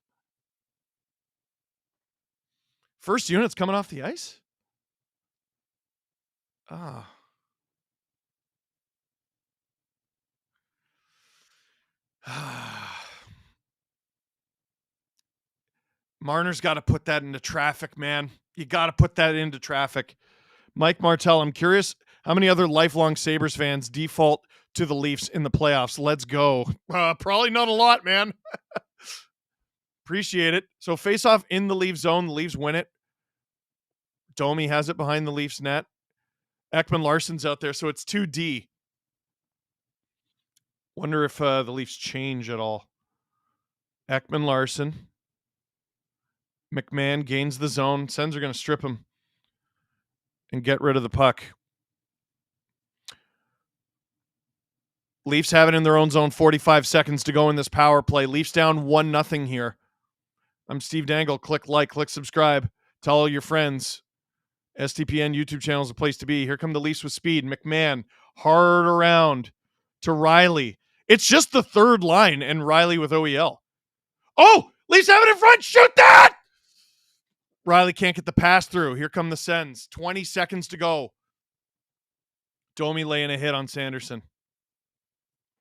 First unit's coming off the ice? Ah. Marner's got to put that into traffic, man. You got to put that into traffic. Mike Martell, I'm curious how many other lifelong Sabres fans default to the Leafs in the playoffs. Let's go. Probably not a lot, man. Appreciate it. So face off in the Leafs zone. The Leafs win it. Domi has it behind the Leafs net. Ekman Larsson's out there, so it's 2D. Wonder if the Leafs change at all. Ekman Larsson. McMahon gains the zone. Sens are going to strip him and get rid of the puck. Leafs have it in their own zone. 45 seconds to go in this power play. Leafs down 1-0 here. I'm Steve Dangle. Click like, click subscribe. Tell all your friends. STPN YouTube channel is the place to be. Here come the Leafs with speed. McMahon hard around to Riley. It's just the third line and Riley with OEL. Oh, Leafs have it in front. Shoot that! Riley can't get the pass through. Here come the Sens. 20 seconds to go. Domi laying a hit on Sanderson.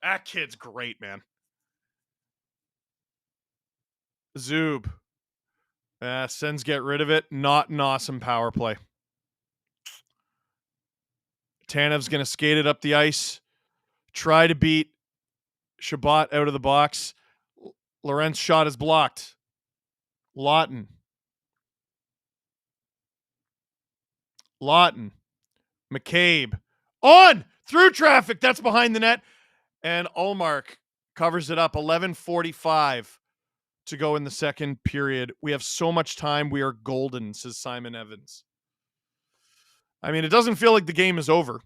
That kid's great, man. Zub. Sens get rid of it. Not an awesome power play. Tanev's going to skate it up the ice. Try to beat Shabbat out of the box. Lorentz shot is blocked. Lawton. McCabe. On! Through traffic. That's behind the net. And Ullmark covers it up. 11:45 to go in the second period. We have so much time. We are golden, says Simon Evans. I mean, it doesn't feel like the game is over.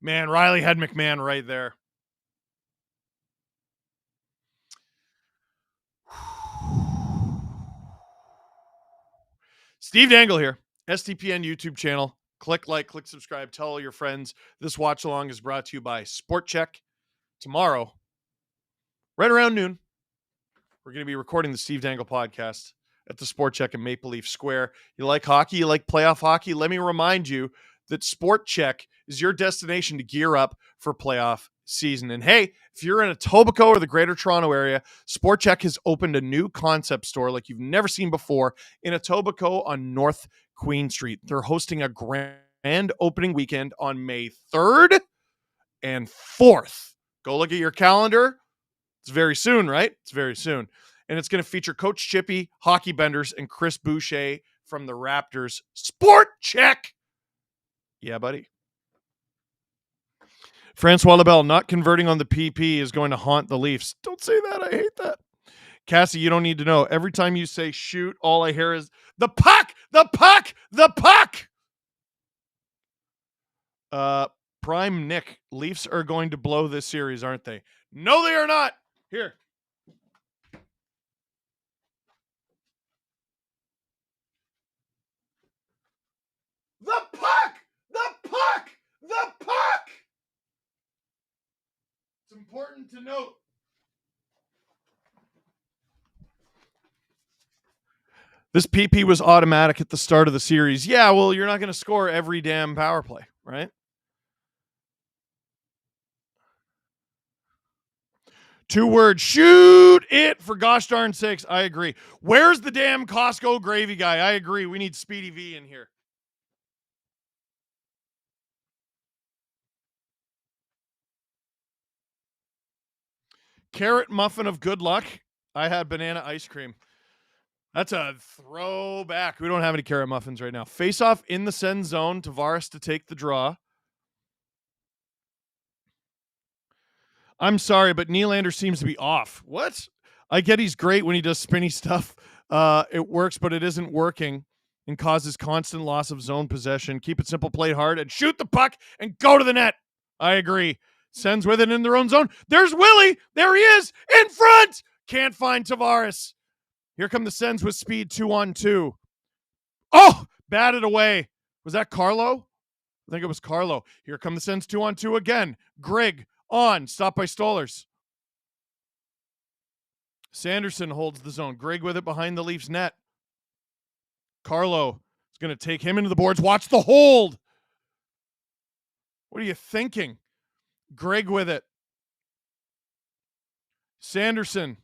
Man, Riley had McMahon right there. Steve Dangle here. STPN YouTube channel. Click like, click subscribe. Tell all your friends. This watch along is brought to you by SportChek. Tomorrow, right around noon, we're going to be recording the Steve Dangle podcast at the SportChek in Maple Leaf Square. You like hockey? You like playoff hockey? Let me remind you that SportChek is your destination to gear up for playoff season. And hey, if you're in Etobicoke or the Greater Toronto area, SportChek has opened a new concept store like you've never seen before in Etobicoke on North Queen Street. They're hosting a grand opening weekend on May 3rd and 4th. Go look at your calendar. It's very soon, right? It's very soon. And it's going to feature Coach Chippy, Hockey Benders, and Chris Boucher from the Raptors. SportChek! Yeah, buddy. Francois Lebel not converting on the PP is going to haunt the Leafs. Don't say that. I hate that. Cassie, you don't need to know. Every time you say shoot, all I hear is the puck, the puck, the puck. Prime Nick, Leafs are going to blow this series, aren't they? No, they are not. Here. The puck! The puck! The puck! It's important to note. This PP was automatic at the start of the series. Yeah, well, you're not going to score every damn power play, right? 2 words. Shoot it, for gosh darn sakes. I agree. Where's the damn Costco gravy guy? I agree. We need Speedy V in here. Carrot muffin of good luck. I had banana ice cream. That's a throwback. We don't have any carrot muffins right now. Face off in the send zone. Tavares to take the draw. I'm sorry, but Nylander seems to be off. What? I get he's great when he does spinny stuff. It works, but it isn't working and causes constant loss of zone possession. Keep it simple, play hard, and shoot the puck and go to the net. I agree. Sends with it in their own zone. There's Willie. There he is in front. Can't find Tavares. Here come the Sens with speed 2-on-2. Oh, batted away. Was that Carlo? I think it was Carlo. Here come the Sens 2-on-2 again. Grigg on. Stopped by Stolarz. Sanderson holds the zone. Grigg with it behind the Leafs net. Carlo is going to take him into the boards. Watch the hold. What are you thinking? Grigg with it. Sanderson.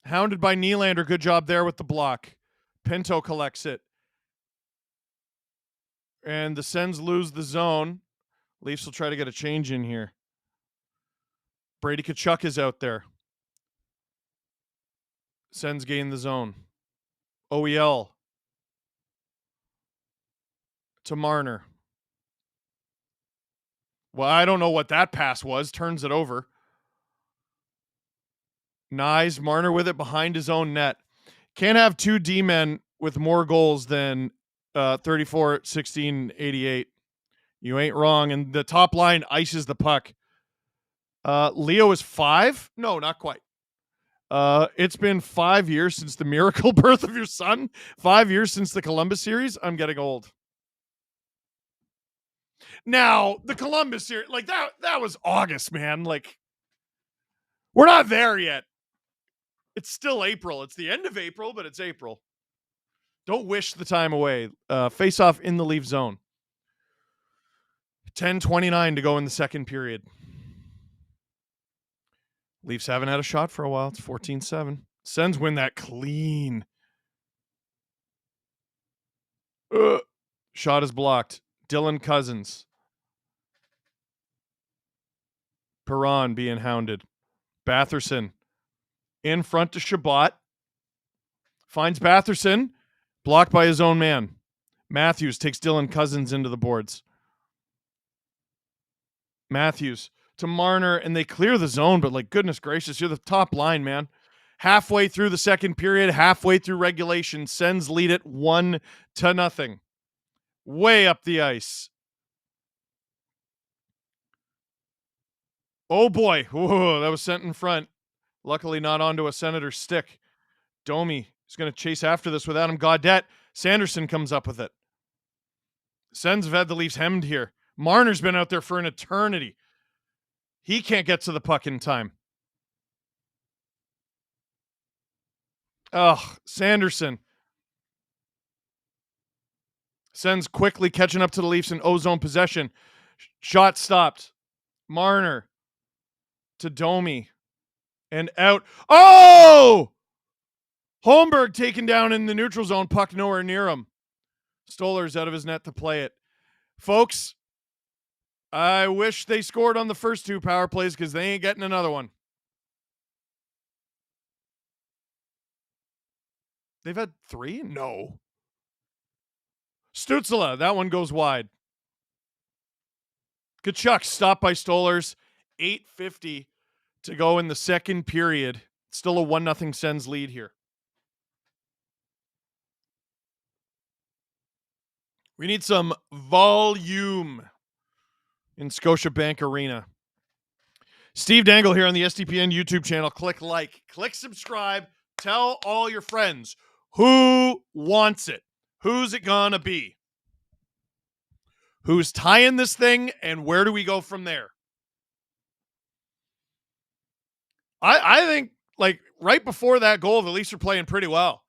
Hounded by Nylander. Good job there with the block. Pinto collects it. And the Sens lose the zone. Leafs will try to get a change in here. Brady Tkachuk is out there. Sens gain the zone. OEL. To Marner. Well, I don't know what that pass was. Turns it over. Nyes, Marner with it behind his own net. Can't have 2 D-men with more goals than 34, 16, 88. You ain't wrong. And the top line ices the puck. Leo is 5? No, not quite. It's been 5 years since the miracle birth of your son. 5 years since the Columbus series. I'm getting old. Now, the Columbus series, like that was August, man. Like, we're not there yet. It's still April. It's the end of April, but it's April. Don't wish the time away. Face off in the Leaf zone. 10:29 to go in the second period. Leafs haven't had a shot for a while. It's 14-7. Sens win that clean. Shot is blocked. Dylan Cousins. Perron being hounded. Batherson in front to Shabbat. Finds Batherson. Blocked by his own man. Matthews takes Dylan Cousins into the boards. Matthews to Marner, and they clear the zone, but like, goodness gracious, you're the top line, man. Halfway through the second period, halfway through regulation, Sens lead it 1-0. Way up the ice. Oh boy. Whoa, that was sent in front. Luckily not onto a Senators stick. Domi is going to chase after this with Adam Gaudette. Sanderson comes up with it. Sens have had the Leafs hemmed here. Marner's been out there for an eternity. He can't get to the puck in time. Sanderson. Sens quickly catching up to the Leafs in O-zone possession. Shot stopped. Marner to Domi. And out. Oh! Holmberg taken down in the neutral zone. Puck nowhere near him. Stolarz out of his net to play it. Folks, I wish they scored on the first 2 power plays because they ain't getting another one. They've had 3? No. Stützle, that one goes wide. Tkachuk stopped by Stolarz. 8:50 to go in the second period. Still a 1-0 Sens lead here. We need some volume in Scotiabank Arena. Steve Dangle here on the SDPN YouTube channel. Click like, click subscribe, tell all your friends. Who wants it? Who's it gonna be? Who's tying this thing, and where do we go from there? I think, like, right before that goal, the Leafs are playing pretty well.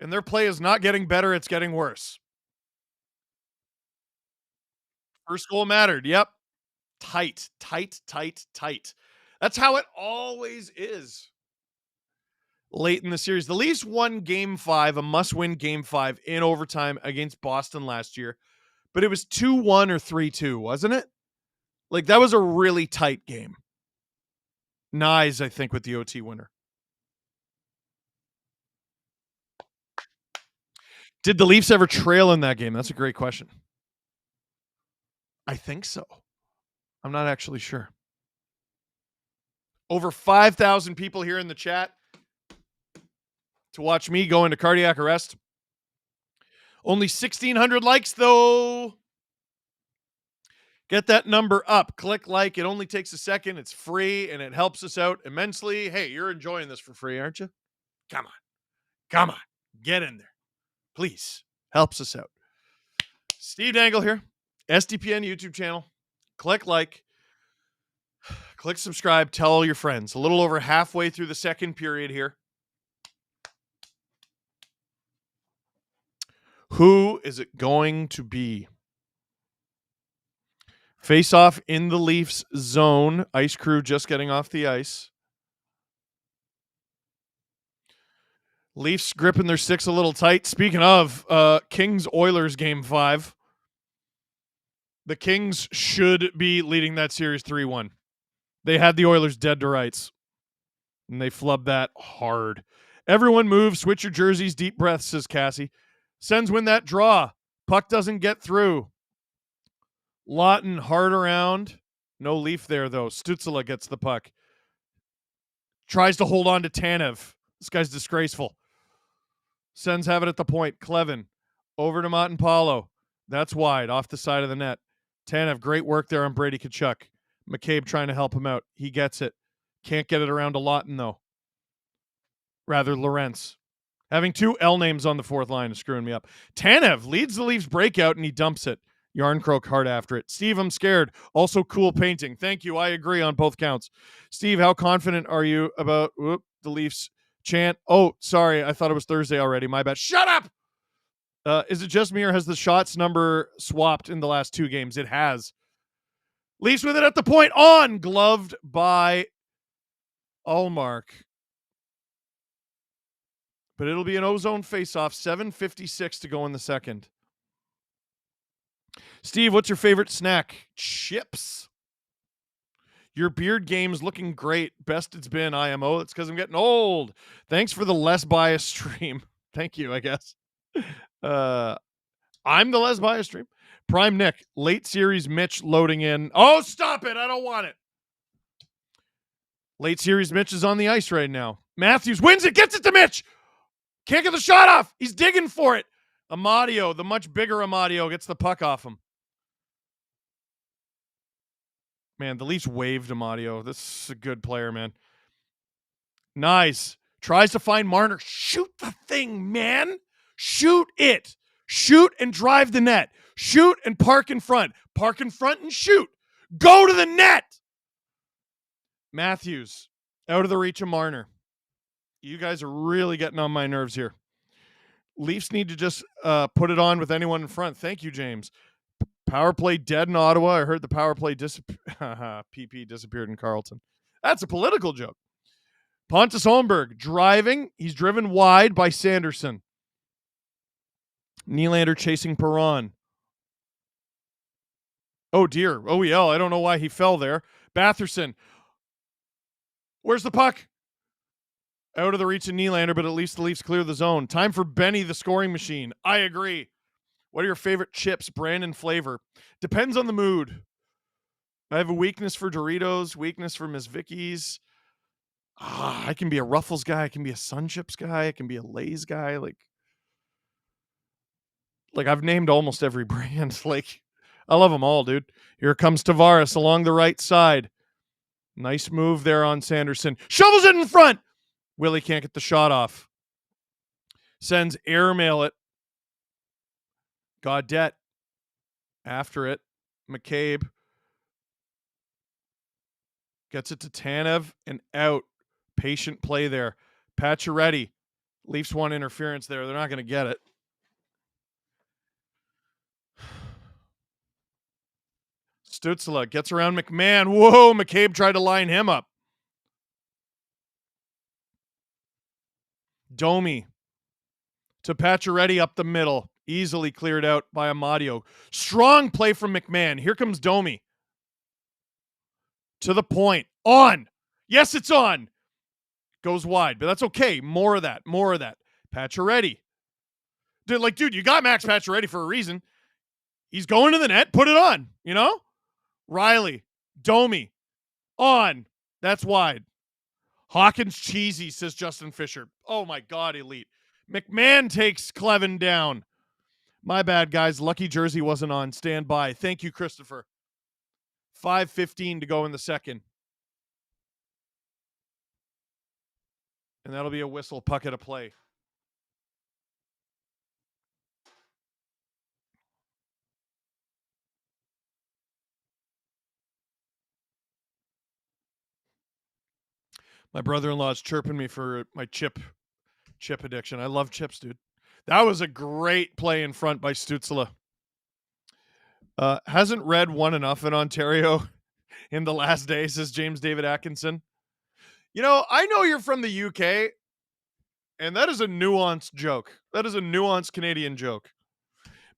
And their play is not getting better, it's getting worse. First goal mattered. Yep. Tight. That's how it always is. Late in the series, the Leafs won Game 5, a must-win Game 5 in overtime against Boston last year, but it was 2-1 or 3-2, wasn't it? Like, that was a really tight game. Nyes, I think, with the OT winner. Did the Leafs ever trail in that game? That's a great question. I think so. I'm not actually sure. Over 5,000 people here in the chat to watch me go into cardiac arrest. Only 1,600 likes, though. Get that number up. Click like. It only takes a second. It's free, and it helps us out immensely. Hey, you're enjoying this for free, aren't you? Come on. Come on. Get in there. Please. Helps us out. Steve Dangle here. SDPN YouTube channel. Click like. Click subscribe. Tell all your friends. A little over halfway through the second period here. Who is it going to be? Face off in the Leafs zone. Ice crew just getting off the ice. Leafs gripping their sticks a little tight. Speaking of Kings-Oilers Game 5, the Kings should be leading that series 3-1. They had the Oilers dead to rights, and they flubbed that hard. Everyone move. Switch your jerseys. Deep breaths, says Cassie. Sens win that draw. Puck doesn't get through. Lawton hard around. No Leaf there, though. Stützle gets the puck. Tries to hold on to Tanev. This guy's disgraceful. Sens have it at the point. Clevin over to Montemapalo. That's wide, off the side of the net. Tanev, great work there on Brady Tkachuk. McCabe trying to help him out. He gets it. Can't get it around to Lawton, though. Rather, Lorentz. Having two L names on the fourth line is screwing me up. Tanev leads the Leafs breakout, and he dumps it. Yarncroke hard after it. Steve, I'm scared. Also cool painting. Thank you. I agree on both counts. Steve, how confident are you about the Leafs chant? Oh, sorry. I thought it was Thursday already. My bad. Shut up! Is it just me, or has the shots number swapped in the last two games? It has. Leafs with it at the point. On! Gloved by Ullmark. But it'll be an ozone face-off. 7:56 to go in the second. Steve, what's your favorite snack? Chips. Your beard game's looking great. Best it's been, IMO. It's because I'm getting old. Thanks for the less biased stream. Thank you, I guess. I'm the less biased stream. Prime Nick, late series Mitch loading in. Oh, stop it. I don't want it. Late series Mitch is on the ice right now. Matthews wins it, gets it to Mitch. Can't get the shot off. He's digging for it. Amadio, the much bigger Amadio, gets the puck off him. Man, the Leafs waved Amadio. This is a good player, man. Nice. Tries to find Marner. Shoot the thing, man. Shoot it. Shoot and drive the net. Shoot and park in front. Park in front and shoot. Go to the net. Matthews, out of the reach of Marner. You guys are really getting on my nerves here. Leafs need to just put it on with anyone in front. Thank you, James. Power play dead in Ottawa. I heard the power play PP disappeared in Carleton. That's a political joke. Pontus Holmberg driving. He's driven wide by Sanderson. Nylander chasing Perron. Oh, dear. OEL. I don't know why he fell there. Batherson. Where's the puck? Out of the reach of Nylander, but at least the Leafs clear the zone. Time for Benny, the scoring machine. I agree. What are your favorite chips, brand and flavor? Depends on the mood. I have a weakness for Doritos, weakness for Miss Vicky's. I can be a Ruffles guy. I can be a Sun Chips guy. I can be a Lay's guy. Like I've named almost every brand. I love them all, dude. Here comes Tavares along the right side. Nice move there on Sanderson. Shovels it in front. Willie can't get the shot off. Sends airmail it. Gaudette after it. McCabe gets it to Tanev and out. Patient play there. Pacioretty. Leafs want interference there. They're not going to get it. Stützle gets around McMahon. Whoa, McCabe tried to line him up. Domi to Pacioretty up the middle. Easily cleared out by Amadio. Strong play from McMahon. Here comes Domi. To the point. On. Yes, it's on. Goes wide, but that's okay. More of that. Pacioretty. Dude, you got Max Pacioretty for a reason. He's going to the net. Put it on, Riley. Domi. On. That's wide. Hawkins cheesy, says Justin Fisher. Oh, my God, elite. McMahon takes Clevin down. My bad, guys. Lucky jersey wasn't on. Stand by. Thank you, Christopher. 5:15 to go in the second. And that'll be a whistle, puck at a play. My brother-in-law is chirping me for my chip addiction. I love chips, dude. That was a great play in front by Stützle. Hasn't Red won enough in Ontario in the last day, says James David Atkinson. I know you're from the UK, and that is a nuanced joke. That is a nuanced Canadian joke.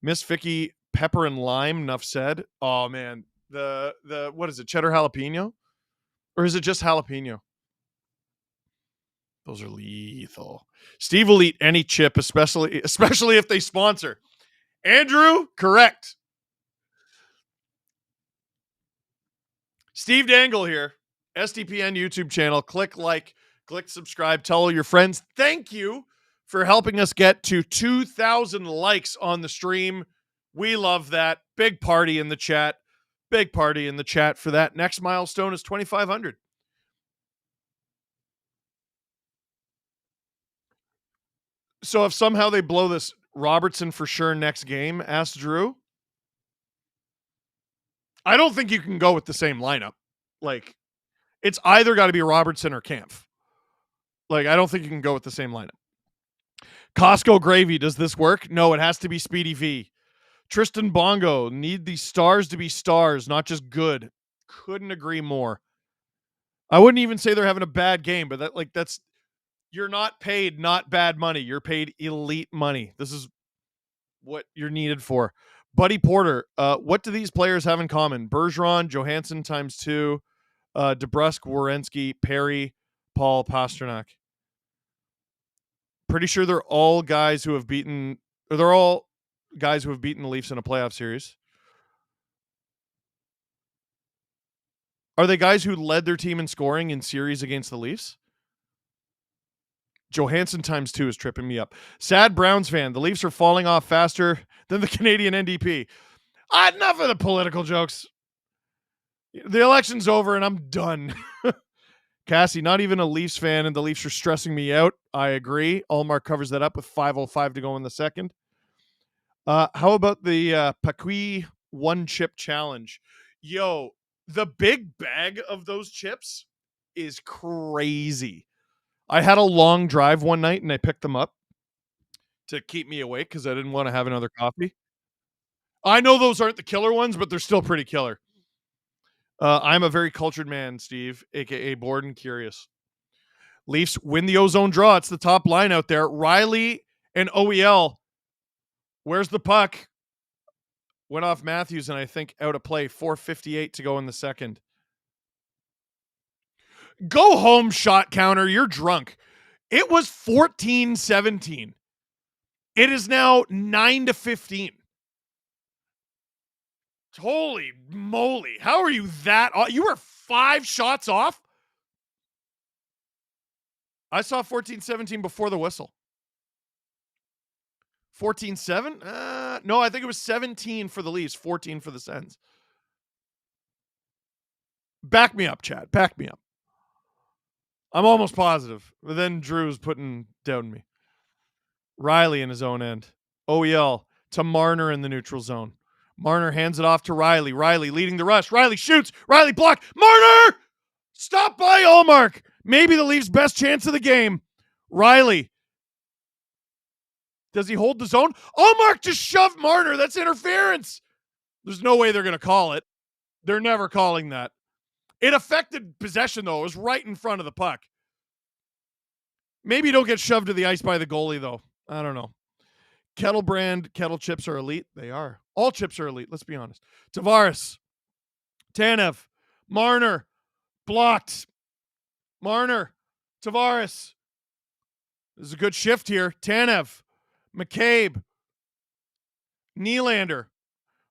Miss Vicky, pepper and lime, enough said. Oh, man. The what is it, cheddar jalapeno? Or is it just jalapeno? Those are lethal. Steve will eat any chip, especially if they sponsor. Andrew, correct. Steve Dangle here. SDPN YouTube channel. Click like, click subscribe, tell all your friends. Thank you for helping us get to 2,000 likes on the stream. We love that. Big party in the chat. Big party in the chat for that. Next milestone is 2,500. So if somehow they blow this, Robertson for sure next game, asked Drew. I don't think you can go with the same lineup. It's either got to be Robertson or Kampf. I don't think you can go with the same lineup. Costco Gravy, does this work? No, it has to be Speedy V. Tristan Bongo, need the stars to be stars, not just good. Couldn't agree more. I wouldn't even say they're having a bad game, but that's you're not paid not bad money. You're paid elite money. This is what you're needed for. Buddy Porter, what do these players have in common? Bergeron, Johansson times 2, DeBrusque, Werenski, Perry, Paul, Pasternak. Pretty sure they're all guys who have beaten the Leafs in a playoff series. Are they guys who led their team in scoring in series against the Leafs? Johansson times 2 is tripping me up. Sad Browns fan. The Leafs are falling off faster than the Canadian NDP. Enough of the political jokes. The election's over and I'm done. Cassie, not even a Leafs fan, and the Leafs are stressing me out. I agree. Allmark covers that up with 5:05 to go in the second. How about the Paquis one chip challenge? Yo, the big bag of those chips is crazy. I had a long drive one night and I picked them up to keep me awake because I didn't want to have another coffee. I know those aren't the killer ones, but they're still pretty killer. I'm a very cultured man, Steve, a.k.a. bored and curious. Leafs win the ozone draw. It's the top line out there. Riley and OEL. Where's the puck? Went off Matthews and I think out of play. 4:58 to go in the second. Go home, shot counter. You're drunk. It was 14-17. It is now 9-15. Holy moly. How are you that off? You were 5 shots off? I saw 14-17 before the whistle. 14-7? No, I think it was 17 for the Leafs, 14 for the Sens. Back me up, Chad. Back me up. I'm almost positive. But then Drew's putting down me. Riley in his own end. OEL to Marner in the neutral zone. Marner hands it off to Riley. Riley leading the rush. Riley shoots. Riley blocked. Marner! Stop by Allmark. Maybe the Leafs' best chance of the game. Riley. Does he hold the zone? Allmark just shoved Marner. That's interference. There's no way they're going to call it. They're never calling that. It affected possession, though. It was right in front of the puck. Maybe you don't get shoved to the ice by the goalie, though. I don't know. Kettle brand kettle chips are elite. They are. All chips are elite, let's be honest. Tavares. Tanev. Marner. Blocked. Marner. Tavares. This is a good shift here. Tanev. McCabe. Nylander.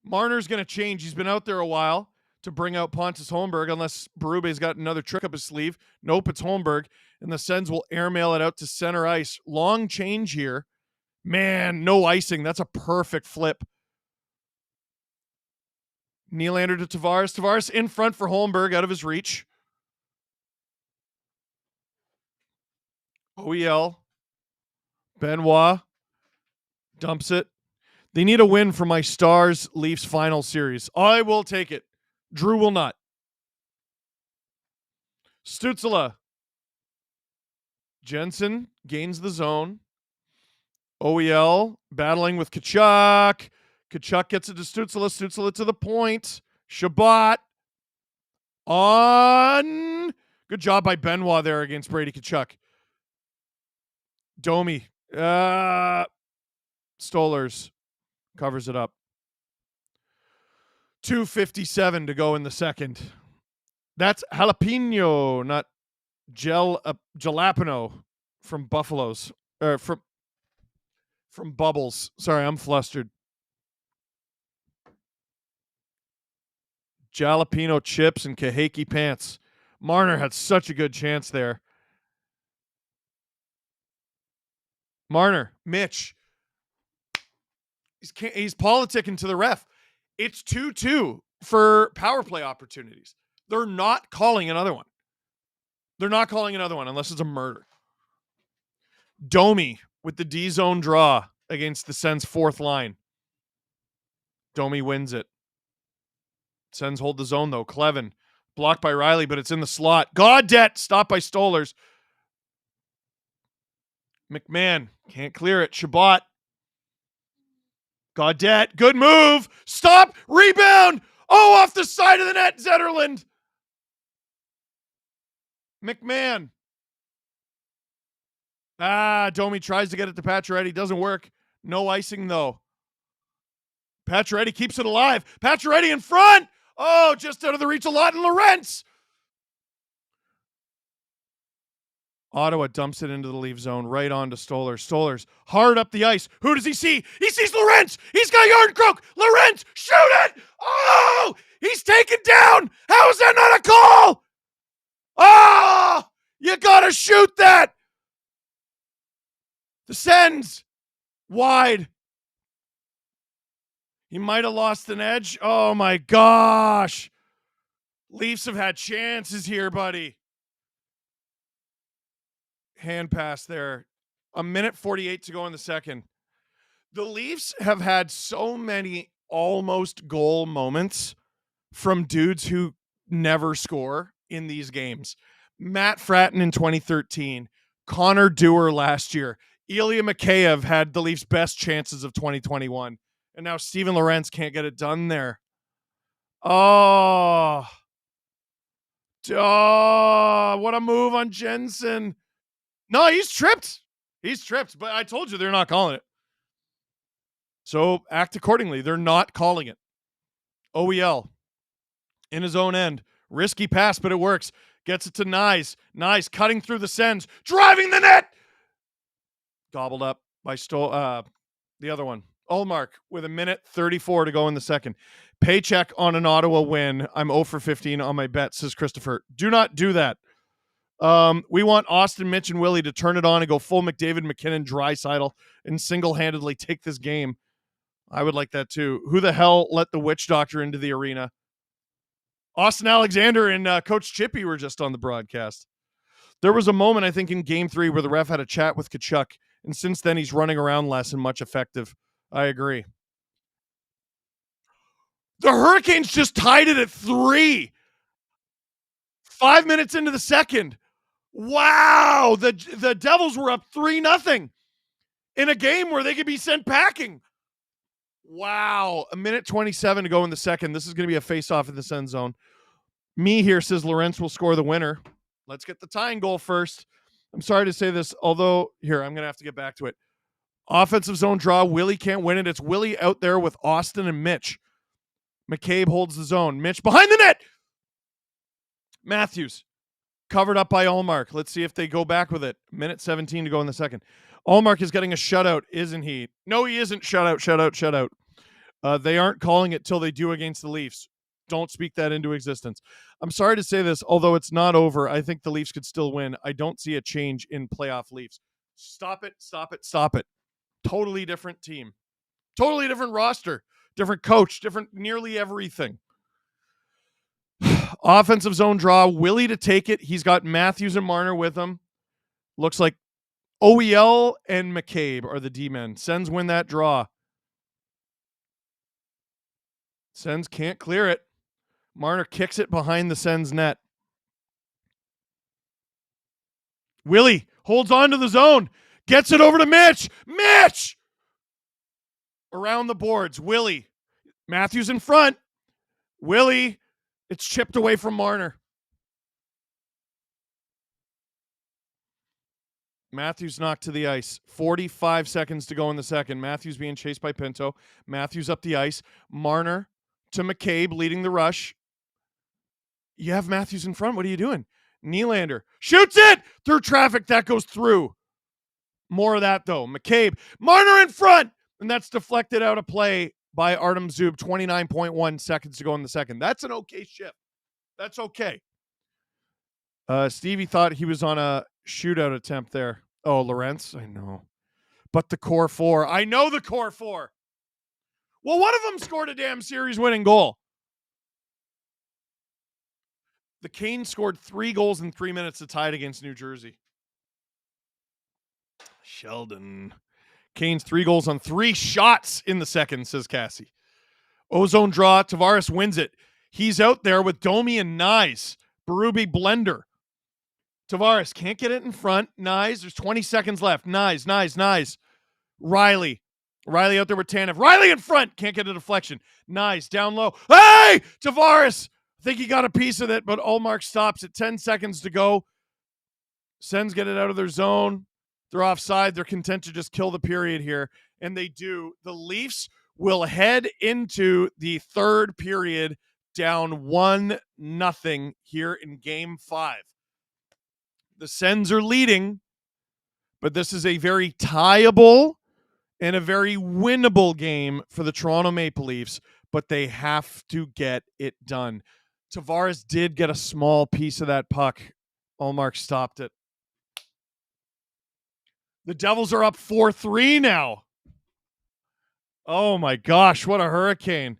Marner's going to change. He's been out there a while to bring out Pontus Holmberg, unless Berube's got another trick up his sleeve. Nope, it's Holmberg. And the Sens will airmail it out to center ice. Long change here. Man, no icing. That's a perfect flip. Nylander to Tavares. Tavares in front for Holmberg, out of his reach. OEL. Benoit. Dumps it. They need a win for my Stars Leafs final series. I will take it. Drew will not. Stützle. Jensen gains the zone. OEL battling with Tkachuk. Tkachuk gets it to Stützle. Stützle to the point. Shabbat. On. Good job by Benoit there against Brady Tkachuk. Domi. Stolers. Covers it up. 2:57 to go in the second. That's jalapeno, not jalapeno from Buffalo's. Or from Bubbles. Sorry, I'm flustered. Jalapeno chips and kahake pants. Marner had such a good chance there. Marner, Mitch. He's politicking to the ref. It's 2-2 for power play opportunities. They're not calling another one. They're not calling another one unless it's a murder. Domi with the D-zone draw against the Sens' fourth line. Domi wins it. Sens hold the zone, though. Clevin blocked by Riley, but it's in the slot. Gaudette stopped by Stolers. McMahon can't clear it. Shabbat. Gaudette, good move. Stop. Rebound. Oh, off the side of the net, Zetterlund. McMahon. Domi tries to get it to Pacioretty. Doesn't work. No icing, though. Pacioretty keeps it alive. Pacioretty in front. Oh, just out of the reach of Lawton Lorentz. Ottawa dumps it into the Leaf zone, right on to Stolers. Stolers hard up the ice. Who does he see? He sees Lorentz. He's got Yardencroke. Lorentz, shoot it. Oh, he's taken down. How is that not a call? Oh, you got to shoot that. The Sens wide. He might have lost an edge. Oh, my gosh. Leafs have had chances here, buddy. Hand pass there. 1:48 to go in the second. The Leafs have had so many almost goal moments from dudes who never score in these games. Matt Fratton in 2013. Connor Dewar last year. Ilya Mikheyev had the Leafs' best chances of 2021. And now Steven Lorentz can't get it done there. Oh, what a move on Jensen. No, he's tripped. He's tripped, but I told you they're not calling it. So act accordingly. They're not calling it. OEL in his own end. Risky pass, but it works. Gets it to Nyes. Nyes cutting through the Sens. Driving the net. Gobbled up by the other one. Ullmark with 1:34 to go in the second. Paycheck on an Ottawa win. I'm 0 for 15 on my bet, says Christopher. Do not do that. We want Austin, Mitch, and Willie to turn it on and go full McDavid, McKinnon, Draisaitl, and single-handedly take this game. I would like that too. Who the hell let the witch doctor into the arena? Austin Alexander and Coach Chippy were just on the broadcast. There was a moment, I think, in Game 3 where the ref had a chat with Tkachuk, and since then he's running around less and much effective. I agree. The Hurricanes just tied it at 3. 5 minutes into the second. Wow. The Devils were up 3-0 in a game where they could be sent packing. Wow. 1:27 to go in the second. This is going to be a face-off in the Sens zone. Me here says Lorentz will score the winner. Let's get the tying goal first. I'm sorry to say this, although, here, I'm going to have to get back to it. Offensive zone draw. Willie can't win it. It's Willie out there with Austin and Mitch. McCabe holds the zone. Mitch behind the net. Matthews covered up by Ullmark. Let's see if they go back with it. Minute 17 to go in the second. Ullmark is getting a shutout, isn't he? No, he isn't. Shutout. They aren't calling it till they do against the Leafs. Don't speak that into existence. I'm sorry to say this, although it's not over. I think the Leafs could still win. I don't see a change in playoff Leafs. Stop it. Totally different team. Totally different roster. Different coach. Different nearly everything. Offensive zone draw. Willie to take it. He's got Matthews and Marner with him. Looks like OEL and McCabe are the D-men. Sens win that draw. Sens can't clear it. Marner kicks it behind the Sens net. Willie holds on to the zone. Gets it over to Mitch. Mitch! Around the boards. Willie. Matthews in front. Willie. It's chipped away from Marner. Matthews knocked to the ice. 45 seconds to go in the second. Matthews being chased by Pinto. Matthews up the ice. Marner to McCabe leading the rush. You have Matthews in front. What are you doing? Nylander shoots it through traffic. That goes through. More of that, though. McCabe. Marner in front. And that's deflected out of play by Artem Zub. 29.1 seconds to go in the second. That's an okay shift. That's okay. Stevie thought he was on a shootout attempt there. Oh, Lorentz? I know. But the core four. I know the core four. Well, one of them scored a damn series-winning goal. The Canes scored 3 goals in 3 minutes to tie it against New Jersey. Sheldon. Canes 3 goals on 3 shots in the second, says Cassie. Ozone draw. Tavares wins it. He's out there with Domi and Nyes. Berube blender. Tavares can't get it in front. Nyes, there's 20 seconds left. Nyes. Riley out there with Tanev. Riley in front. Can't get a deflection. Nyes down low. Hey! Tavares! I think he got a piece of it, but Ullmark stops at 10 seconds to go. Sens get it out of their zone. They're offside. They're content to just kill the period here, and they do. The Leafs will head into the third period down 1-0 here in Game 5. The Sens are leading, but this is a very tieable and a very winnable game for the Toronto Maple Leafs, but they have to get it done. Tavares did get a small piece of that puck. Ullmark stopped it. The Devils are up 4-3 now. Oh my gosh, what a hurricane.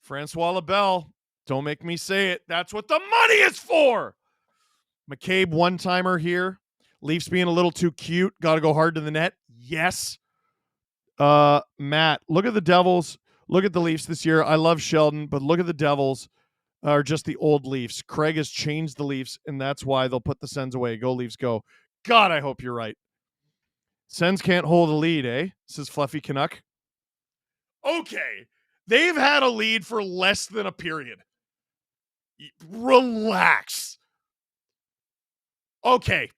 Francois Labelle, don't make me say it. That's what the money is for. McCabe one-timer here. Leafs being a little too cute. Got to go hard to the net. Yes. Matt, look at the Devils. Look at the Leafs this year. I love Sheldon, but look at the Devils. Are just the old Leafs. Craig has changed the Leafs, and that's why they'll put the Sens away. Go Leafs, go. God, I hope you're right. Sens can't hold a lead, eh? Says Fluffy Canuck. Okay. They've had a lead for less than a period. Relax. Okay.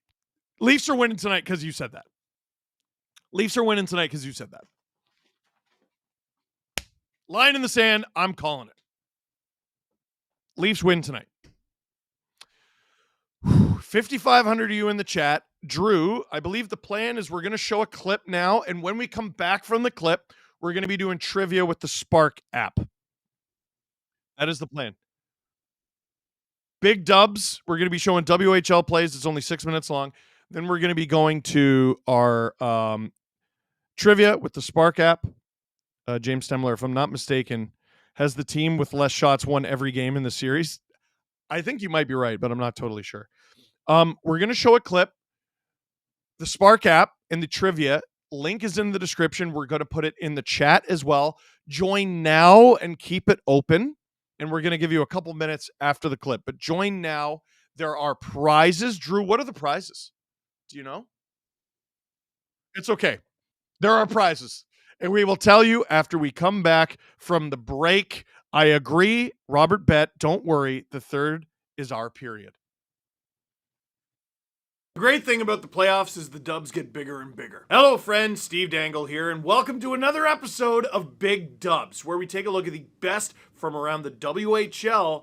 Leafs are winning tonight because you said that. Line in the sand. I'm calling it. Leafs win tonight. 5,500 of you in the chat. Drew, I believe the plan is we're going to show a clip now, and when we come back from the clip, we're going to be doing trivia with the Spark app. That is the plan. Big dubs. We're going to be showing WHL plays. It's only 6 minutes long. Then we're going to be going to our trivia with the Spark app. James Stemler, if I'm not mistaken, has the team with less shots won every game in the series. I think you might be right, but I'm not totally sure. We're going to show a clip. The Spark app and the trivia link is in the description. We're going to put it in the chat as well. Join now and keep it open. And we're going to give you a couple minutes after the clip. But join now. There are prizes. Drew, what are the prizes? Do you know? It's okay. There are prizes. And we will tell you after we come back from the break. I agree. Robert Bet, don't worry. The third is our period. The great thing about the playoffs is the dubs get bigger and bigger. Hello friends, Steve Dangle here, and welcome to another episode of Big Dubs, where we take a look at the best from around the WHL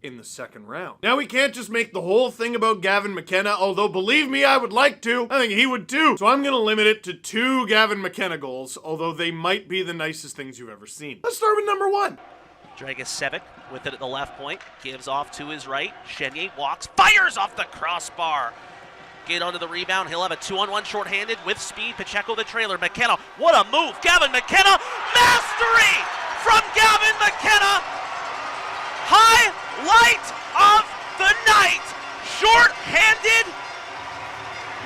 in the second round. Now, we can't just make the whole thing about Gavin McKenna, although believe me, I would like to. I think he would too. So I'm gonna limit it to 2 Gavin McKenna goals, although they might be the nicest things you've ever seen. Let's start with number 1. Dragicevic with it at the left point, gives off to his right. Chenier walks, fires off the crossbar. Get onto the rebound. He'll have a 2-on-1 shorthanded with speed. Pacheco the trailer. McKenna, what a move. Gavin McKenna, mastery from Gavin McKenna. Highlight of the night. Short-handed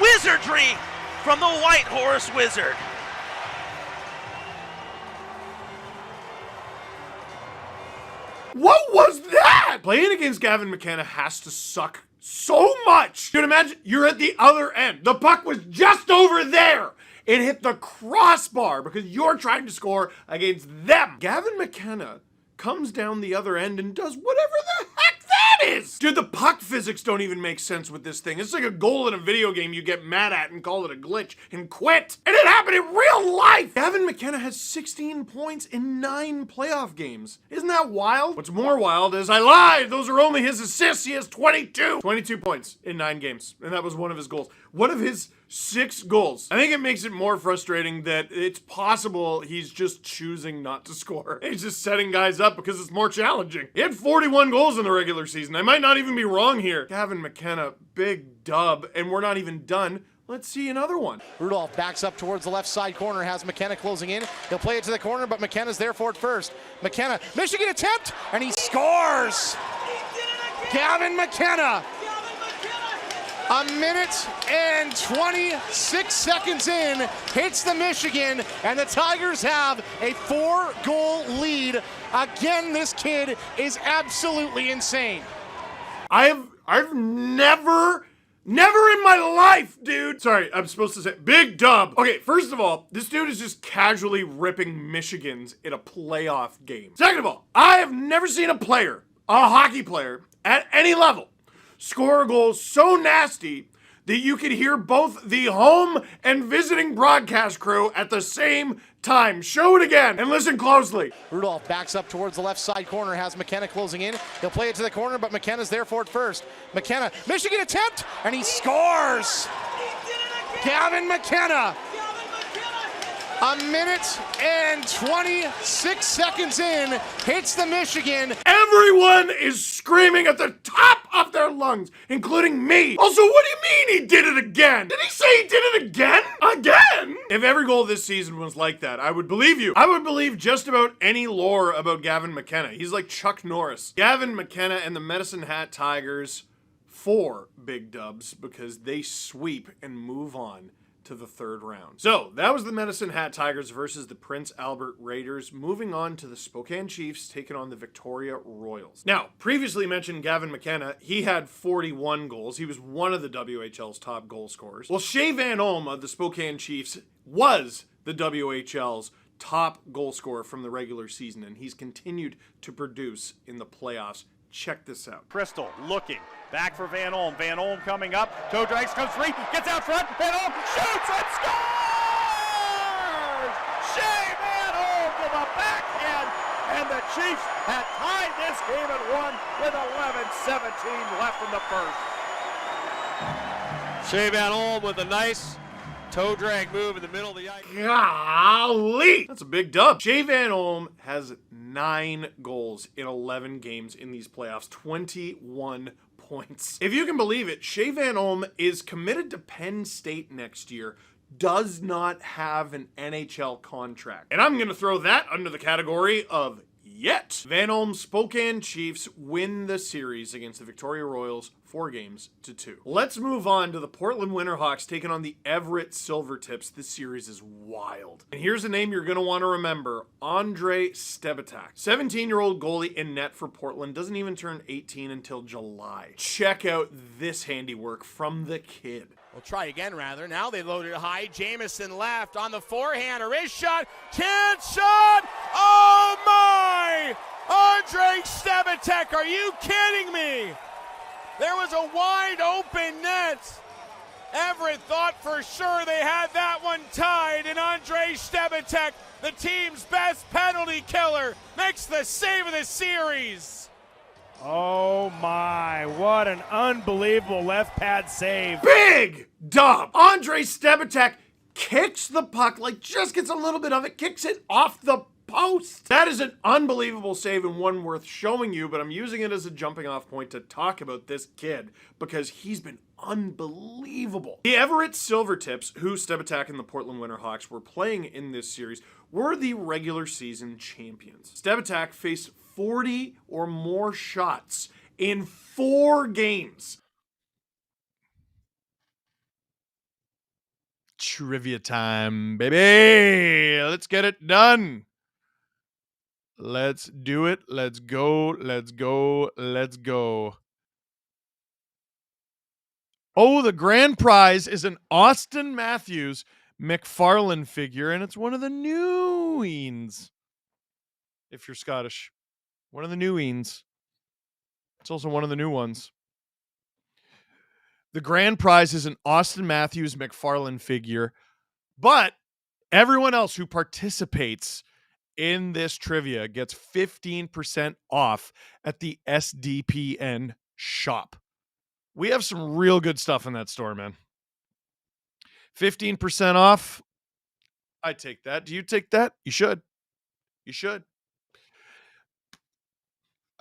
wizardry from the White Horse Wizard. What was that? Playing against Gavin McKenna has to suck so much. You can imagine you're at the other end. The puck was just over there. It hit the crossbar because you're trying to score against them. Gavin McKenna comes down the other end and does whatever the heck that is. Dude, the puck physics don't even make sense with this thing. It's like a goal in a video game you get mad at and call it a glitch and quit. And it happened in real life. Gavin McKenna has 16 points in 9 playoff games. Isn't that wild? What's more wild is I lied. Those are only his assists. He has 22 points in 9 games. And that was one of his goals. One of his 6 goals. I think it makes it more frustrating that it's possible he's just choosing not to score. He's just setting guys up because it's more challenging. He had 41 goals in the regular season. I might not even be wrong here. Gavin McKenna, big dub, and we're not even done. Let's see another one. Rudolph backs up towards the left side corner, has McKenna closing in. He'll play it to the corner, but McKenna's there for it first. McKenna, Michigan attempt, and he scores! Gavin McKenna! A minute and 26 seconds in, hits the Michigan, and the Tigers have a 4-goal lead. Again, this kid is absolutely insane. I've never in my life, dude. Sorry, I'm supposed to say big dub. Okay, first of all, this dude is just casually ripping Michigans in a playoff game. Second of all, I have never seen a hockey player at any level, score a goal so nasty that you could hear both the home and visiting broadcast crew at the same time. Show it again and listen closely. Rudolph backs up towards the left side corner, has McKenna closing in. He'll play it to the corner, but McKenna's there for it first. McKenna, Michigan attempt, and he scores! Gavin McKenna! A minute and 26 seconds in, hits the Michigan. Everyone is screaming at the top of their lungs, including me. Also, what do you mean he did it again? Did he say he did it again? Again? If every goal this season was like that, I would believe you. I would believe just about any lore about Gavin McKenna. He's like Chuck Norris. Gavin McKenna and the Medicine Hat Tigers, 4 big dubs because they sweep and move on to the 3rd round. So that was the Medicine Hat Tigers versus the Prince Albert Raiders. Moving on to the Spokane Chiefs taking on the Victoria Royals. Now, previously mentioned Gavin McKenna, he had 41 goals. He was one of the WHL's top goal scorers. Well, Shea Van Olm of the Spokane Chiefs was the WHL's top goal scorer from the regular season, and he's continued to produce in the playoffs. Check this out. Crystal looking. Back for Van Olm. Van Olm coming up. Toe drags, comes free. Gets out front. Van Olm shoots and scores! Shea Van Olm to the backhand. And the Chiefs had tied this game at 1 with 11:17 left in the first. Shea Van Olm with a nice toe drag move in the middle of the ice. Golly! That's a big dub. Shea Van Olm has 9 goals in 11 games in these playoffs. 21 points. If you can believe it, Shea Van Olm is committed to Penn State next year, does not have an NHL contract. And I'm going to throw that under the category of yet. Van Olm's Spokane Chiefs win the series against the Victoria Royals 4-2. Let's move on to the Portland Winterhawks taking on the Everett Silvertips. This series is wild. And here's a name you're going to want to remember. Andre Stebatak. 17-year-old goalie in net for Portland. Doesn't even turn 18 until July. Check out this handiwork from the kid. We'll try again, rather. Now they loaded high. Jamison left on the forehand. A wrist shot. Chance shot. Oh, my! Andre Stebatak, are you kidding me? There was a wide open net. Everett thought for sure they had that one tied, and Andrei Stepatek, the team's best penalty killer, makes the save of the series. Oh my, what an unbelievable left pad save. Big dub. Andrei Stepatek kicks the puck, like just gets a little bit of it, kicks it off the post. That is an unbelievable save and one worth showing you, but I'm using it as a jumping off point to talk about this kid because he's been unbelievable. The Everett Silvertips, who Stepatek and the Portland Winterhawks were playing in this series, were the regular season champions. Stepatek faced 40 or more shots in 4 games. Trivia time, baby. Let's get it done. Let's do it. Let's go. Let's go. Let's go. Oh, the grand prize is an Austin Matthews McFarlane figure, and it's one of the new Eens. If you're Scottish, one of the new Eens. It's also one of the new ones. The grand prize is an Austin Matthews McFarlane figure, but everyone else who participates in this trivia gets 15% off at the SDPN shop. We have some real good stuff in that store, man. 15% off. I take that. Do you take that? You should. You should.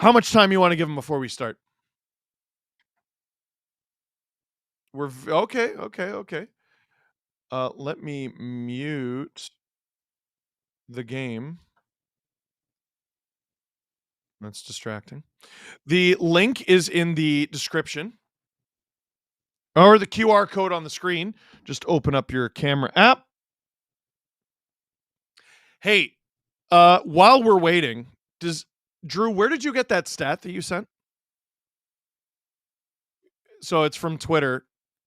How much time you want to give them before we start? We're okay. Let me mute the game. That's distracting. The link is in the description or the QR code on the screen. Just open up your camera app. Hey, while we're waiting, Drew, where did you get that stat that you sent? So it's from Twitter.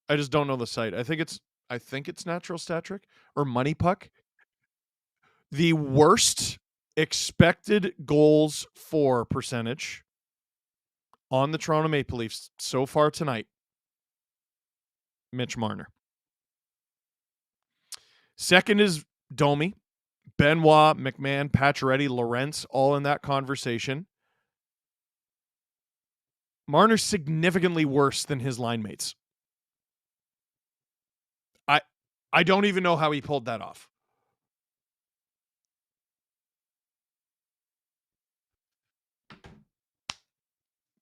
I just don't know the site. I think it's Natural Stat Trick or Money Puck. The worst expected goals for percentage on the Toronto Maple Leafs so far tonight, Mitch Marner. Second is Domi, Benoit, McMahon, Pacioretty, Lorentz, all in that conversation. Marner's significantly worse than his line mates. I don't even know how he pulled that off.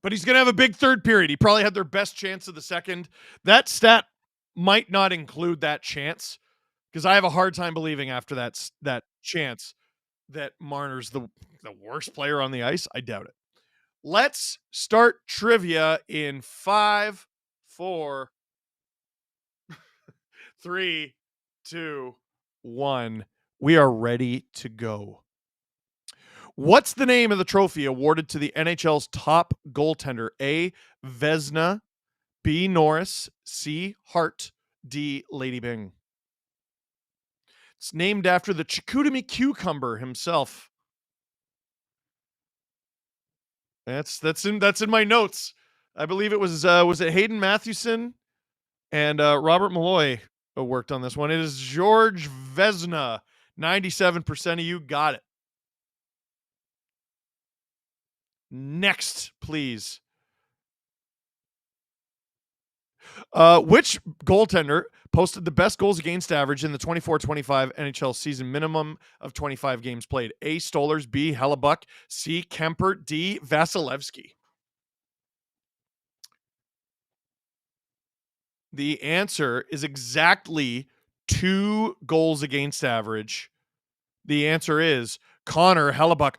But he's going to have a big third period. He probably had their best chance of the second. That stat might not include that chance because I have a hard time believing after that chance that Marner's the worst player on the ice. I doubt it. Let's start trivia in 5, 4, 3, 2, 1. We are ready to go. What's the name of the trophy awarded to the NHL's top goaltender? A. Vezina, B. Norris, C. Hart, D. Lady Byng. It's named after the Chicoutimi cucumber himself. That's in my notes. I believe it was it Hayden Mathewson and Robert Malloy worked on this one. It is George Vezina. 97% of you got it. Next, please. Which goaltender posted the best goals against average in the 24-25 NHL season, minimum of 25 games played? A. Stolarz, B. Hellebuck, C. Kemper, D. Vasilevskiy. The answer is exactly 2 goals against average. The answer is Connor Hellebuck.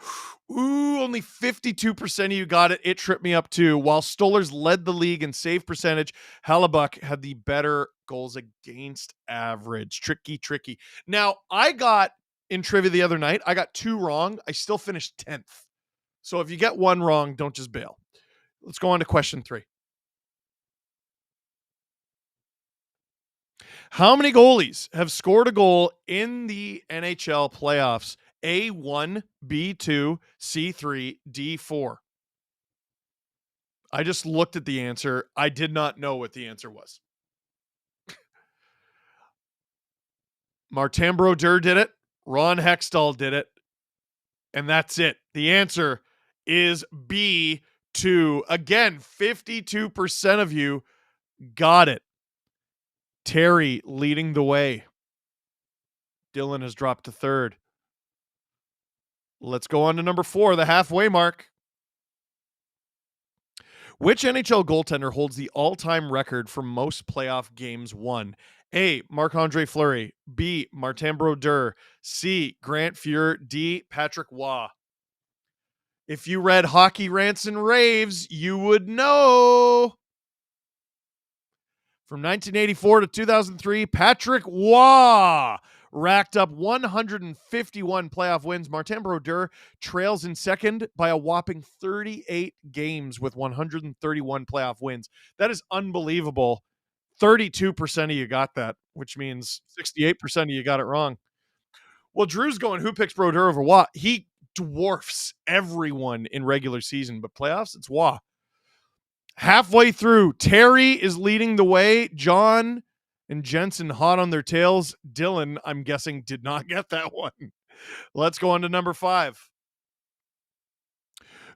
Ooh, only 52% of you got it. It tripped me up too. While Stolarz led the league in save percentage, Hellebuck had the better goals against average. Tricky. Now, I got in trivia the other night, I got 2 wrong. I still finished 10th. So if you get 1 wrong, don't just bail. Let's go on to question 3. How many goalies have scored a goal in the NHL playoffs? A1, B2, C3, D4. I just looked at the answer. I did not know what the answer was. Martin Brodeur did it. Ron Hextall did it. And that's it. The answer is B, 2. Again, 52% of you got it. Terry leading the way. Dylan has dropped to third. Let's go on to number 4, the halfway mark. Which NHL goaltender holds the all-time record for most playoff games won? A, Marc-Andre Fleury. B, Martin Brodeur. C, Grant Fuhr. D, Patrick Waugh. If you read Hockey Rants and Raves, you would know. From 1984 to 2003, Patrick Waugh racked up 151 playoff wins. Martin Brodeur trails in second by a whopping 38 games with 131 playoff wins. That is unbelievable. 32% of you got that, which means 68% of you got it wrong. Well, Drew's going, who picks Brodeur over Waugh? He dwarfs everyone in regular season, but playoffs, it's Waugh. Halfway through, Terry is leading the way. John and Jensen hot on their tails. Dylan, I'm guessing, did not get that one. Let's go on to number 5.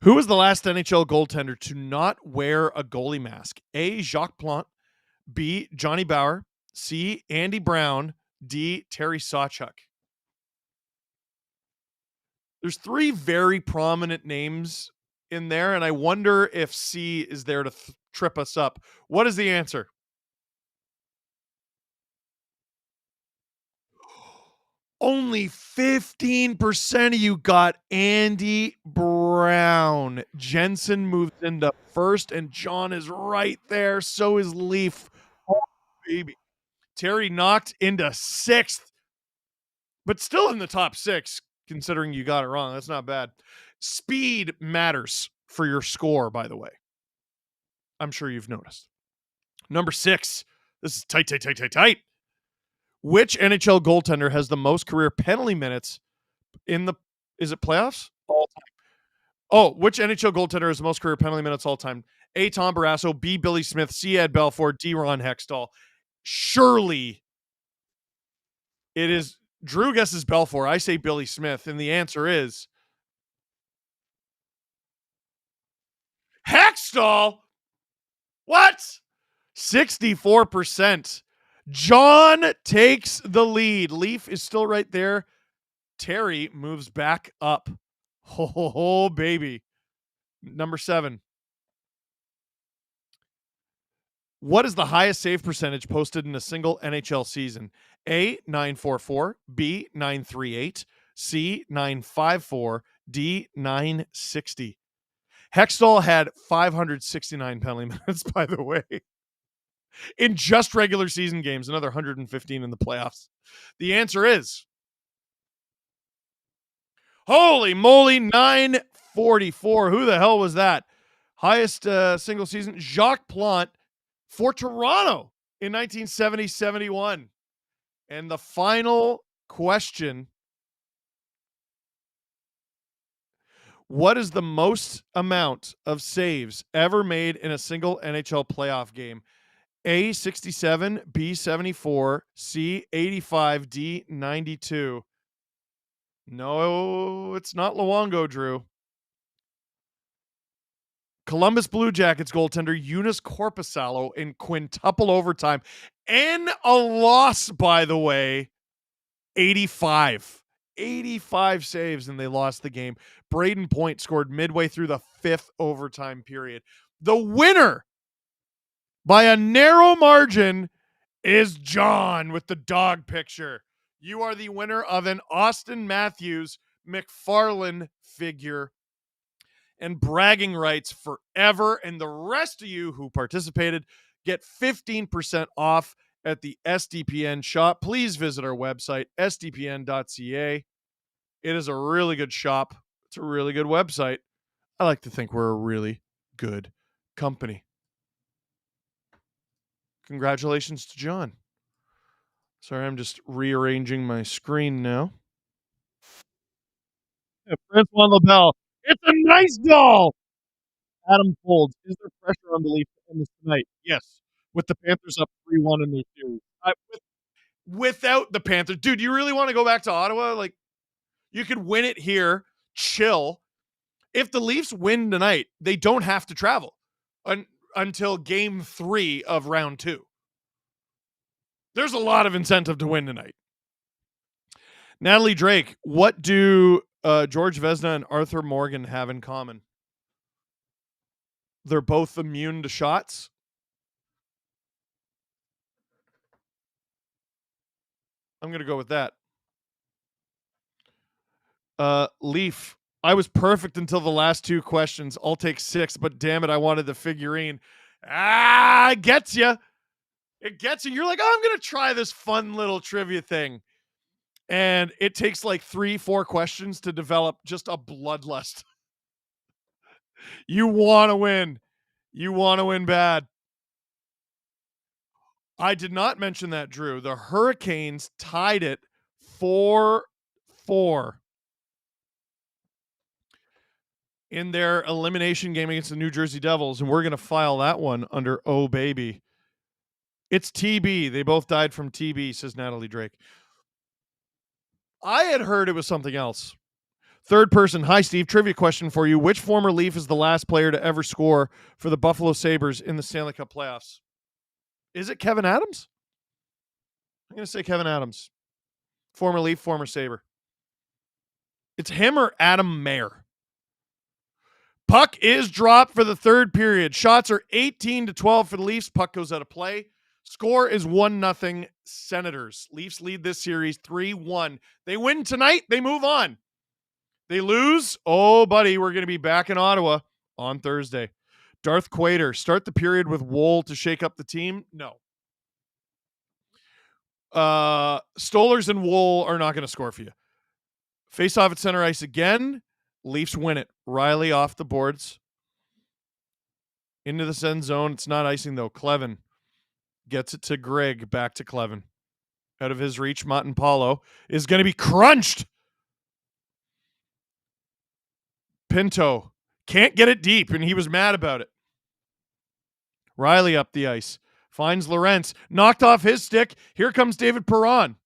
Who was the last NHL goaltender to not wear a goalie mask? A, Jacques Plante. B, Johnny Bower. C, Andy Brown. D, Terry Sawchuk. There's 3 very prominent names in there, and I wonder if C is there to trip us up. What is the answer? Only 15% of you got Andy Brown. Jensen moves into first, and John is right there. So is Leaf. Oh, baby. Terry knocked into 6th, but still in the top 6, considering you got it wrong. That's not bad. Speed matters for your score, by the way. I'm sure you've noticed. Number 6. This is tight. Which NHL goaltender has the most career penalty minutes in the, is it playoffs? All time. Oh, which NHL goaltender has the most career penalty minutes all time? A, Tom Barrasso. B, Billy Smith. C, Ed Belfour. D, Ron Hextall. Surely it is. Drew guesses Belfour. I say Billy Smith. And the answer is Hextall. What? 64%. John takes the lead. Leaf is still right there. Terry moves back up. Oh, baby. Number 7. What is the highest save percentage posted in a single NHL season? A, 944. B, 938. C, 954. D, 960. Hextall had 569 penalty minutes, by the way, in just regular season games, another 115 in the playoffs. The answer is, holy moly, 944. Who the hell was that? Highest single season, Jacques Plante for Toronto in 1970-71. And the final question, what is the most amount of saves ever made in a single NHL playoff game? A, 67, B, 74, C, 85, D, 92. No, it's not Luongo, Drew. Columbus Blue Jackets goaltender Joonas Korpisalo in quintuple overtime. And a loss, by the way, 85. 85 saves, and they lost the game. Braden Point scored midway through the 5th overtime period. The winner by a narrow margin is John with the dog picture. You are the winner of an Austin Matthews McFarlane figure and bragging rights forever. And the rest of you who participated get 15% off at the SDPN shop. Please visit our website, sdpn.ca. It is a really good shop. It's a really good website. I like to think we're a really good company. Congratulations to John. Sorry, I'm just rearranging my screen now. Yeah, Francois LaBelle. It's a nice goal. Adam Folds. Is there pressure on the Leafs in this tonight? Yes. With the Panthers up 3-1 in their series. without the Panthers. Dude, you really want to go back to Ottawa? Like, you could win it here, chill. If the Leafs win tonight, they don't have to travel until game 3 of round 2. There's a lot of incentive to win tonight. Natalie Drake, what do George Vezina and Arthur Morgan have in common? They're both immune to shots. I'm going to go with that. Leaf, I was perfect until the last 2 questions. I'll take 6, but damn it, I wanted the figurine. It gets you. It gets you. You're like, oh, I'm going to try this fun little trivia thing. And it takes like 3-4 questions to develop just a bloodlust. You want to win. You want to win bad. I did not mention that, Drew. The Hurricanes tied it 4-4 in their elimination game against the New Jersey Devils, and we're going to file that one under Oh Baby. It's TB. They both died from TB, says Natalie Drake. I had heard it was something else. Third person. Hi, Steve. Trivia question for you. Which former Leaf is the last player to ever score for the Buffalo Sabres in the Stanley Cup playoffs? Is it Kevin Adams? I'm going to say Kevin Adams. Former Leaf, former Sabre. It's him or Adam Mayer. Puck is dropped for the third period. Shots are 18-12 for the Leafs. Puck goes out of play. Score is 1-0 Senators. Leafs lead this series 3-1. They win tonight. They move on. They lose. Oh, buddy, we're going to be back in Ottawa on Thursday. Darth Quater, start the period with Wool to shake up the team? No. Stolers and Wool are not going to score for you. Face off at center ice again. Leafs win it. Riley off the boards. Into the send zone. It's not icing, though. Clevin gets it to Greg. Back to Clevin. Out of his reach, Montempallo is going to be crunched. Pinto can't get it deep, and he was mad about it. Riley up the ice. Finds Lorentz. Knocked off his stick. Here comes David Perron.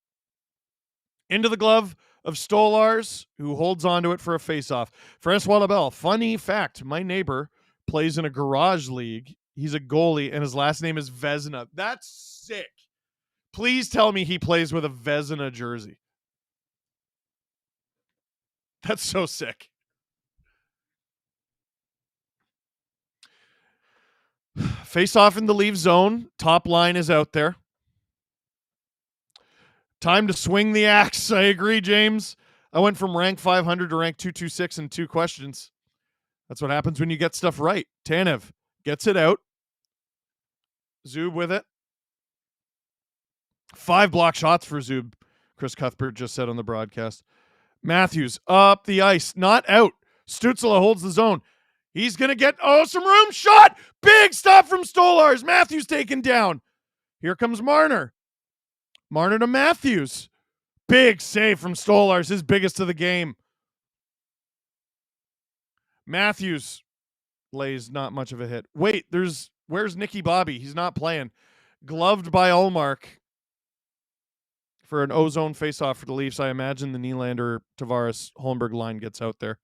Into the glove of Stolars, who holds onto it for a faceoff. Francois Labelle, funny fact, my neighbor plays in a garage league. He's a goalie, and his last name is Vezina. That's sick. Please tell me he plays with a Vezina jersey. That's so sick. Face off in the Leaf zone. Top line is out there. Time to swing the axe. I agree, James. I went from rank 500 to rank 226 in 2 questions. That's what happens when you get stuff right. Tanev gets it out. Zub with it. 5 block shots for Zub. Chris Cuthbert just said on the broadcast. Matthews up the ice. Not out. Stützle holds the zone. He's going to get, some room shot. Big stop from Stolars. Matthews taken down. Here comes Marner. Marner to Matthews. Big save from Stolars, his biggest of the game. Matthews lays not much of a hit. Wait, where's Nicky Bobby? He's not playing. Gloved by Ullmark for an ozone faceoff for the Leafs. I imagine the Nylander, Tavares, Holmberg line gets out there.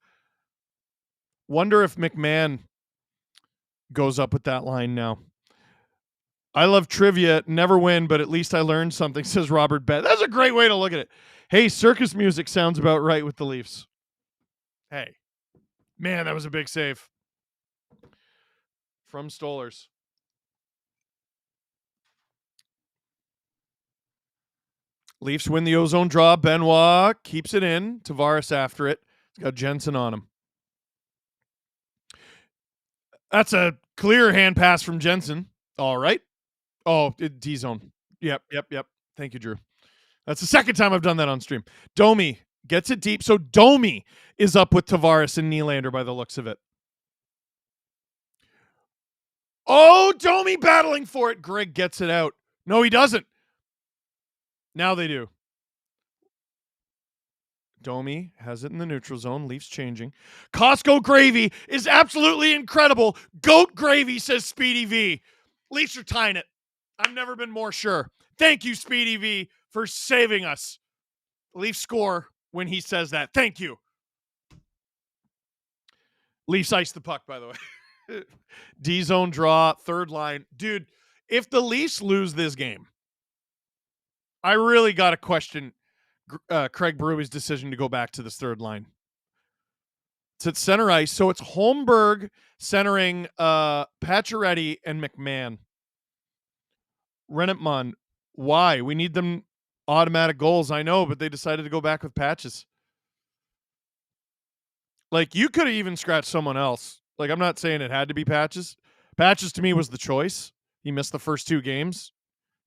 Wonder if McMahon goes up with that line now. I love trivia. Never win, but at least I learned something, says Robert Bett. That's a great way to look at it. Hey, circus music sounds about right with the Leafs. Hey. Man, that was a big save. From Stolars. Leafs win the ozone draw. Benoit keeps it in. Tavares after it. It's got Jensen on him. That's a clear hand pass from Jensen. All right. Oh, D-zone. Yep. Thank you, Drew. That's the second time I've done that on stream. Domi gets it deep. So Domi is up with Tavares and Nylander by the looks of it. Oh, Domi battling for it. Greg gets it out. No, he doesn't. Now they do. Domi has it in the neutral zone. Leafs changing. Costco gravy is absolutely incredible. Goat gravy, says Speedy V. Leafs are tying it. I've never been more sure. Thank you, Speedy V, for saving us. Leafs score when he says that. Thank you. Leafs ice the puck, by the way. D-zone draw, third line. Dude, if the Leafs lose this game, I really got to question Craig Berube decision to go back to this third line. It's at center ice, so it's Holmberg centering Pacioretty and McMahon. Rennettmann, why? We need them automatic goals, I know, but they decided to go back with Patches. Like, you could have even scratched someone else. Like, I'm not saying it had to be Patches. Patches, to me, was the choice. He missed the first 2 games.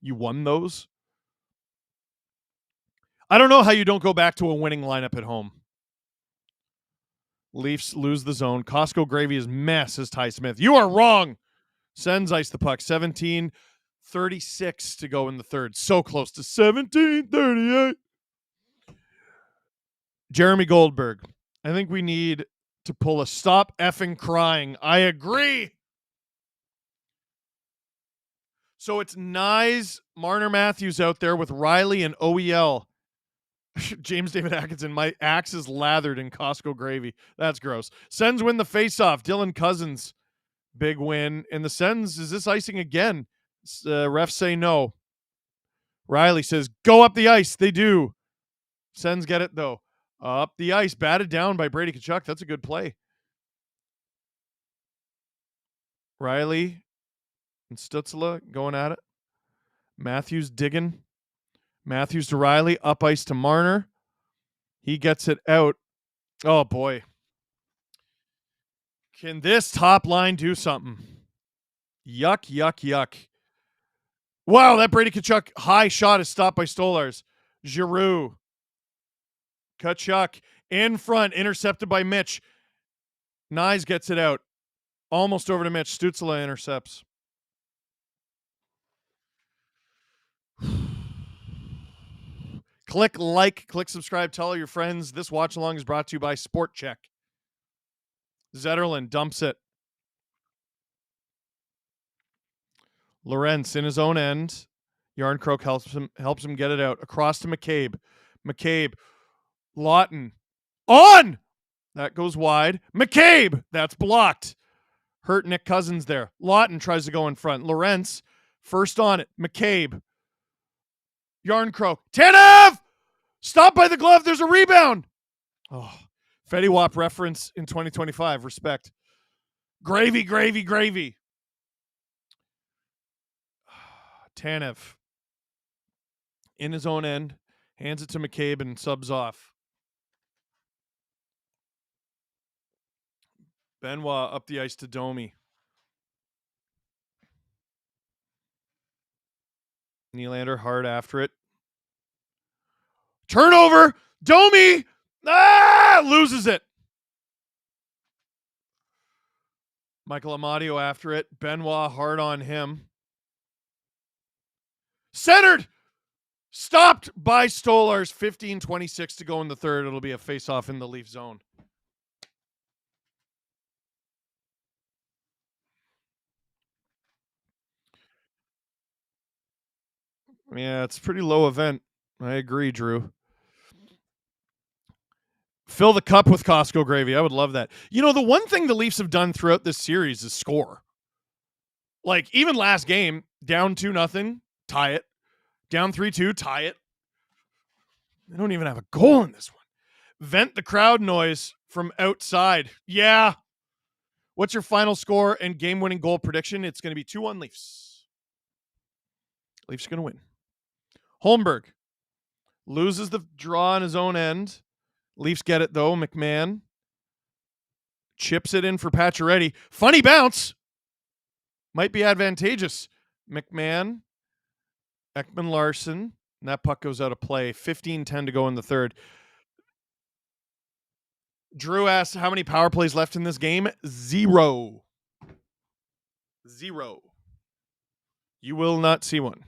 You won those. I don't know how you don't go back to a winning lineup at home. Leafs lose the zone. Costco Gravy is mess, says Ty Smith. You are wrong. Sens ice the puck. 17:36 to go in the third. So close to 17:38. Jeremy Goldberg. I think we need to pull a stop effing crying. I agree. So it's Nyes, Marner Matthews out there with Riley and OEL. James David Atkinson, my axe is lathered in Costco Gravy. That's gross. Sens win the faceoff. Dylan Cousins, big win. And the Sens, is this icing again? Refs say no. Riley says, go up the ice. They do. Sens get it, though. Up the ice, batted down by Brady Tkachuk. That's a good play. Riley and Stützle going at it. Matthews digging. Matthews to Riley, up ice to Marner. He gets it out. Oh, boy. Can this top line do something? Yuck, yuck, yuck. Wow, that Brady Tkachuk high shot is stopped by Stolars. Giroux. Tkachuk in front, intercepted by Mitch. Nyes gets it out. Almost over to Mitch. Stützle intercepts. Click like, click subscribe, tell all your friends. This watch along is brought to you by SportChek. Zetterlund dumps it. Lorentz in his own end. Yarncroke helps him get it out. Across to McCabe. McCabe. Lawton. On! That goes wide. McCabe! That's blocked. Hurt Nick Cousins there. Lawton tries to go in front. Lorentz first on it. McCabe. Yarncroke. Tanev! Stopped by the glove. There's a rebound. Oh, Fetty Wap reference in 2025. Respect. Gravy, gravy, gravy. Tanev. In his own end. Hands it to McCabe and subs off. Benoit up the ice to Domi. Nylander hard after it. Turnover. Domi. Loses it. Michael Amadio after it. Benoit hard on him. Centered. Stopped by Stolars. 15:26 to go in the third. It'll be a face-off in the Leaf zone. Yeah, it's a pretty low event. I agree, Drew. Fill the cup with Costco Gravy. I would love that. You know, the one thing the Leafs have done throughout this series is score. Like, even last game, down 2-0, tie it. Down 3-2, tie it. They don't even have a goal in this one. Vent the crowd noise from outside. Yeah. What's your final score and game-winning goal prediction? It's going to be 2-1 Leafs. Leafs are going to win. Holmberg loses the draw on his own end. Leafs get it, though. McMahon chips it in for Pacioretty. Funny bounce. Might be advantageous. McMahon, Ekman Larson, and that puck goes out of play. 15:10 to go in the third. Drew asks, how many power plays left in this game? 0. 0. You will not see one.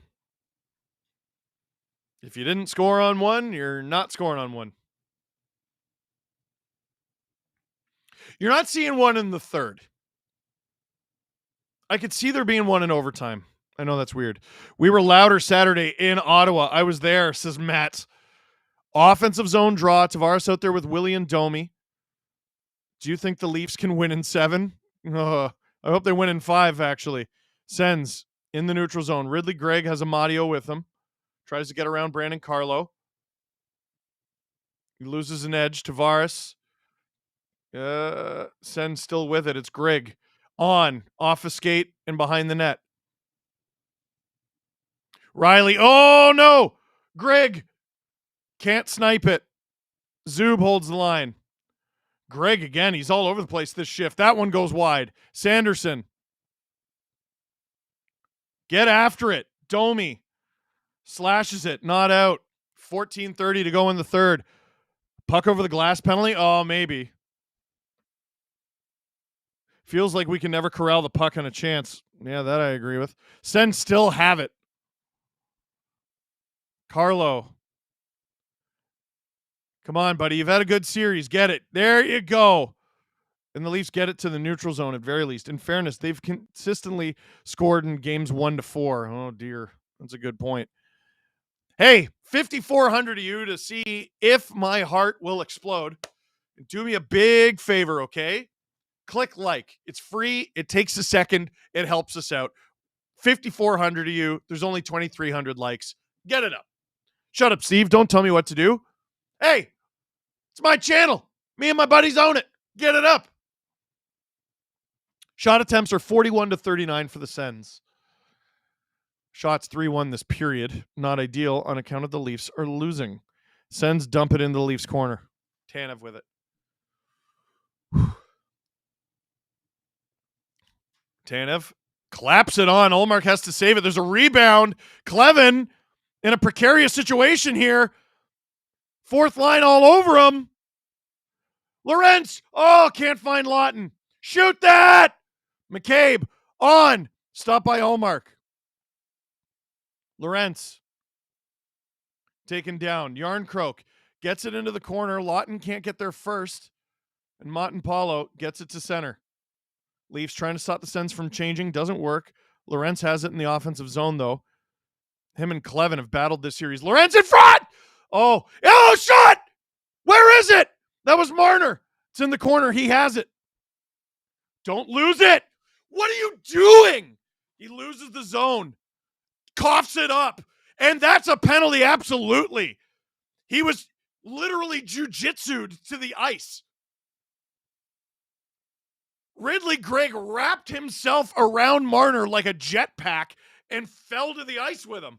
If you didn't score on one, you're not scoring on one. You're not seeing one in the third. I could see there being one in overtime. I know that's weird. We were louder Saturday in Ottawa. I was there, says Matt. Offensive zone draw. Tavares out there with Willie and Domi. Do you think the Leafs can win in 7? I hope they win in 5, actually. Sens in the neutral zone. Ridley Gregg has Amadio with him. Tries to get around Brandon Carlo. He loses an edge. Tavares. Sens still with it. It's Gregg. Off a skate, and behind the net. Riley. Oh, no. Gregg can't snipe it. Zub holds the line. Gregg again. He's all over the place this shift. That one goes wide. Sanderson. Get after it. Domi slashes it. Not out. 14:30 to go in the third. Puck over the glass penalty? Oh, maybe. Feels like we can never corral the puck on a chance. Yeah, that I agree with. Sens still have it. Carlo. Come on, buddy. You've had a good series. Get it. There you go. And the Leafs get it to the neutral zone at very least. In fairness, they've consistently scored in games 1-4. Oh, dear. That's a good point. Hey, 5,400 of you to see if my heart will explode. Do me a big favor, okay? Click like. It's free. It takes a second. It helps us out. 5,400 of you. There's only 2,300 likes. Get it up. Shut up, Steve. Don't tell me what to do. Hey, it's my channel. Me and my buddies own it. Get it up. Shot attempts are 41-39 for the Sens. Shots 3-1 this period. Not ideal on account of the Leafs are losing. Sens dump it into the Leafs corner. Tanev with it. Tanev claps it on. Ullmark has to save it. There's a rebound. Clevin in a precarious situation here. Fourth line all over him. Lorentz. Oh, can't find Lawton. Shoot that. McCabe on. Stop by Ullmark. Lorentz taken down. Yarncroke gets it into the corner. Lawton can't get there first. And Montempallo gets it to center. Leafs trying to stop the Sens from changing. Doesn't work. Lorentz has it in the offensive zone, though. Him and Clevin have battled this series. Lorentz in front! Oh, shot! Where is it? That was Marner. It's in the corner. He has it. Don't lose it. What are you doing? He loses the zone. Coughs it up. And that's a penalty, absolutely. He was literally jiu-jitsu'd to the ice. Ridley Gregg wrapped himself around Marner like a jetpack and fell to the ice with him.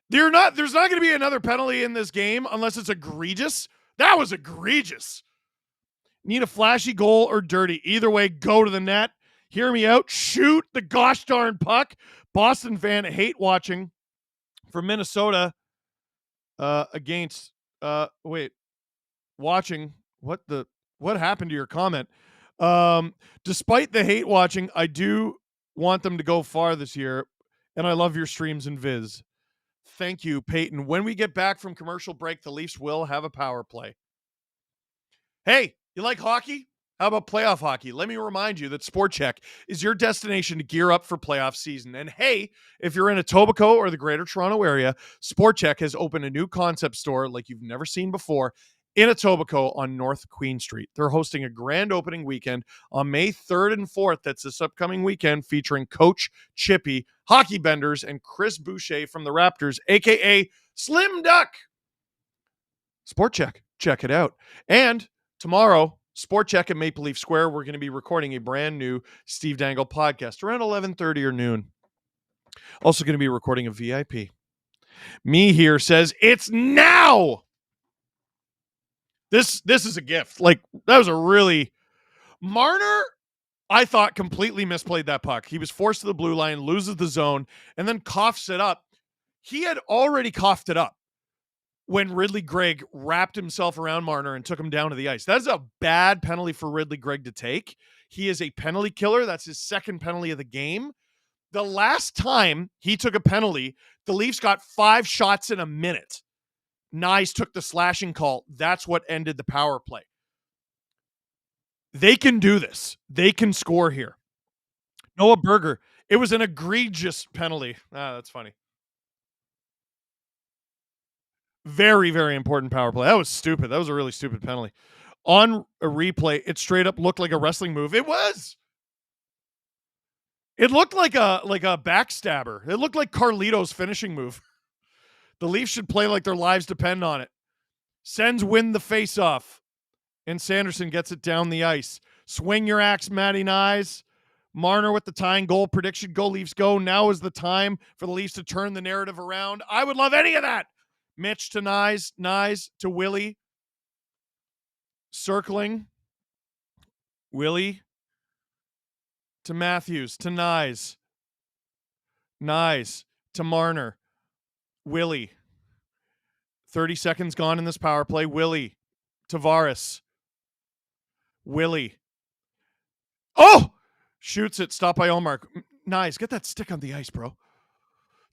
There's not going to be another penalty in this game unless it's egregious. That was egregious. Need a flashy goal or dirty. Either way, go to the net. Hear me out. Shoot the gosh darn puck. Boston fan hate watching from Minnesota against watching. What happened to your comment? Despite the hate watching, I do want them to go far this year, and I love your streams and viz. Thank you, Peyton. When we get back from commercial break, the Leafs will have a power play. Hey, you like hockey? How about playoff hockey? Let me remind you that SportChek is your destination to gear up for playoff season. And hey, if you're in Etobicoke or the Greater Toronto area, SportChek has opened a new concept store like you've never seen before in Etobicoke on North Queen Street. They're hosting a grand opening weekend on May 3rd and 4th. That's this upcoming weekend, featuring Coach Chippy, Hockey Benders, and Chris Boucher from the Raptors, a.k.a. Slim Duck. SportChek. Check it out. And tomorrow, SportChek at Maple Leaf Square, we're going to be recording a brand new Steve Dangle podcast around 11:30 or noon. Also going to be recording a VIP. Me here says, it's now! This is a gift. Like, that was a really... Marner, I thought, completely misplayed that puck. He was forced to the blue line, loses the zone, and then coughs it up. He had already coughed it up when Ridley Gregg wrapped himself around Marner and took him down to the ice. That is a bad penalty for Ridley Gregg to take. He is a penalty killer. That's his second penalty of the game. The last time he took a penalty, the Leafs got 5 shots in a minute. Nyes took the slashing call. That's what ended the power play. They can do this. They can score here. Noah Berger It was an egregious penalty. That's funny. Very, very important power play. That was stupid. That was a really stupid penalty. On a replay, it straight up looked like a wrestling move. It was. It looked like a backstabber. It looked like Carlito's finishing move. The Leafs should play like their lives depend on it. Sens win the faceoff, and Sanderson gets it down the ice. Swing your axe, Matty Nyes. Marner with the tying goal prediction. Go Leafs, go. Now is the time for the Leafs to turn the narrative around. I would love any of that. Mitch to Nyes. Nyes to Willie. Circling. Willie to Matthews. To Nyes. Nyes to Marner. Willie. 30 seconds gone in this power play. Willie. Tavares. Willie. Oh! Shoots it. Stopped by Ullmark. Nice. Get that stick on the ice, bro.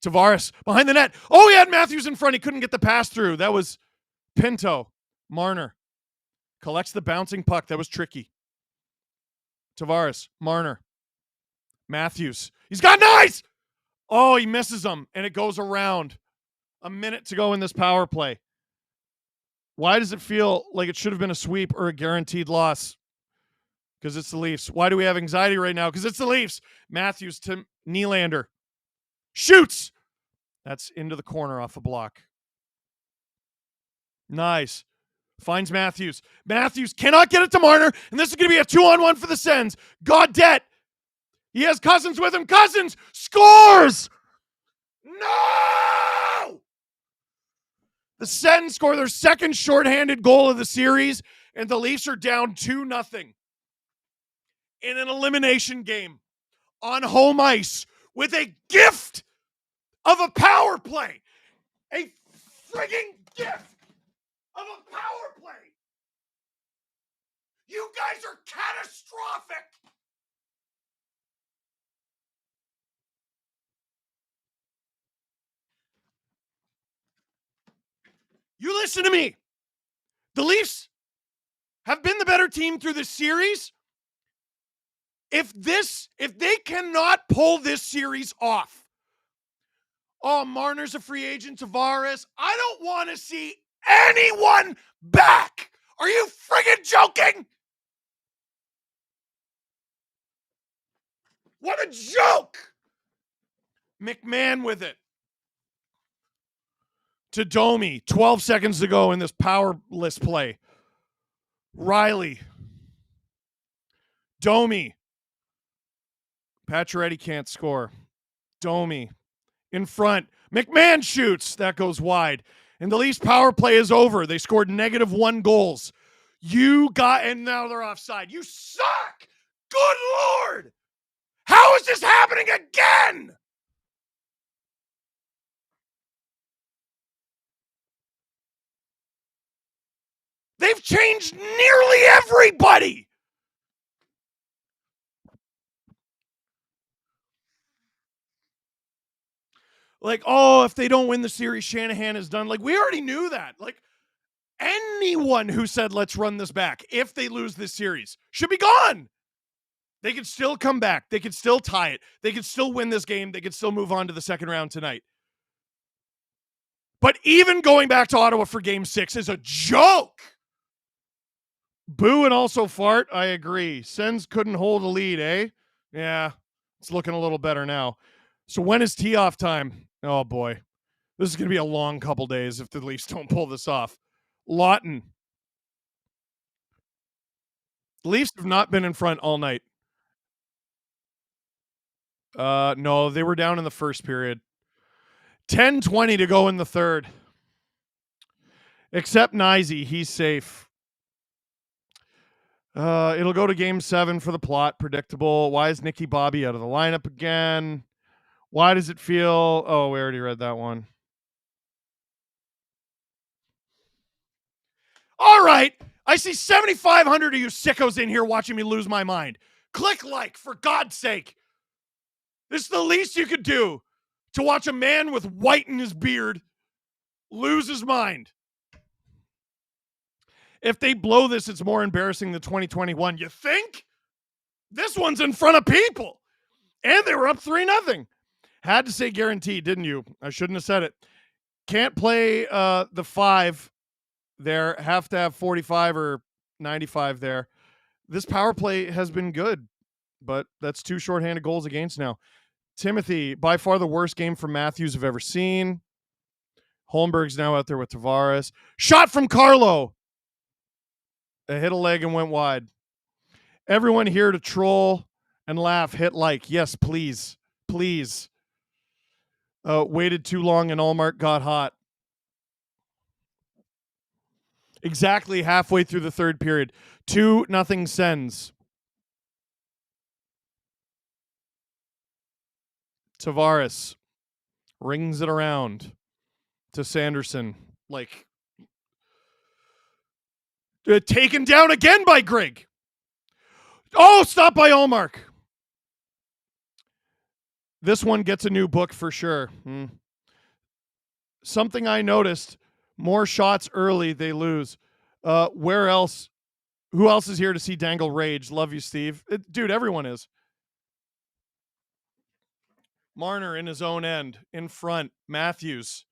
Tavares behind the net. Oh, he had Matthews in front. He couldn't get the pass through. That was Pinto. Marner collects the bouncing puck. That was tricky. Tavares. Marner. Matthews. He's got Nice! Oh, he misses him, and it goes around. A minute to go in this power play. Why does it feel like it should have been a sweep or a guaranteed loss? Because it's the Leafs. Why do we have anxiety right now? Because it's the Leafs. Matthews to Nylander. Shoots! That's into the corner off a block. Nice. Finds Matthews. Matthews cannot get it to Marner, and this is going to be a 2-on-1 for the Sens. Gaudette. He has Cousins with him. Cousins scores! No! The Sens score their second shorthanded goal of the series, and the Leafs are down 2-0 in an elimination game on home ice with a gift of a power play. A frigging gift of a power play. You guys are catastrophic. You listen to me. The Leafs have been the better team through this series. If they cannot pull this series off, Marner's a free agent, Tavares, I don't want to see anyone back. Are you friggin' joking? What a joke. McMahon with it. To Domi, 12 seconds to go in this powerless play. Riley. Domi. Pacioretty can't score. Domi. In front. McMahon shoots. That goes wide. And the Leafs power play is over. They scored -1 goals. And now they're offside. You suck! Good Lord! How is this happening again? They've changed nearly everybody. Like, if they don't win the series, Shanahan is done. Like, we already knew that. Like, anyone who said, let's run this back, if they lose this series, should be gone. They could still come back. They could still tie it. They could still win this game. They could still move on to the second round tonight. But even going back to Ottawa for Game 6 is a joke. Boo and also fart, I agree. Sens couldn't hold a lead, eh? Yeah, it's looking a little better now. So when is tee-off time? Oh, boy. This is going to be a long couple days if the Leafs don't pull this off. Lawton. The Leafs have not been in front all night. No, they were down in the first period. 10:20 to go in the third. Except Nyesy, he's safe. It'll go to Game 7 for the plot. Predictable. Why is Nicky Bobby out of the lineup again? Why does it feel... Oh, we already read that one. All right. I see 7,500 of you sickos in here watching me lose my mind. Click like, for God's sake. This is the least you could do to watch a man with white in his beard lose his mind. If they blow this, it's more embarrassing than 2021. You think? This one's in front of people. And they were up 3-0. Had to say guaranteed, didn't you? I shouldn't have said it. Can't play the 5 there. Have to have 45 or 95 there. This power play has been good, but that's 2 shorthanded goals against now. Timothy, by far the worst game from Matthews I've ever seen. Holmberg's now out there with Tavares. Shot from Carlo. It hit a leg and went wide. Everyone here to troll and laugh. Hit like. Yes, please. Please. Waited too long and Allmark got hot. Exactly halfway through the third period. 2-0 Sens. Tavares rings it around to Sanderson. Like, taken down again by Greg. Oh, stop by Allmark. This one gets a new book for sure. Something I noticed, more shots early, they lose. Where else? Who else is here to see Dangle rage? Love you, Steve. Dude, everyone is. Marner in his own end, in front. Matthews.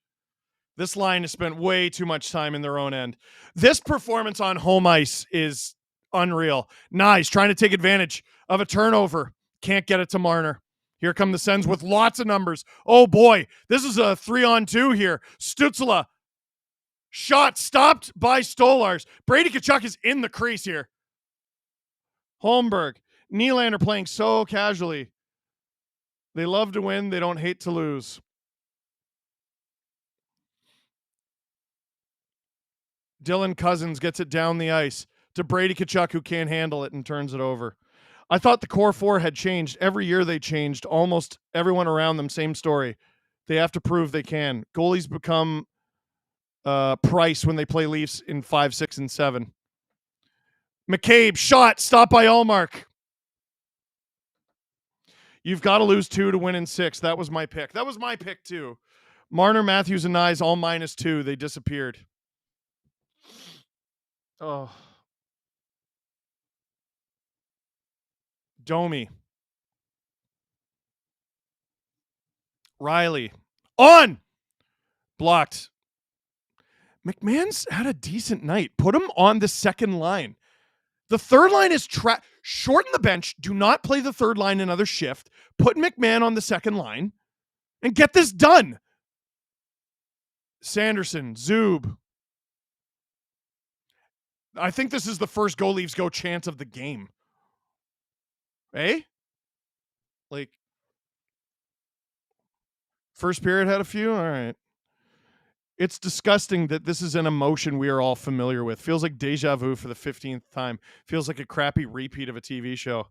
This line has spent way too much time in their own end. This performance on home ice is unreal. Nice, trying to take advantage of a turnover. Can't get it to Marner. Here come the Sens with lots of numbers. Oh boy, this is a 3-on-2 here. Stützle. Shot stopped by Stolars. Brady Tkachuk is in the crease here. Holmberg. Nylander playing so casually. They love to win. They don't hate to lose. Dylan Cousins gets it down the ice to Brady Tkachuk, who can't handle it and turns it over. I thought the core 4 had changed. Every year they changed. Almost everyone around them, same story. They have to prove they can. Goalies become Price when they play Leafs in 5, 6, and 7. McCabe, shot, stopped by Allmark. You've got to lose 2 to win in 6. That was my pick. That was my pick, too. Marner, Matthews, and Nyes all -2. They disappeared. Oh. Domi. Riley. On! Blocked. McMahon's had a decent night. Put him on the second line. The third line is shorten the bench. Do not play the third line another shift. Put McMahon on the second line and get this done. Sanderson, Zub. I think this is the first Go Leafs Go chance of the game. Eh? Like, first period had a few? All right. It's disgusting that this is an emotion we are all familiar with. Feels like deja vu for the 15th time. Feels like a crappy repeat of a TV show.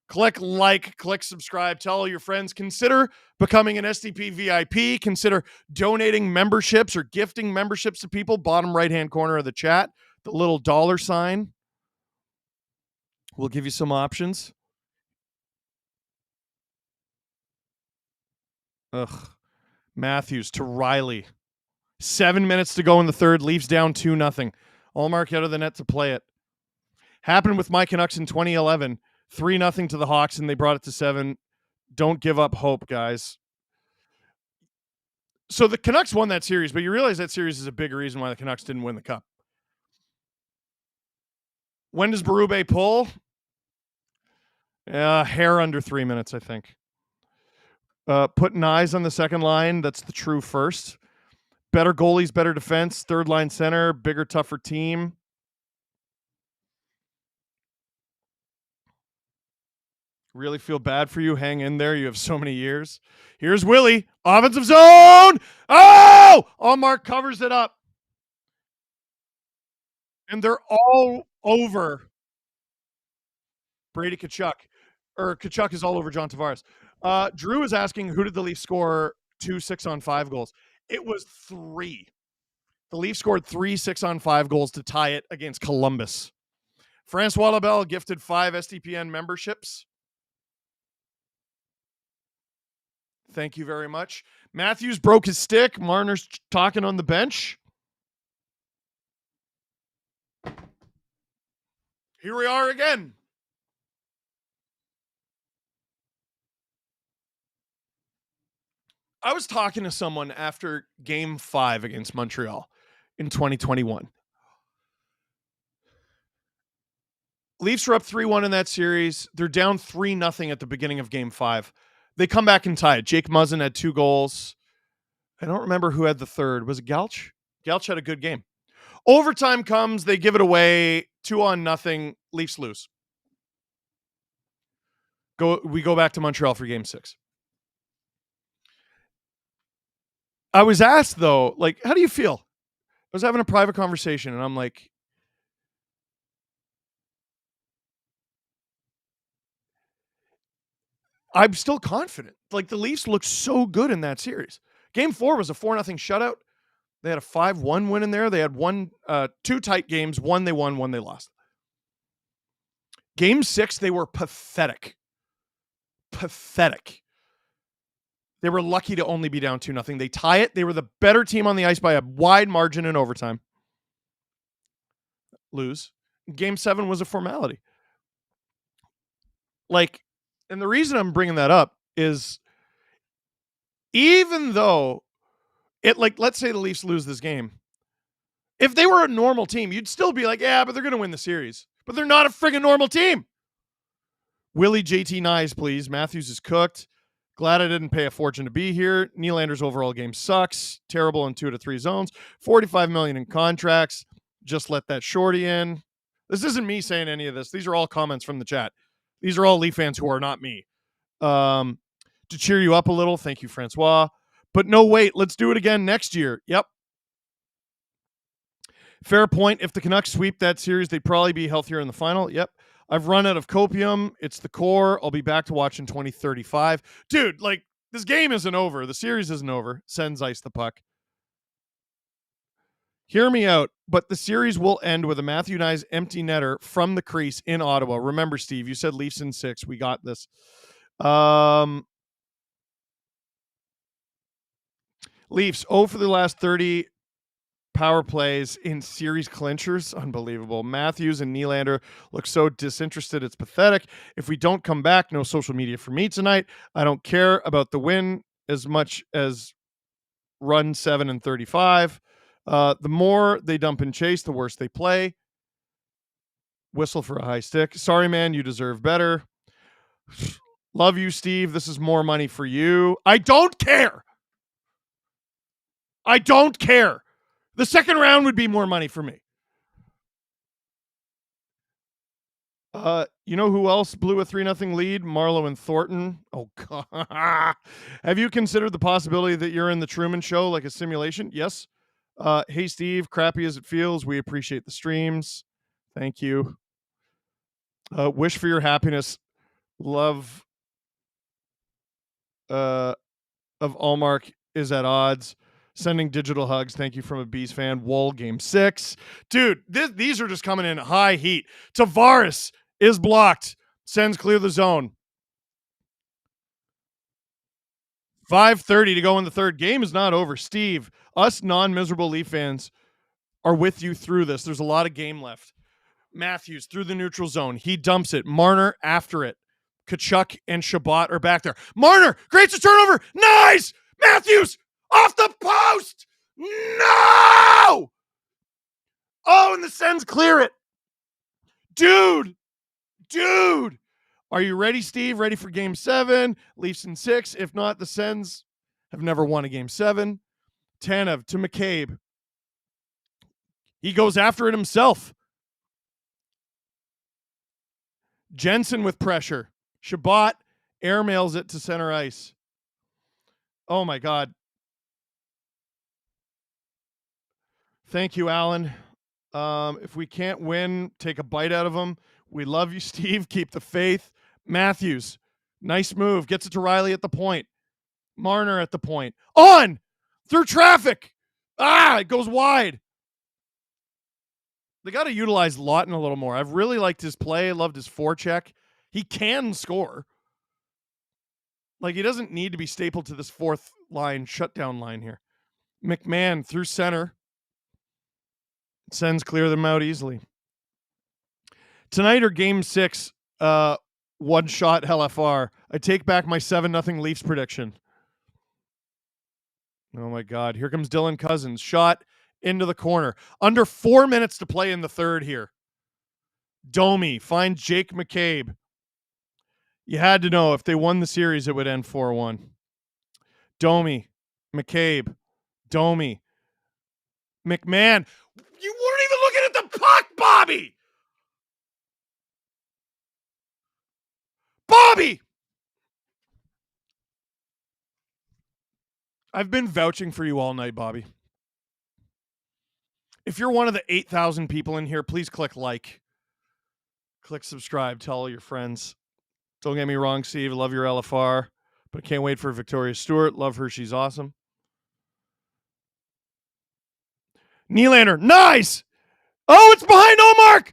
Click like, click subscribe, tell all your friends. Consider becoming an SDP VIP. Consider donating memberships or gifting memberships to people. Bottom right-hand corner of the chat, the little $sign. We'll give you some options. Ugh. Matthews to Riley. 7 minutes to go in the third. Leafs down 2-0. Allmark out of the net to play it. Happened with my Canucks in 2011. 3-0 to the Hawks, and they brought it to 7. Don't give up hope, guys. So the Canucks won that series, but you realize that series is a big reason why the Canucks didn't win the Cup. When does Berube pull? Hair under 3 minutes, I think. Put Nyes on the second line. That's the true first. Better goalies, better defense, third line center, bigger, tougher team. Really feel bad for you. Hang in there. You have so many years. Here's Willie. Offensive zone. Oh! Allmark covers it up. And they're all over Brady Tkachuk. Or Tkachuk is all over John Tavares. Drew is asking, who did the Leafs score 2 6-on-5 goals? It was 3. The Leafs scored 3 6-on-5 goals to tie it against Columbus. Francois Labelle gifted 5 SDPN memberships. Thank you very much. Matthews broke his stick. Marner's talking on the bench. Here we are again. I was talking to someone after Game 5 against Montreal in 2021. Leafs are up 3-1 in that series. They're down 3-0 at the beginning of Game 5. They come back and tie it. Jake Muzzin had 2 goals. I don't remember who had the third. Was it Galch? Galch had a good game. Overtime comes. They give it away. 2-0. Leafs lose. We go back to Montreal for Game 6. I was asked, though, like, how do you feel? I was having a private conversation, and I'm like, I'm still confident. Like, the Leafs look so good in that series. Game 4 was a 4-0 shutout. They had a 5-1 win in there. They had 2 tight games. One they won, one they lost. Game 6, they were pathetic. Pathetic. They were lucky to only be down 2-0. They tie it. They were the better team on the ice by a wide margin in overtime. Lose. Game 7 was a formality. Like, and the reason I'm bringing that up is even though let's say the Leafs lose this game. If they were a normal team, you'd still be like, yeah, but they're going to win the series. But they're not a friggin' normal team. Willie JT Nyes, please. Matthews is cooked. Glad I didn't pay a fortune to be here. Nylander's overall game sucks. Terrible in 2 out of 3 zones. $45 million in contracts. Just let that shorty in. This isn't me saying any of this. These are all comments from the chat. These are all Leaf fans who are not me. To cheer you up a little, thank you, Francois. But no, wait, let's do it again next year. Yep. Fair point. If the Canucks sweep that series, they'd probably be healthier in the final. Yep. I've run out of copium. It's the core. I'll be back to watch in 2035. Dude, like, this game isn't over. The series isn't over. Sends ice the puck. Hear me out, but the series will end with a Matthew Nyes empty netter from the crease in Ottawa. Remember, Steve, you said Leafs in 6. We got this. Leafs 0 for the last 30 power plays in series clinchers. Unbelievable. Matthews and Nylander look so disinterested. It's pathetic. If we don't come back, no social media for me tonight. I don't care about the win as much as run 7 and 35. The more they dump and chase, the worse they play. Whistle for a high stick. Sorry, man. You deserve better. Love you, Steve. This is more money for you. I don't care. I don't care. The second round would be more money for me. You know who else blew a 3-0 lead? Marlowe and Thornton. Oh, God. Have you considered the possibility that you're in the Truman Show like a simulation? Yes. Hey, Steve, crappy as it feels, we appreciate the streams. Thank you. Wish for your happiness. Love of Allmark is at odds. Sending digital hugs. Thank you from a Bees fan. Wool, game 6. Dude, these are just coming in high heat. Tavares is blocked. Sends clear the zone. 5:30 to go in the third. Game is not over. Steve, us non-miserable Leaf fans are with you through this. There's a lot of game left. Matthews through the neutral zone. He dumps it. Marner after it. Tkachuk and Shabbat are back there. Marner creates a turnover. Nice! Matthews off the post! No! Oh, and the Sens clear it. Dude! Are you ready, Steve? Ready for game 7? Leafs in 6. If not, the Sens have never won a game 7. Tanev to McCabe. He goes after it himself. Jensen with pressure. Shabbat airmails it to center ice. Oh, my God. Thank you, Alan. If we can't win, take a bite out of them. We love you, Steve. Keep the faith. Matthews, nice move. Gets it to Riley at the point. Marner at the point. On! Through traffic! It goes wide. They got to utilize Lawton a little more. I've really liked his play. Loved his forecheck. He can score. Like, he doesn't need to be stapled to this fourth line, shutdown line here. McMahon through center. Sends clear them out easily. Tonight or game 6, one shot LFR. I take back my 7-0 Leafs prediction. Oh, my God. Here comes Dylan Cousins. Shot into the corner. Under 4 minutes to play in the third here. Domi finds Jake McCabe. You had to know if they won the series, it would end 4-1. Domi, McCabe, Domi, McMahon. You weren't even looking at the puck, Bobby! Bobby! I've been vouching for you all night, Bobby. If you're one of the 8,000 people in here, please click like. Click subscribe. Tell all your friends. Don't get me wrong, Steve. I love your LFR, but I can't wait for Victoria Stewart. Love her. She's awesome. Nylander. Nice! Oh, it's behind Omark!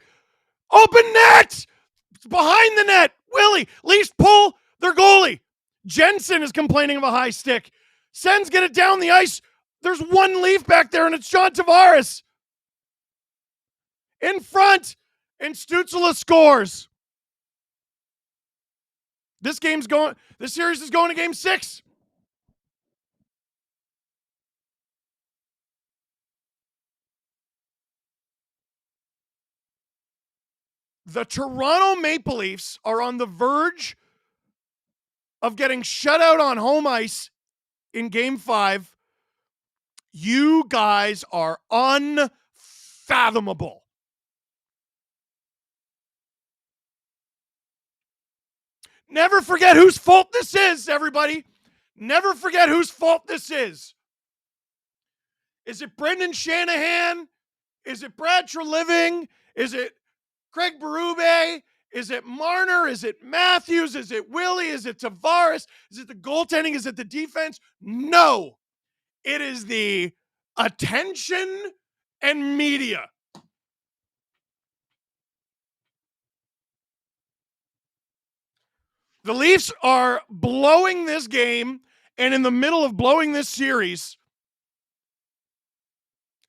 Open net! It's behind the net. Willie. Leafs pull their goalie. Jensen is complaining of a high stick. Sens get it down the ice. There's one Leaf back there, and it's John Tavares. In front, and Stützle scores. This series is going to game 6. The Toronto Maple Leafs are on the verge of getting shut out on home ice in game 5. You guys are unfathomable. Never forget whose fault this is, everybody. Never forget whose fault this is. Is it Brendan Shanahan? Is it Brad Treliving? Is it Craig Berube? Is it Marner? Is it Matthews? Is it Willie? Is it Tavares? Is it the goaltending? Is it the defense? No. It is the attention and media. The Leafs are blowing this game and in the middle of blowing this series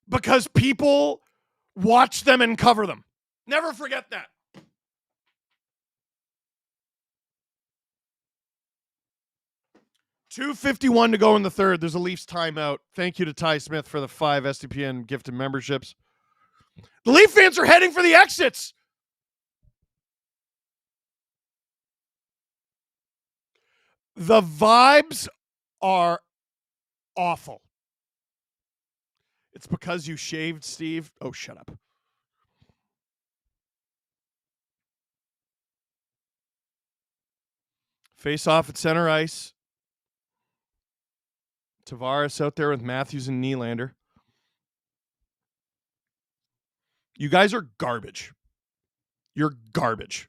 because people watch them and cover them. Never forget that. .251 to go in the third. There's a Leafs timeout. Thank you to Ty Smith for the 5 SDPN gifted memberships. The Leaf fans are heading for the exits. The vibes are awful. It's because you shaved, Steve. Oh, shut up. Face off at center ice. Tavares out there with Matthews and Nylander. You guys are garbage. You're garbage.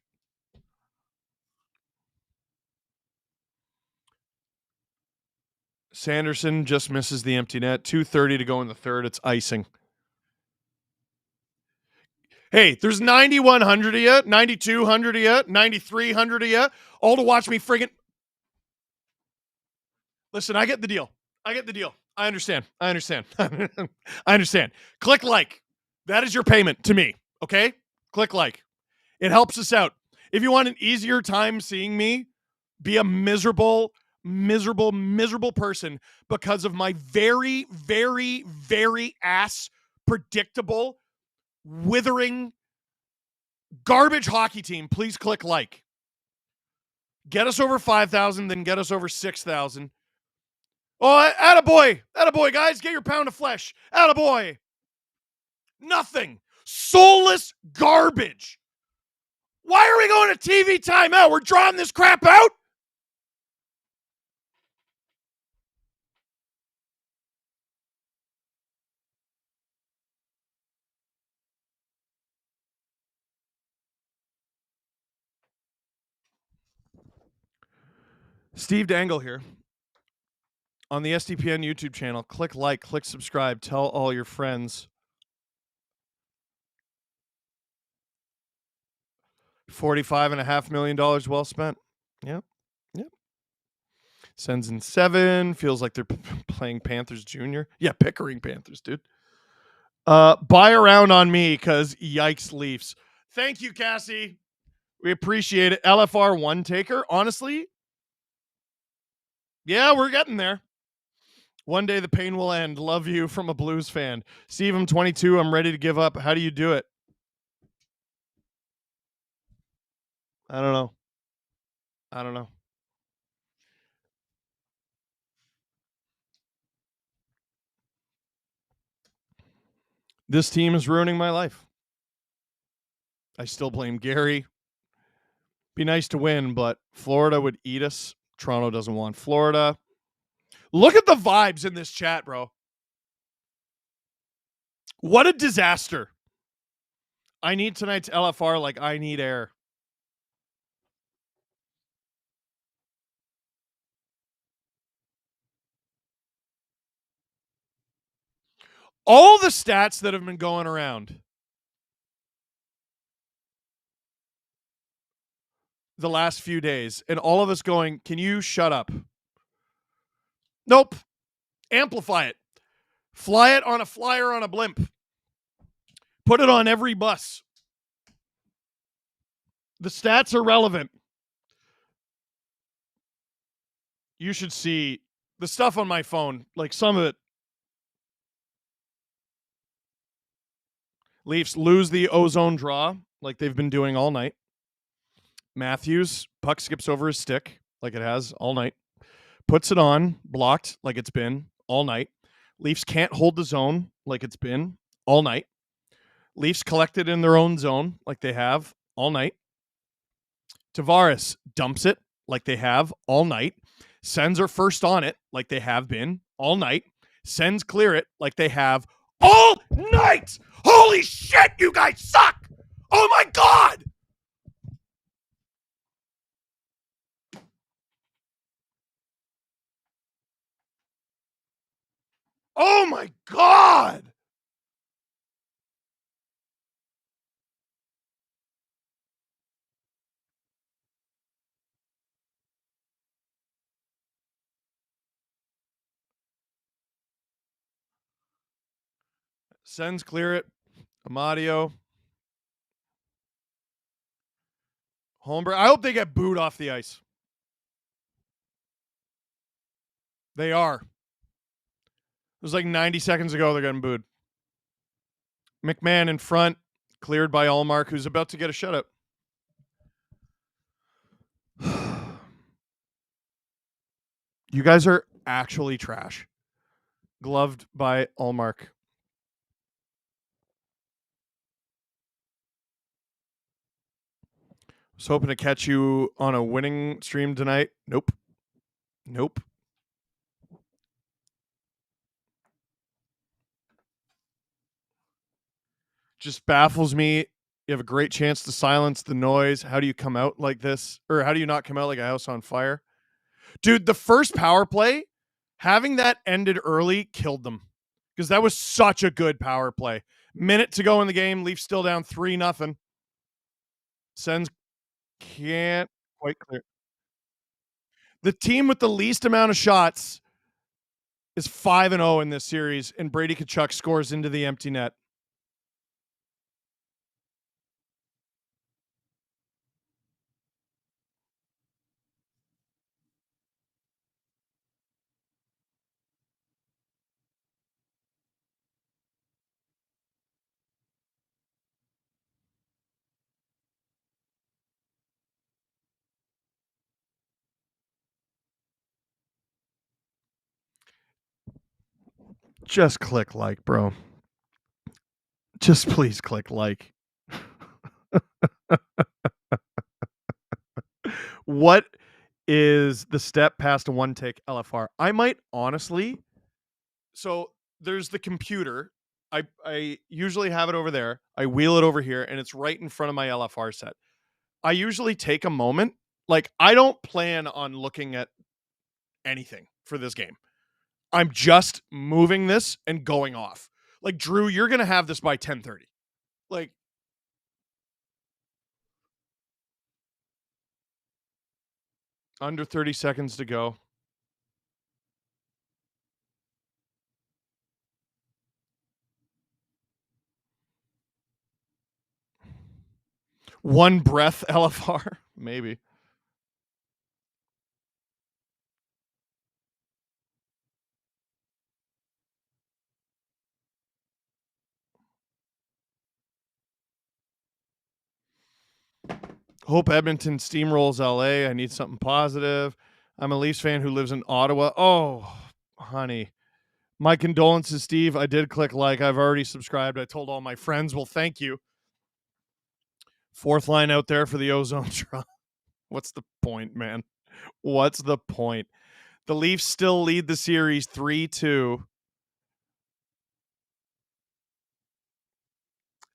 Sanderson just misses the empty net. 2:30 to go in the third. It's icing. Hey, there's 9,100 of you, 9,200 of you, 9,300 of you, all to watch me friggin'. Listen, I get the deal. I understand. I understand. Click like. That is your payment to me, okay? Click like. It helps us out. If you want an easier time seeing me be a miserable person because of my very, very, very ass predictable, withering, garbage hockey team, please click like. Get us over 5,000, then get us over 6,000. Oh, attaboy, guys. Get your pound of flesh. Attaboy. Nothing. Soulless garbage. Why are we going to TV timeout? We're drawing this crap out? Steve Dangle here on the SDPN YouTube channel. Click like, click subscribe, tell all your friends. $45.5 million well spent. Yep. Sends in 7. Feels like they're playing Panthers Junior. Yeah, Pickering Panthers, dude. Buy around on me because yikes Leafs. Thank you, Cassie. We appreciate it. LFR 1 taker. Honestly, yeah, we're getting there. One day the pain will end. Love you from a Blues fan. Steve, I'm 22. I'm ready to give up. How do you do it? I don't know. This team is ruining my life. I still blame Gary. Be nice to win, but Florida would eat us. Toronto doesn't want Florida. Look at the vibes in this chat, bro. What a disaster. I need tonight's LFR like I need air. All the stats that have been going around the last few days, and all of us going, can you shut up? Nope. Amplify it. Fly it on a flyer on a blimp. Put it on every bus. The stats are relevant. You should see the stuff on my phone, like some of it. Leafs lose the ozone draw like they've been doing all night. Matthews, puck skips over his stick like it has all night. Puts it on, blocked like it's been all night. Leafs can't hold the zone like it's been all night. Leafs collected in their own zone like they have all night. Tavares dumps it like they have all night. Sens are first on it like they have been all night. Sens clear it like they have all night. Holy shit, you guys suck. Oh my God. Oh my God. Sens clear it. Amadio. Holmberg. I hope they get booed off the ice. They are. It was like 90 seconds ago they're getting booed. McMahon in front, cleared by Allmark, who's about to get a shutout. You guys are actually trash. Gloved by Allmark. Was hoping to catch you on a winning stream tonight. Nope. Just baffles me. You have a great chance to silence the noise. How do you come out like this? Or how do you not come out like a house on fire? Dude, the first power play, having that ended early killed them. Because that was such a good power play. Minute to go in the game. Leafs still down 3-0. Sens can't quite clear. The team with the least amount of shots is 5-0 in this series, and Brady Tkachuk scores into the empty net. Just click like, bro. Just please click like. What is the step past a one-take LFR? I might honestly. So there's the computer. I usually have it over there. I wheel it over here, and it's right in front of my LFR set. I usually take a moment. Like, I don't plan on looking at anything for this game. I'm just moving this and going off. Like, Drew, you're going to have this by 10:30. Like, under 30 seconds to go. One breath LFR, maybe. Hope Edmonton steamrolls LA. I need something positive. I'm a Leafs fan who lives in Ottawa. Oh, honey. My condolences, Steve. I did click like. I've already subscribed. I told all my friends. Well, thank you. Fourth line out there for the ozone drop. What's the point, man? What's the point? The Leafs still lead the series 3-2.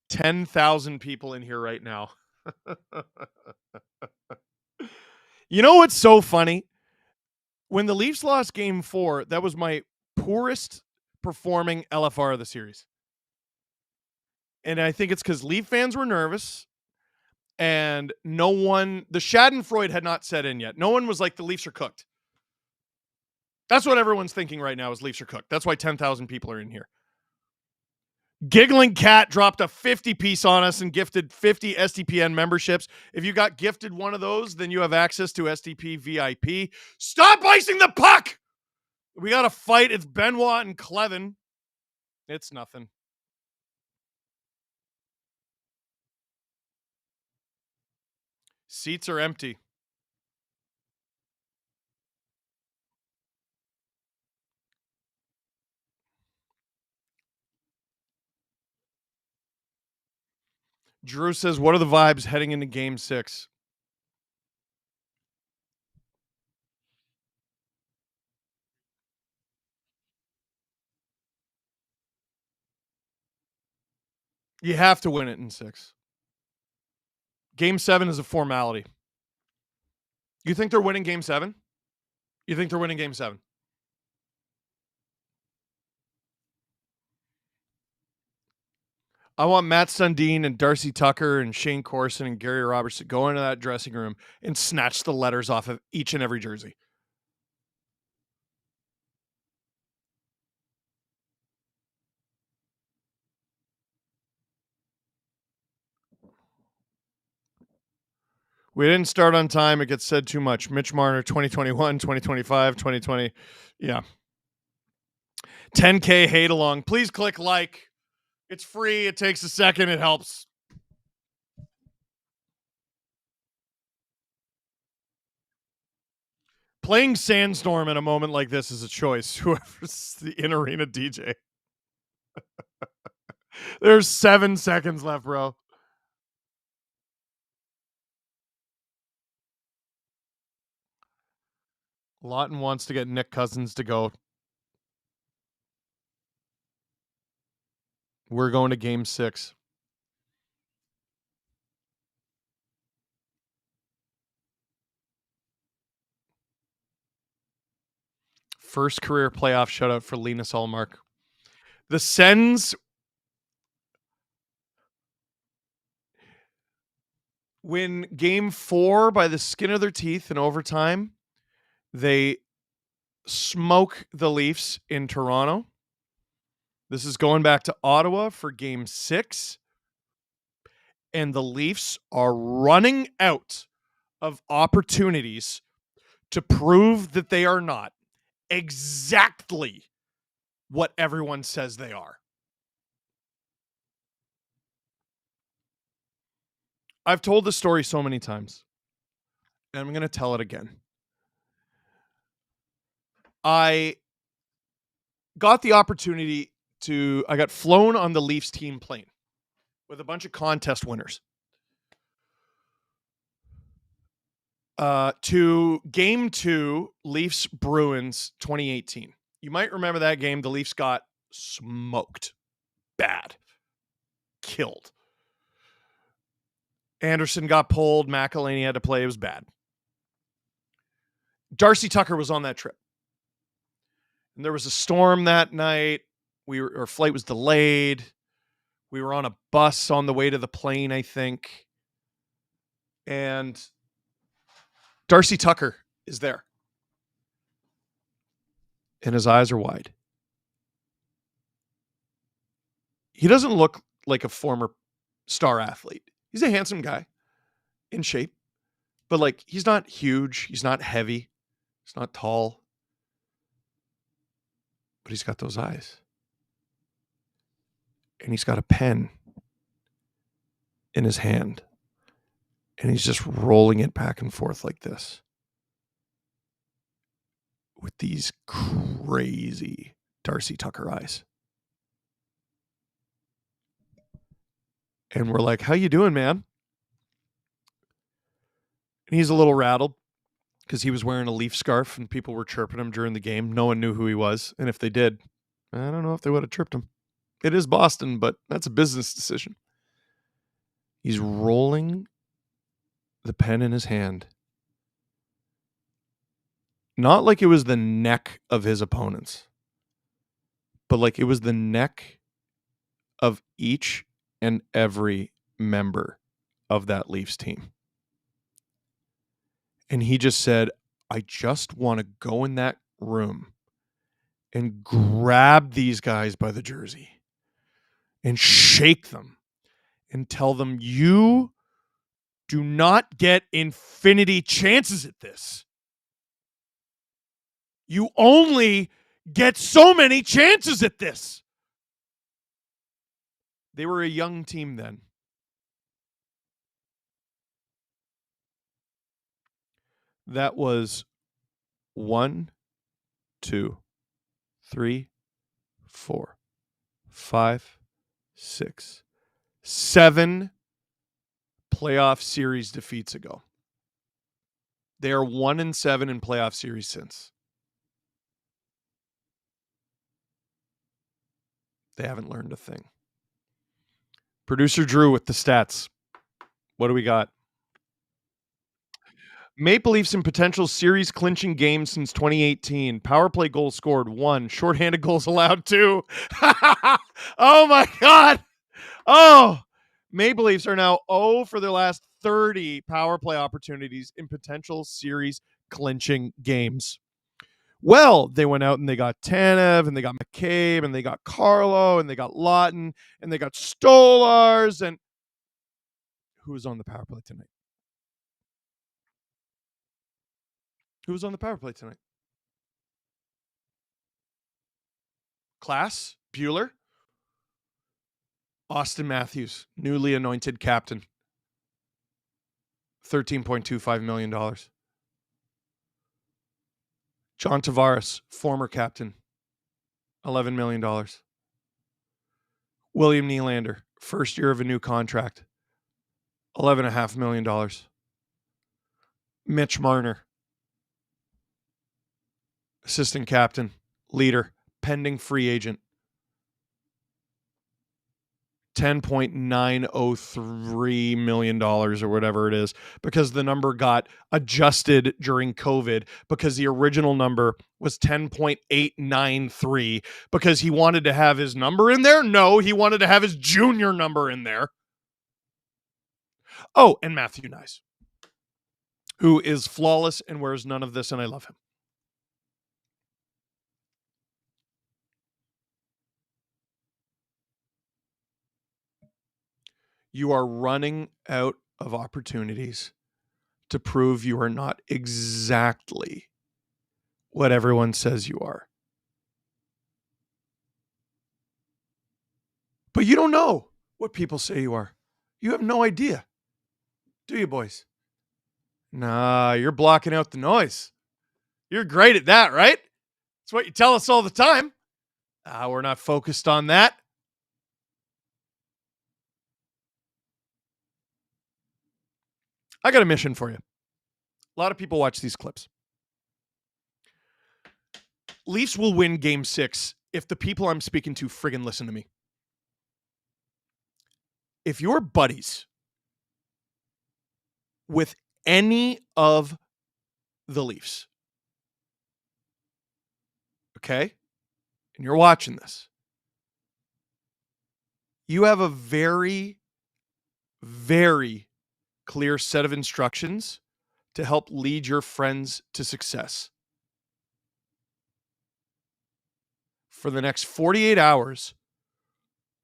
10,000 people in here right now. You know what's so funny? When the Leafs lost game 4, that was my poorest performing LFR of the series. And I think it's because Leaf fans were nervous and no one, the Schadenfreude had not set in yet. No one was like, the Leafs are cooked. That's what everyone's thinking right now is Leafs are cooked. That's why 10,000 people are in here. Giggling Cat dropped a 50 piece on us and gifted 50 SDPN memberships. If you got gifted one of those, then you have access to SDP VIP. Stop icing the puck! We got to fight. It's Benoit and Clevin. It's nothing. Seats are empty. Drew says, what are the vibes heading into game 6? You have to win it in 6. Game 7 is a formality. You think they're winning game 7? You think they're winning game 7? I want Matt Sundin and Darcy Tucker and Shane Corson and Gary Roberts to go into that dressing room and snatch the letters off of each and every jersey. We didn't start on time. It gets said too much. Mitch Marner, 2021, 2025, 2020. Yeah. 10K hate along. Please click like. It's free. It takes a second. It helps. Playing Sandstorm at a moment like this is a choice. Whoever's the in-arena DJ. There's 7 seconds left, bro. Lawton wants to get Nick Cousins to go. We're going to game 6. First career playoff shutout for Linus Ullmark. The Sens, win game 4 by the skin of their teeth in overtime. They smoke the Leafs in Toronto. This is going back to Ottawa for game 6. And the Leafs are running out of opportunities to prove that they are not exactly what everyone says they are. I've told this story so many times, and I'm going to tell it again. I got the opportunity I got flown on the Leafs team plane with a bunch of contest winners to game 2, Leafs Bruins 2018. You might remember that game. The Leafs got smoked. Bad. Killed. Anderson got pulled. McElhaney had to play. It was bad. Darcy Tucker was on that trip. And there was a storm that night. Our flight was delayed. We were on a bus on the way to the plane, I think. And Darcy Tucker is there. And his eyes are wide. He doesn't look like a former star athlete. He's a handsome guy, in shape. But, like, he's not huge. He's not heavy. He's not tall. But he's got those eyes. And he's got a pen in his hand. And he's just rolling it back and forth like this with these crazy Darcy Tucker eyes. And we're like, how you doing, man? And he's a little rattled because he was wearing a Leaf scarf and people were chirping him during the game. No one knew who he was. And if they did, I don't know if they would have chirped him. It is Boston, but that's a business decision. He's rolling the pen in his hand. Not like it was the neck of his opponents, but like it was the neck of each and every member of that Leafs team. And he just said, I just want to go in that room and grab these guys by the jersey and shake them and tell them, you do not get infinity chances at this. You only get so many chances at this. They were a young team then. That was 1, 2, 3, 4, 5, 6, 7 playoff series defeats ago. They are 1-7 in playoff series since. They haven't learned a thing. Producer Drew with the stats. What do we got? Maple Leafs in potential series clinching games since 2018. Power play goals scored 1. Shorthanded goals allowed 2. Oh my God. Oh, Maple Leafs are now 0 for their last 30 power play opportunities in potential series clinching games. Well, they went out and they got Tanev and they got McCabe and they got Carlo and they got Lawton and they got Stolars. And who was on the power play tonight? Who was on the power play tonight? Class, Bueller, Austin Matthews, newly anointed captain, $13.25 million. John Tavares, former captain, $11 million. William Nylander, first year of a new contract, $11.5 million. Mitch Marner, assistant captain, leader, pending free agent, $10.903 million or whatever it is, because the number got adjusted during COVID because the original number was 10.893 because he wanted to have his number in there. No, he wanted to have his junior number in there. Oh, and Matthew Nyes, who is flawless and wears none of this, and I love him. You are running out of opportunities to prove you are not exactly what everyone says you are. But you don't know what people say you are. You have no idea. Do you, boys? Nah, you're blocking out the noise. You're great at that, right? That's what you tell us all the time. We're not focused on that. I got a mission for you. A lot of people watch these clips. Leafs will win Game 6 if the people I'm speaking to friggin' listen to me. If you're buddies with any of the Leafs, okay, and you're watching this, you have a very, very clear set of instructions to help lead your friends to success. For the next 48 hours,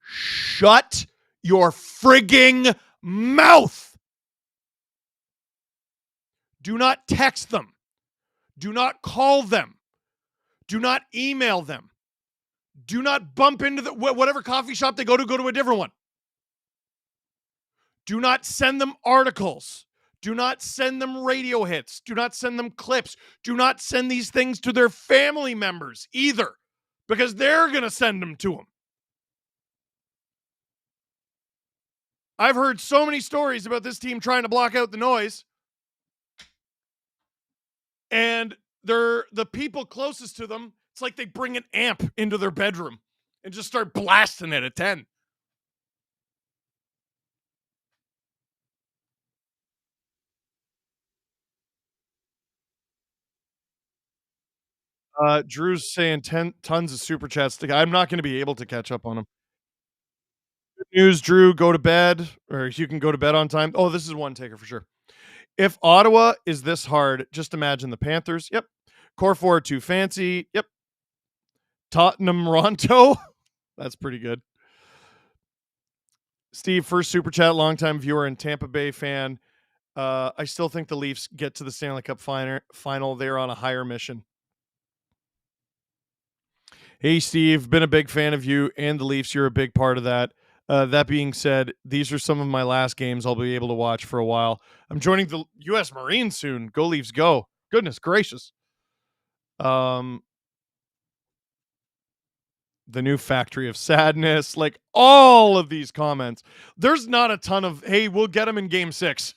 shut your frigging mouth. Do not text them. Do not call them. Do not email them. Do not bump into whatever coffee shop they go to a different one. Do not send them articles. Do not send them radio hits. Do not send them clips. Do not send these things to their family members either, because they're going to send them to them. I've heard so many stories about this team trying to block out the noise, and they're the people closest to them. It's like they bring an amp into their bedroom and just start blasting it at 10. Drew's saying tons of super chats. I'm not going to be able to catch up on them. Good news, Drew. Go to bed, or you can go to bed on time. Oh, this is one taker for sure. If Ottawa is this hard, just imagine the Panthers. Yep. Core 4 too fancy. Yep. Tottenham Ronto. That's pretty good. Steve, first super chat, longtime viewer and Tampa Bay fan. I still think the Leafs get to the Stanley Cup final. They're on a higher mission. Hey, Steve, been a big fan of you and the Leafs. You're a big part of that. That being said, these are some of my last games I'll be able to watch for a while. I'm joining the U.S. Marines soon. Go Leafs, go. Goodness gracious. The new factory of sadness, like all of these comments. There's not a ton of, hey, we'll get them in game 6.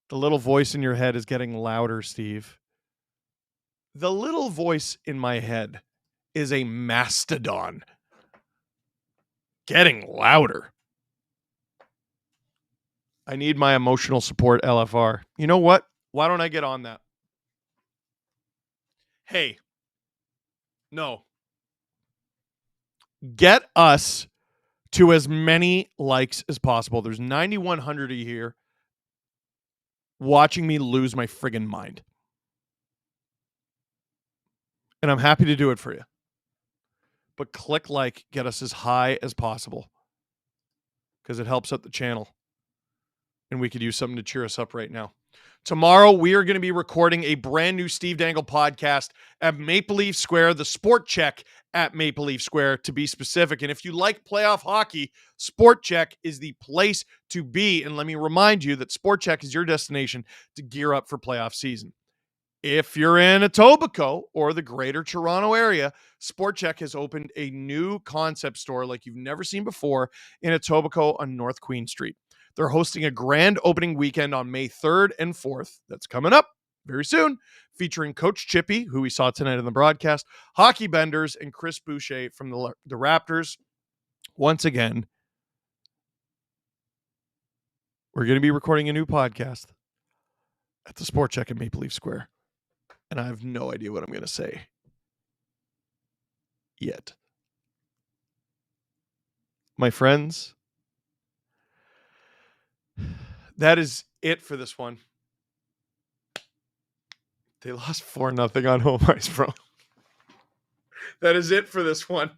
The little voice in your head is getting louder, Steve. The little voice in my head is a mastodon. Getting louder. I need my emotional support, LFR. You know what? Why don't I get on that? Hey. No. Get us to as many likes as possible. There's 9,100 a year watching me lose my friggin' mind. And I'm happy to do it for you. But click like, get us as high as possible, because it helps out the channel. And we could use something to cheer us up right now. Tomorrow, we are going to be recording a brand new Steve Dangle podcast at Maple Leaf Square, the SportChek at Maple Leaf Square, to be specific. And if you like playoff hockey, SportChek is the place to be. And let me remind you that SportChek is your destination to gear up for playoff season. If you're in Etobicoke or the greater Toronto area, SportChek has opened a new concept store like you've never seen before in Etobicoke on North Queen Street. They're hosting a grand opening weekend on May 3rd and 4th. That's coming up very soon, featuring Coach Chippy, who we saw tonight in the broadcast, Hockey Benders, and Chris Boucher from the Raptors. Once again, we're going to be recording a new podcast at the SportChek at Maple Leaf Square. And I have no idea what I'm going to say yet. My friends, that is it for this one. They lost 4-0 on home ice, bro. That is it for this one.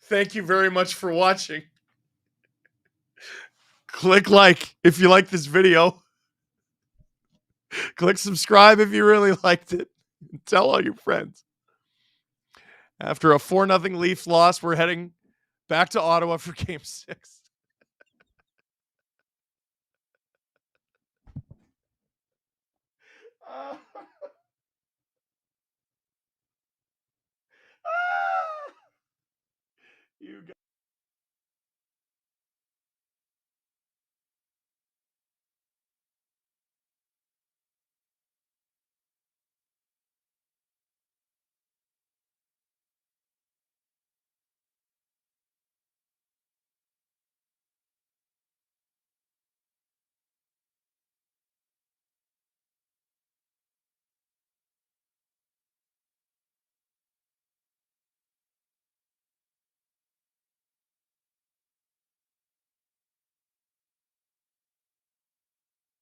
Thank you very much for watching. Click like if you like this video. Click subscribe if you really liked it. Tell all your friends. After a 4-0 Leafs loss, we're heading back to Ottawa for Game 6. You guys.